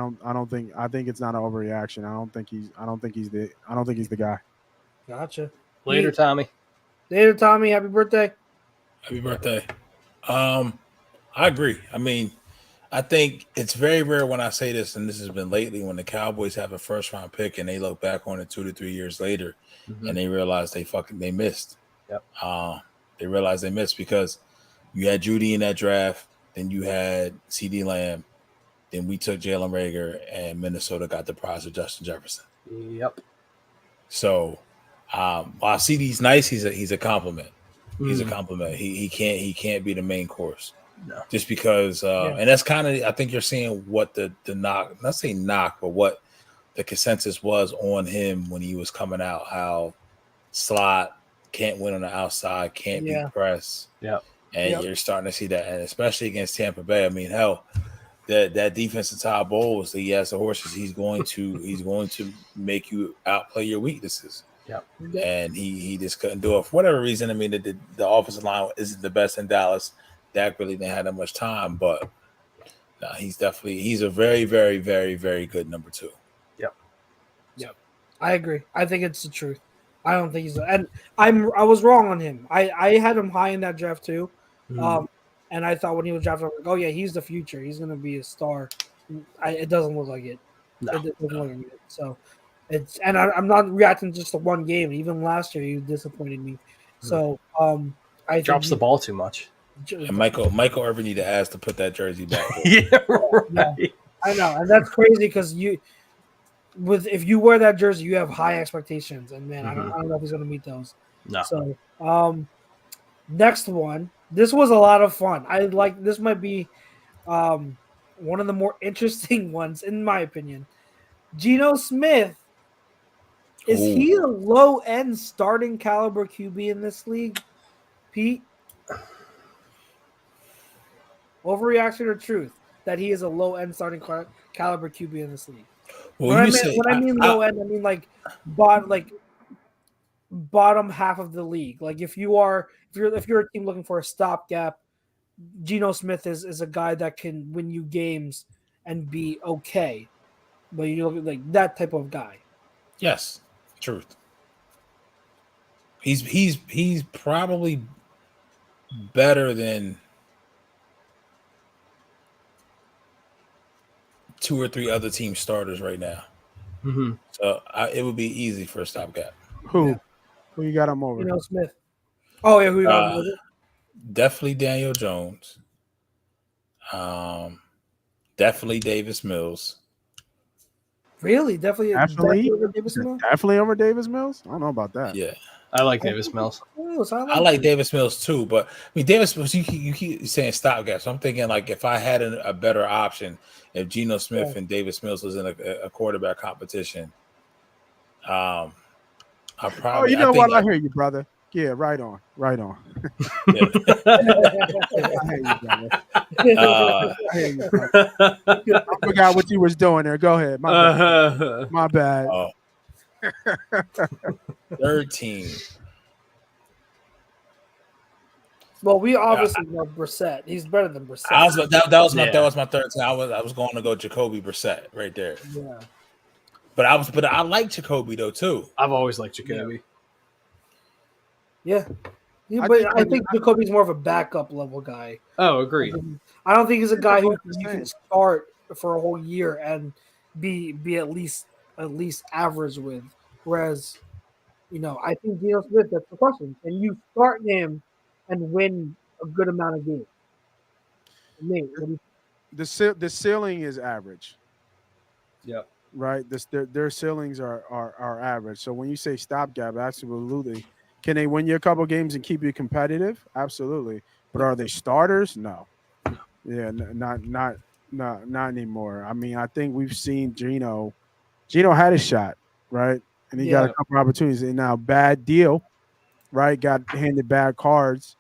think it's not an overreaction. I don't think he's the guy. Gotcha. Later, Tommy. Happy birthday. Happy birthday. I agree. I mean, I think it's very rare when I say this, and this has been lately, when the Cowboys have a first round pick and they look back on it 2 to 3 years later and they realize they missed. Yep. They realized they missed because you had Judy in that draft. Then you had CD Lamb. Then we took Jalen Reagor, and Minnesota got the prize of Justin Jefferson. Yep. So while CD's nice, he's a compliment. He's a compliment. He can't be the main course. No. Just because and that's kind of, I think you're seeing what the knock, not saying knock, but what the consensus was on him when he was coming out, how slot, can't win on the outside, can't be pressed. Yeah. And you're starting to see that, and especially against Tampa Bay. I mean, hell, that defensive Todd Bowles, he has the horses. He's going to make you outplay your weaknesses. Yeah. And he just couldn't do it for whatever reason. I mean, the offensive line isn't the best in Dallas. Dak really didn't have that much time, but he's a very, very, very, very good number 2. Yep. I agree. I think it's the truth. I don't think and I was wrong on him. I had him high in that draft too. And I thought when he was drafted, I was like, oh yeah, he's the future. He's going to be a star. It doesn't look like it. No. It doesn't look like it. So I'm not reacting just to one game. Even last year, he disappointed me. So I drops the ball too much. And Michael Irvin need to ask to put that jersey back. Yeah, right. Yeah, I know, and that's crazy because if you wear that jersey, you have high expectations, and man, I don't know if he's going to meet those. No. So next one, This was a lot of fun. I like this. Might be one of the more interesting ones, in my opinion. Geno Smith, is Ooh. he a low end starting caliber QB in this league? Pete, overreaction or truth that he is a low end starting caliber QB in this league? Well, you say When I mean low end, I mean like bottom half of the league. Like if you're a team looking for a stopgap, Geno Smith is a guy that can win you games and be okay. But you look at like that type of guy. yes, truth. He's probably better than 2 or 3 other team starters right now. Mm-hmm. So it would be easy for a stopgap. Who? Yeah. Who you got him over? Geno Smith. Oh yeah, who you got him over? Definitely Daniel Jones. Definitely Davis Mills. Really? Definitely over Davis Mills? Definitely over Davis Mills? I don't know about that. Yeah. I like Davis Mills. I like Davis Mills too, but I mean Davis Mills. You keep saying stopgap, so I'm thinking like if I had a better option, if Geno Smith and Davis Mills was in a quarterback competition, I probably. I hear you, brother. Yeah, right on. Yeah. I hear you, brother. I hear you, brother. I forgot what you was doing there. Go ahead. My bad. Oh. 13. Well, we obviously know Brissett. He's better than Brissett. That was my 13. I was going to go Jacoby Brissett right there. Yeah. But I like Jacoby though too. I've always liked Jacoby. Yeah. I think Jacoby's more of a backup level guy. Oh, agreed. I don't think he's a guy who you can start for a whole year and be at least average with. Whereas, I think Geno Smith, that's the question. Can you start him and win a good amount of games? The ceiling is average. Yep. Right? Their ceilings are average. So when you say stopgap, absolutely. Can they win you a couple games and keep you competitive? Absolutely. But are they starters? No. Yeah, not anymore. I mean, I think we've seen Geno had a shot, right? And he got a couple opportunities. And now bad deal, right? Got handed bad cards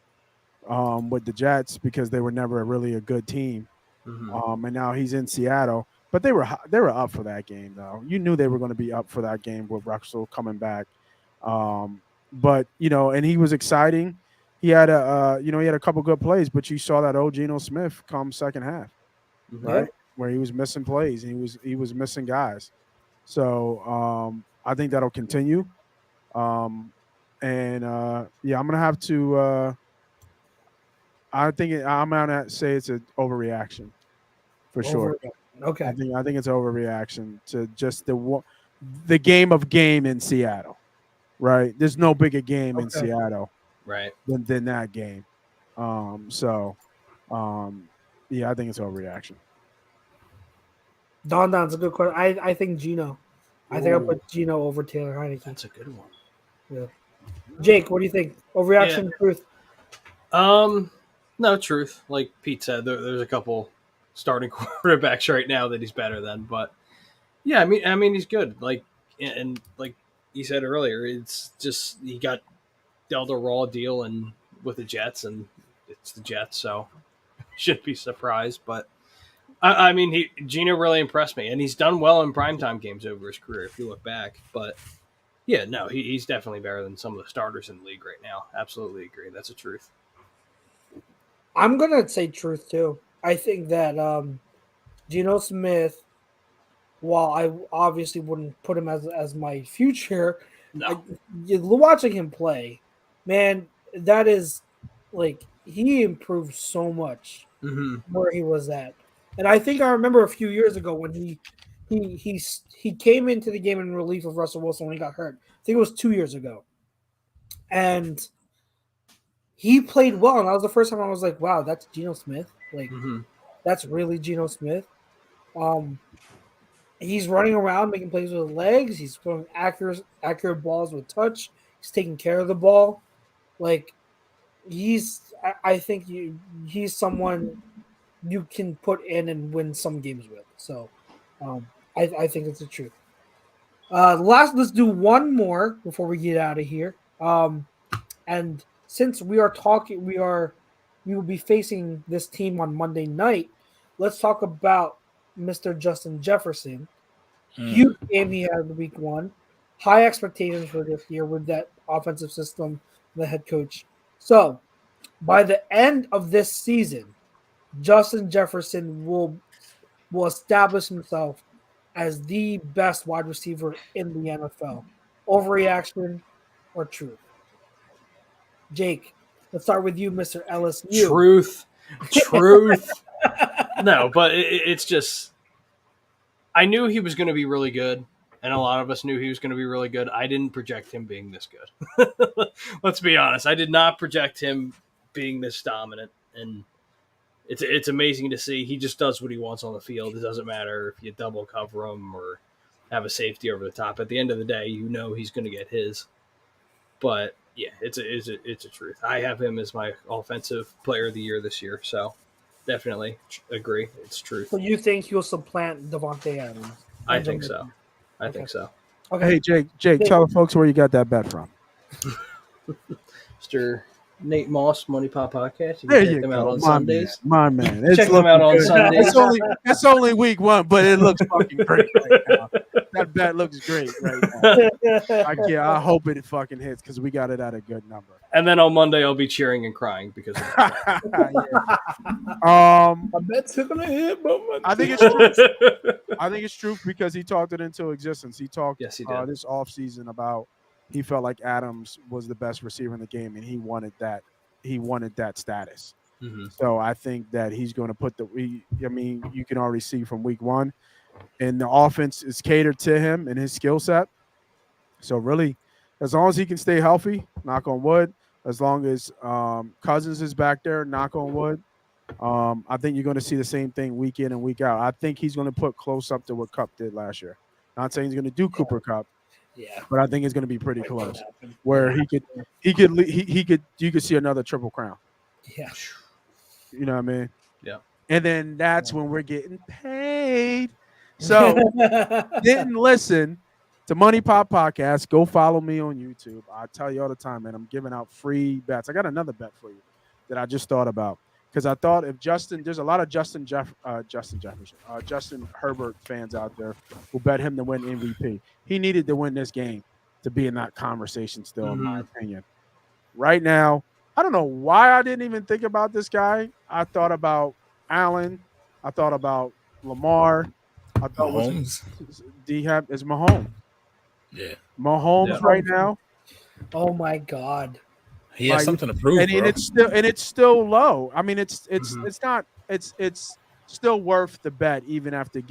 with the Jets because they were never really a good team. Mm-hmm. And now he's in Seattle. But they were up for that game, though. You knew they were going to be up for that game with Russell coming back. But and he was exciting. He had a couple good plays, but you saw that old Geno Smith come second half, right? Where he was missing plays and he was missing guys. So I think that'll continue. I'm gonna have to. I'm gonna say it's an overreaction for sure. Okay. I think it's overreaction to just the game in Seattle, right? There's no bigger game in Seattle, right, than that game. I think it's overreaction. Don's a good question. I think Geno. I think I'll put Geno over Taylor Heineke. That's a good one. Yeah. Jake, what do you think? Overreaction, truth? No, truth. Like Pete said, there's a couple starting quarterbacks right now that he's better than, but yeah, I mean he's good. Like and like you said earlier, it's just he got dealt a raw deal and with the Jets, and it's the Jets, so shouldn't be surprised. But I mean, Geno really impressed me, and he's done well in primetime games over his career if you look back. But yeah, no, he's definitely better than some of the starters in the league right now. Absolutely agree. That's the truth. I'm gonna say truth too. I think that Geno Smith, while I obviously wouldn't put him as my future, watching him play, man, that is like he improved so much where he was at. And I think I remember a few years ago when he came into the game in relief of Russell Wilson when he got hurt. I think it was 2 years ago. And he played well, and that was the first time I was like, wow, that's Geno Smith. Like, that's really Geno Smith. He's running around making plays with his legs. He's throwing accurate balls with touch. He's taking care of the ball. Like, I think he's someone you can put in and win some games with. So I think it's the truth. Let's do one more before we get out of here. And since we will be facing this team on Monday night. Let's talk about Mr. Justin Jefferson. Huge game he had week 1. High expectations for this year with that offensive system, the head coach. So by the end of this season, Justin Jefferson will establish himself as the best wide receiver in the NFL. Overreaction or truth? Jake, let's start with you, Mr. LSU. Truth. No, but it's just I knew he was going to be really good, and a lot of us knew he was going to be really good. I didn't project him being this good. Let's be honest. I did not project him being this dominant, and it's amazing to see. He just does what he wants on the field. It doesn't matter if you double cover him or have a safety over the top. At the end of the day, you know he's going to get his. But yeah, it's a truth. I have him as my offensive player of the year this year, so definitely agree. It's truth. So you think he'll supplant Devontae Adams? I think so. I think so. Okay, hey Jake, tell the folks where you got that bet from. Mr. Nate Moss, Money Pop Podcast. You There can check you them go, out on Sundays. My man. Check them out on good. Sundays. It's only week 1, but it looks fucking great right now. That bet looks great right now. I hope it fucking hits because we got it at a good number. And then on Monday, I'll be cheering and crying because of that. My bet's gonna hit, but I think it's true. I think it's true because he talked it into existence. He talked Yes, he did. This offseason about he felt like Adams was the best receiver in the game, and he wanted that. He wanted that status. Mm-hmm. So I think that he's going to put you can already see from week 1, and the offense is catered to him and his skill set. So really, as long as he can stay healthy, knock on wood. As long as Cousins is back there, knock on wood. I think you're going to see the same thing week in and week out. I think he's going to put close up to what Kupp did last year. Not saying he's going to do Cooper Kupp, but I think it's going to be pretty close. Where you could see another triple crown. Yeah, you know what I mean. Yeah, and then that's when we're getting paid. So didn't listen to Money Pop Podcast. Go follow me on YouTube. I tell you all the time, man. I'm giving out free bets. I got another bet for you that I just thought about. Because I thought if there's a lot of Justin Herbert fans out there who bet him to win MVP. He needed to win this game to be in that conversation still, in my opinion. Right now, I don't know why I didn't even think about this guy. I thought about Allen. I thought about Lamar. I thought Mahomes. Is Mahomes. Yeah. Mahomes right now. Oh my God. He has something to prove, and it's still low. I mean, it's still worth the bet even after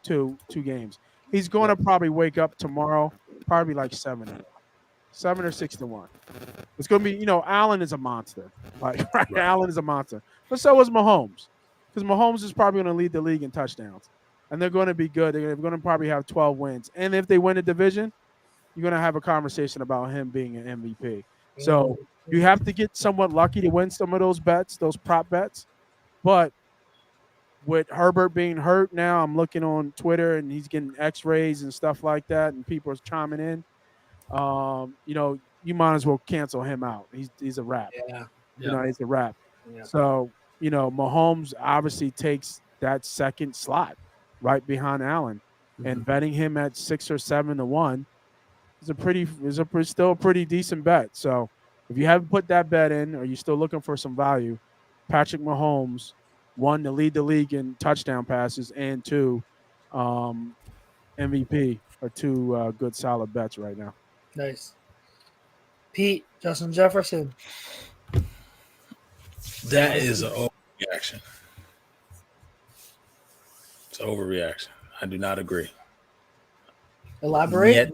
two games. He's going to probably wake up tomorrow, probably like 7 or 6 to 1. It's going to be, Allen is a monster. Right. Allen is a monster, but so is Mahomes, because Mahomes is probably going to lead the league in touchdowns, and they're going to be good. They're going to probably have 12 wins, and if they win the division, you're going to have a conversation about him being an MVP. So you have to get somewhat lucky to win some of those bets, those prop bets. But with Herbert being hurt now, I'm looking on Twitter and he's getting x-rays and stuff like that, and people are chiming in. You might as well cancel him out. He's a wrap. Yeah. He's a wrap. Yeah. So, Mahomes obviously takes that second slot right behind Allen. And betting him at 6 or 7 to 1 is still a pretty decent bet. So if you haven't put that bet in, or you're still looking for some value, Patrick Mahomes, 1, to lead the league in touchdown passes, and 2, MVP are 2 good solid bets right now. Nice. Pete, Justin Jefferson. That is an overreaction. It's an overreaction. I do not agree. Elaborate.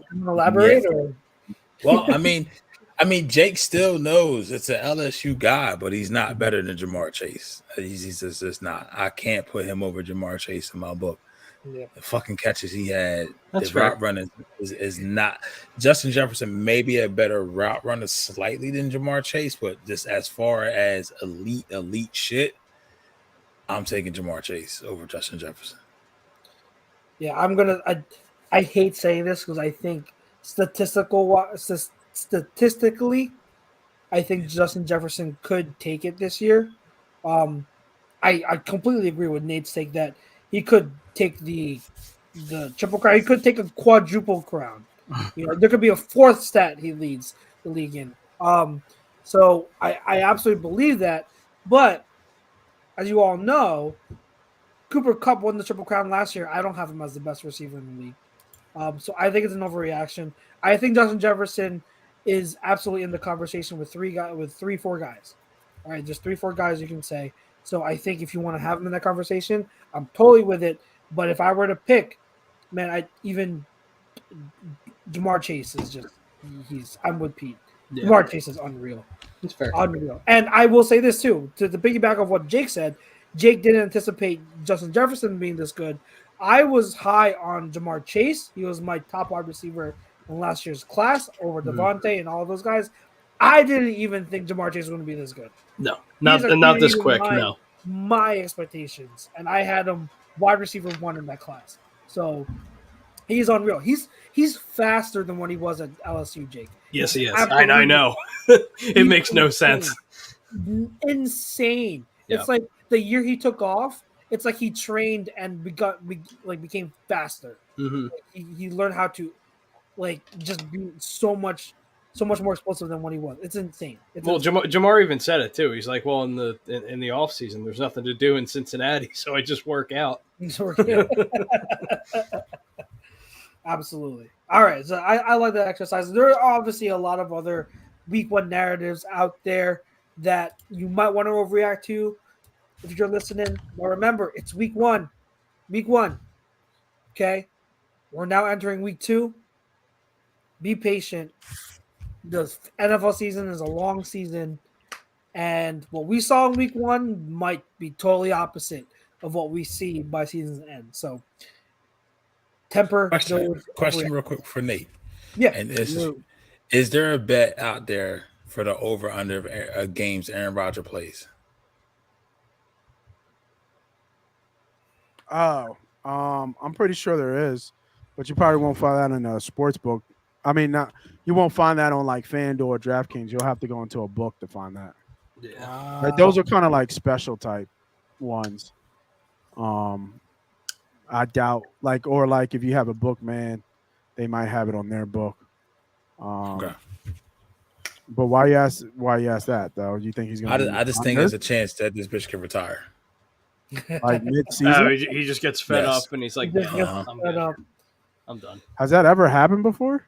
Or? Well, I mean, Jake still knows it's an LSU guy, but he's not better than Jamar Chase. He's just not. I can't put him over Jamar Chase in my book. Yeah. The fucking catches he had. That's the route running is not. Justin Jefferson may be a better route runner slightly than Jamar Chase, but just as far as elite shit, I'm taking Jamar Chase over Justin Jefferson. Yeah, I hate saying this because I think statistically, I think Justin Jefferson could take it this year. I completely agree with Nate's take that he could take the triple crown. He could take a quadruple crown. There could be a fourth stat he leads the league in. So I absolutely believe that. But as you all know, Cooper Kupp won the triple crown last year. I don't have him as the best receiver in the league. So I think it's an overreaction. I think Justin Jefferson is absolutely in the conversation with 4 guys. All right, just 4 guys you can say. So I think if you want to have him in that conversation, I'm totally with it. But if I were to pick, man, Jamar Chase is just I'm with Pete. Yeah. Jamar Chase is unreal. It's fair. Unreal. And I will say this too, to the piggyback of what Jake said. Jake didn't anticipate Justin Jefferson being this good. I was high on Jamar Chase. He was my top wide receiver in last year's class over Devontae and all of those guys. I didn't even think Jamar Chase was going to be this good. No, not this quick. No, my expectations, and I had him wide receiver 1 in that class. So he's unreal. He's faster than what he was at LSU, Jake. Yes, he is. I know. It makes no sense. Insane. Yeah. It's like the year he took off. It's like he trained and became faster. Mm-hmm. He learned how to just be so much more explosive than what he was. It's insane. Jamar even said it too. He's like, well, in the off season, there's nothing to do in Cincinnati, so I just work out. Absolutely. All right. So I like that exercise. There are obviously a lot of other week 1 narratives out there that you might want to overreact to if you're listening. But remember, it's week 1. Week 1. Okay. We're now entering week 2. Be patient. The NFL season is a long season, and what we saw in week 1 might be totally opposite of what we see by season's end. So, temper. Question real quick for Nate. Yeah. And is there a bet out there for the over-under of games Aaron Rodgers plays? Oh, I'm pretty sure there is, but you probably won't find that in a sports book. I mean, you won't find that on like FanDuel or DraftKings. You'll have to go into a book to find that. Yeah, like, those are kind of like special type ones. I doubt or if you have a book, man, they might have it on their book. Okay. But why you ask that though? You think he's gonna? I just think there's a chance that this bitch can retire. Like mid-season? He just gets fed up and he's like, I'm done. Has that ever happened before?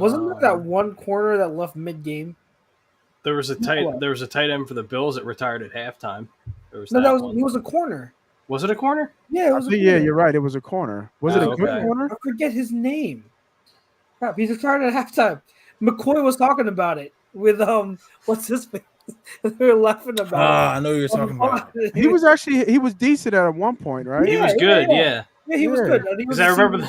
Wasn't there that one corner that left mid-game? There was a tight end for the Bills that retired at halftime. He was a corner. Was it a corner? Yeah, it was. Yeah, you're right. It was a corner. Was it a good corner? I forget his name. Crap, he's retired at halftime. McCoy was talking about it with what's his face? They were laughing about it. I know you were talking about. He was decent at one point, right? He was good. Yeah, he was good. Because I remember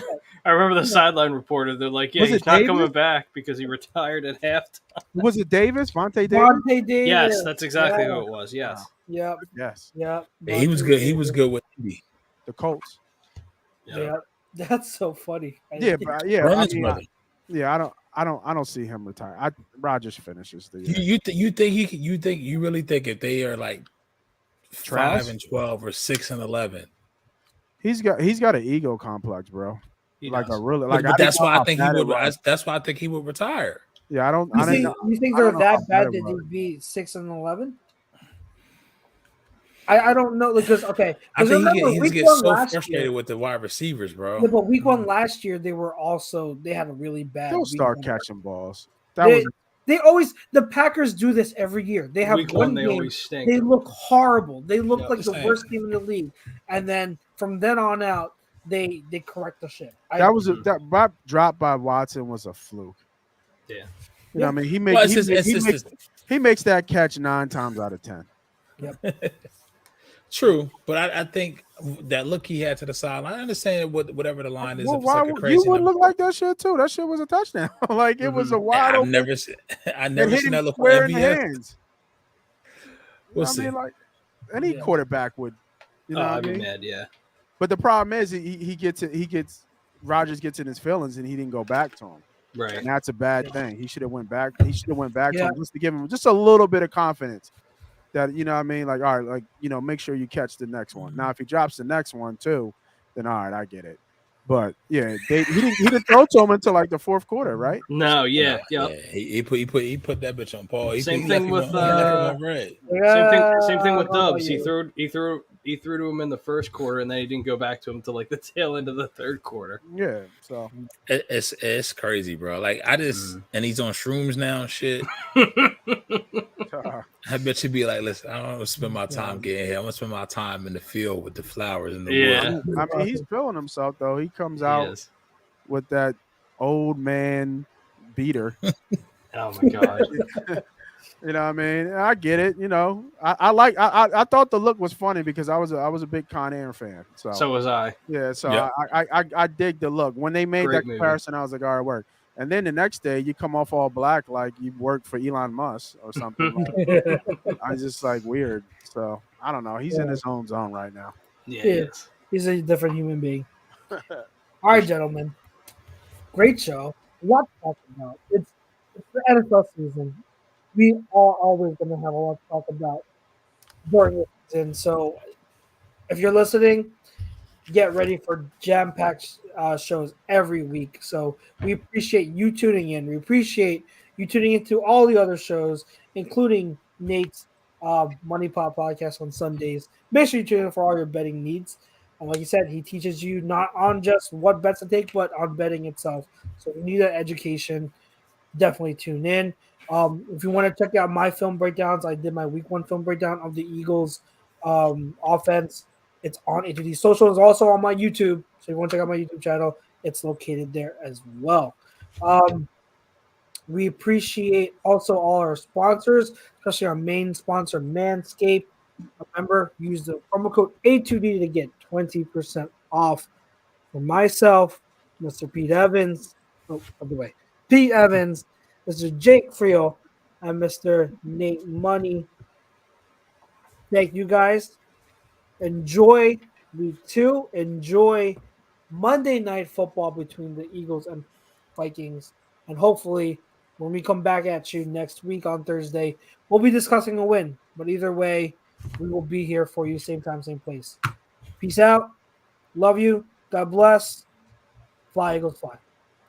the sideline reporter. They're like, "Yeah, he's not coming back because he retired at halftime." Was it Davis? Vontae Davis? Vontae Davis. Yes, that's exactly who it was. Yes. Yep. Yes. Yep. Yeah, he was good. He was good with Indy. The Colts. Yeah. That's so funny. Yeah, but yeah. Yeah, I don't see him retire. Rodgers finishes the year. You really think if they are like 5-12 or 6-11, he's got an ego complex, bro. But that's why I think he would. That's why I think he would retire. Yeah, You think they're that bad that they'd be 6-11? I don't know because I think he gets so frustrated with the wide receivers, bro. Yeah, but week 1 last year they had a really bad. They'll start catching balls. The Packers do this every year. They have week one 1 they game. always stink. They look horrible. They look like the worst team in the league, and then from then on out they correct the shit. That drop by Watson was a fluke. Yeah, you know what I mean. He makes that catch 9 times out of 10. Yep. True, but I think that look he had to the sideline. I understand whatever the line is. Well, If it's like a you crazy would number. look like that shit too. That shit was a touchdown. Like it was a wide I've open. never seen. I It never hit seen him that look on square in the MVS. hands. We'll I see. mean, like any quarterback would. You know what I I'd be mean? mad. Yeah. But the problem is he gets Rogers gets in his feelings and he didn't go back to him. Right. And that's a bad thing. He should have went back. He should have went back to Yeah. him just to give him just a little bit of confidence that you know what I mean. Like all right, like make sure you catch the next one. Now if he drops the next one too, then all right, I get it. But yeah, he didn't throw to him until like the fourth quarter, right? No. Yeah. Yeah, Yep. he put that bitch on Paul. Same thing with red. Same thing with I don't know Dubs. about He threw to him in the first quarter, and then he didn't go back to him until like the tail end of the third quarter. Yeah. So It's crazy, bro. Like I just and he's on shrooms now and shit. I bet you be like, listen, I don't want to spend my time getting here. I'm gonna spend my time in the field with the flowers and the Yeah. wood. I mean, he's feeling himself though. He comes He out is. with that old man beater. Oh my god. You know what I mean? I get it. I thought the look was funny because I was a big Con Air fan. So was I. Yeah, so Yep. I dig the look. When they made Great that movie. comparison, I was like, all right, work. And then the next day you come off all black like you worked for Elon Musk or something. I just like weird. So I don't know. He's in his own zone right now. Yeah. Yeah. He is. He's a different human being. All right, gentlemen. Great show. A lot to talk about. It's the NFL season. We are always going to have a lot to talk about during the season. So if you're listening, get ready for jam-packed shows every week. So we appreciate you tuning in. We appreciate you tuning into all the other shows, including Nate's Money Pot podcast on Sundays. Make sure you tune in for all your betting needs. And like you said, he teaches you not on just what bets to take, but on betting itself. So if you need that education, definitely tune in. If you want to check out my film breakdowns, I did my week 1 film breakdown of the Eagles offense. It's on HDD Social. It's also on my YouTube. So if you want to check out my YouTube channel, it's located there as well. We appreciate also all our sponsors, especially our main sponsor, Manscaped. Remember, use the promo code A2D to get 20% off. For myself, Mr. Pete Evans, Pete Evans, Mr. Jake Friel, and Mr. Nate Money. Thank you guys. Enjoy week 2. Enjoy Monday Night Football between the Eagles and Vikings. And hopefully, when we come back at you next week on Thursday, we'll be discussing a win. But either way, we will be here for you, same time, same place. Peace out. Love you. God bless. Fly, Eagles, fly.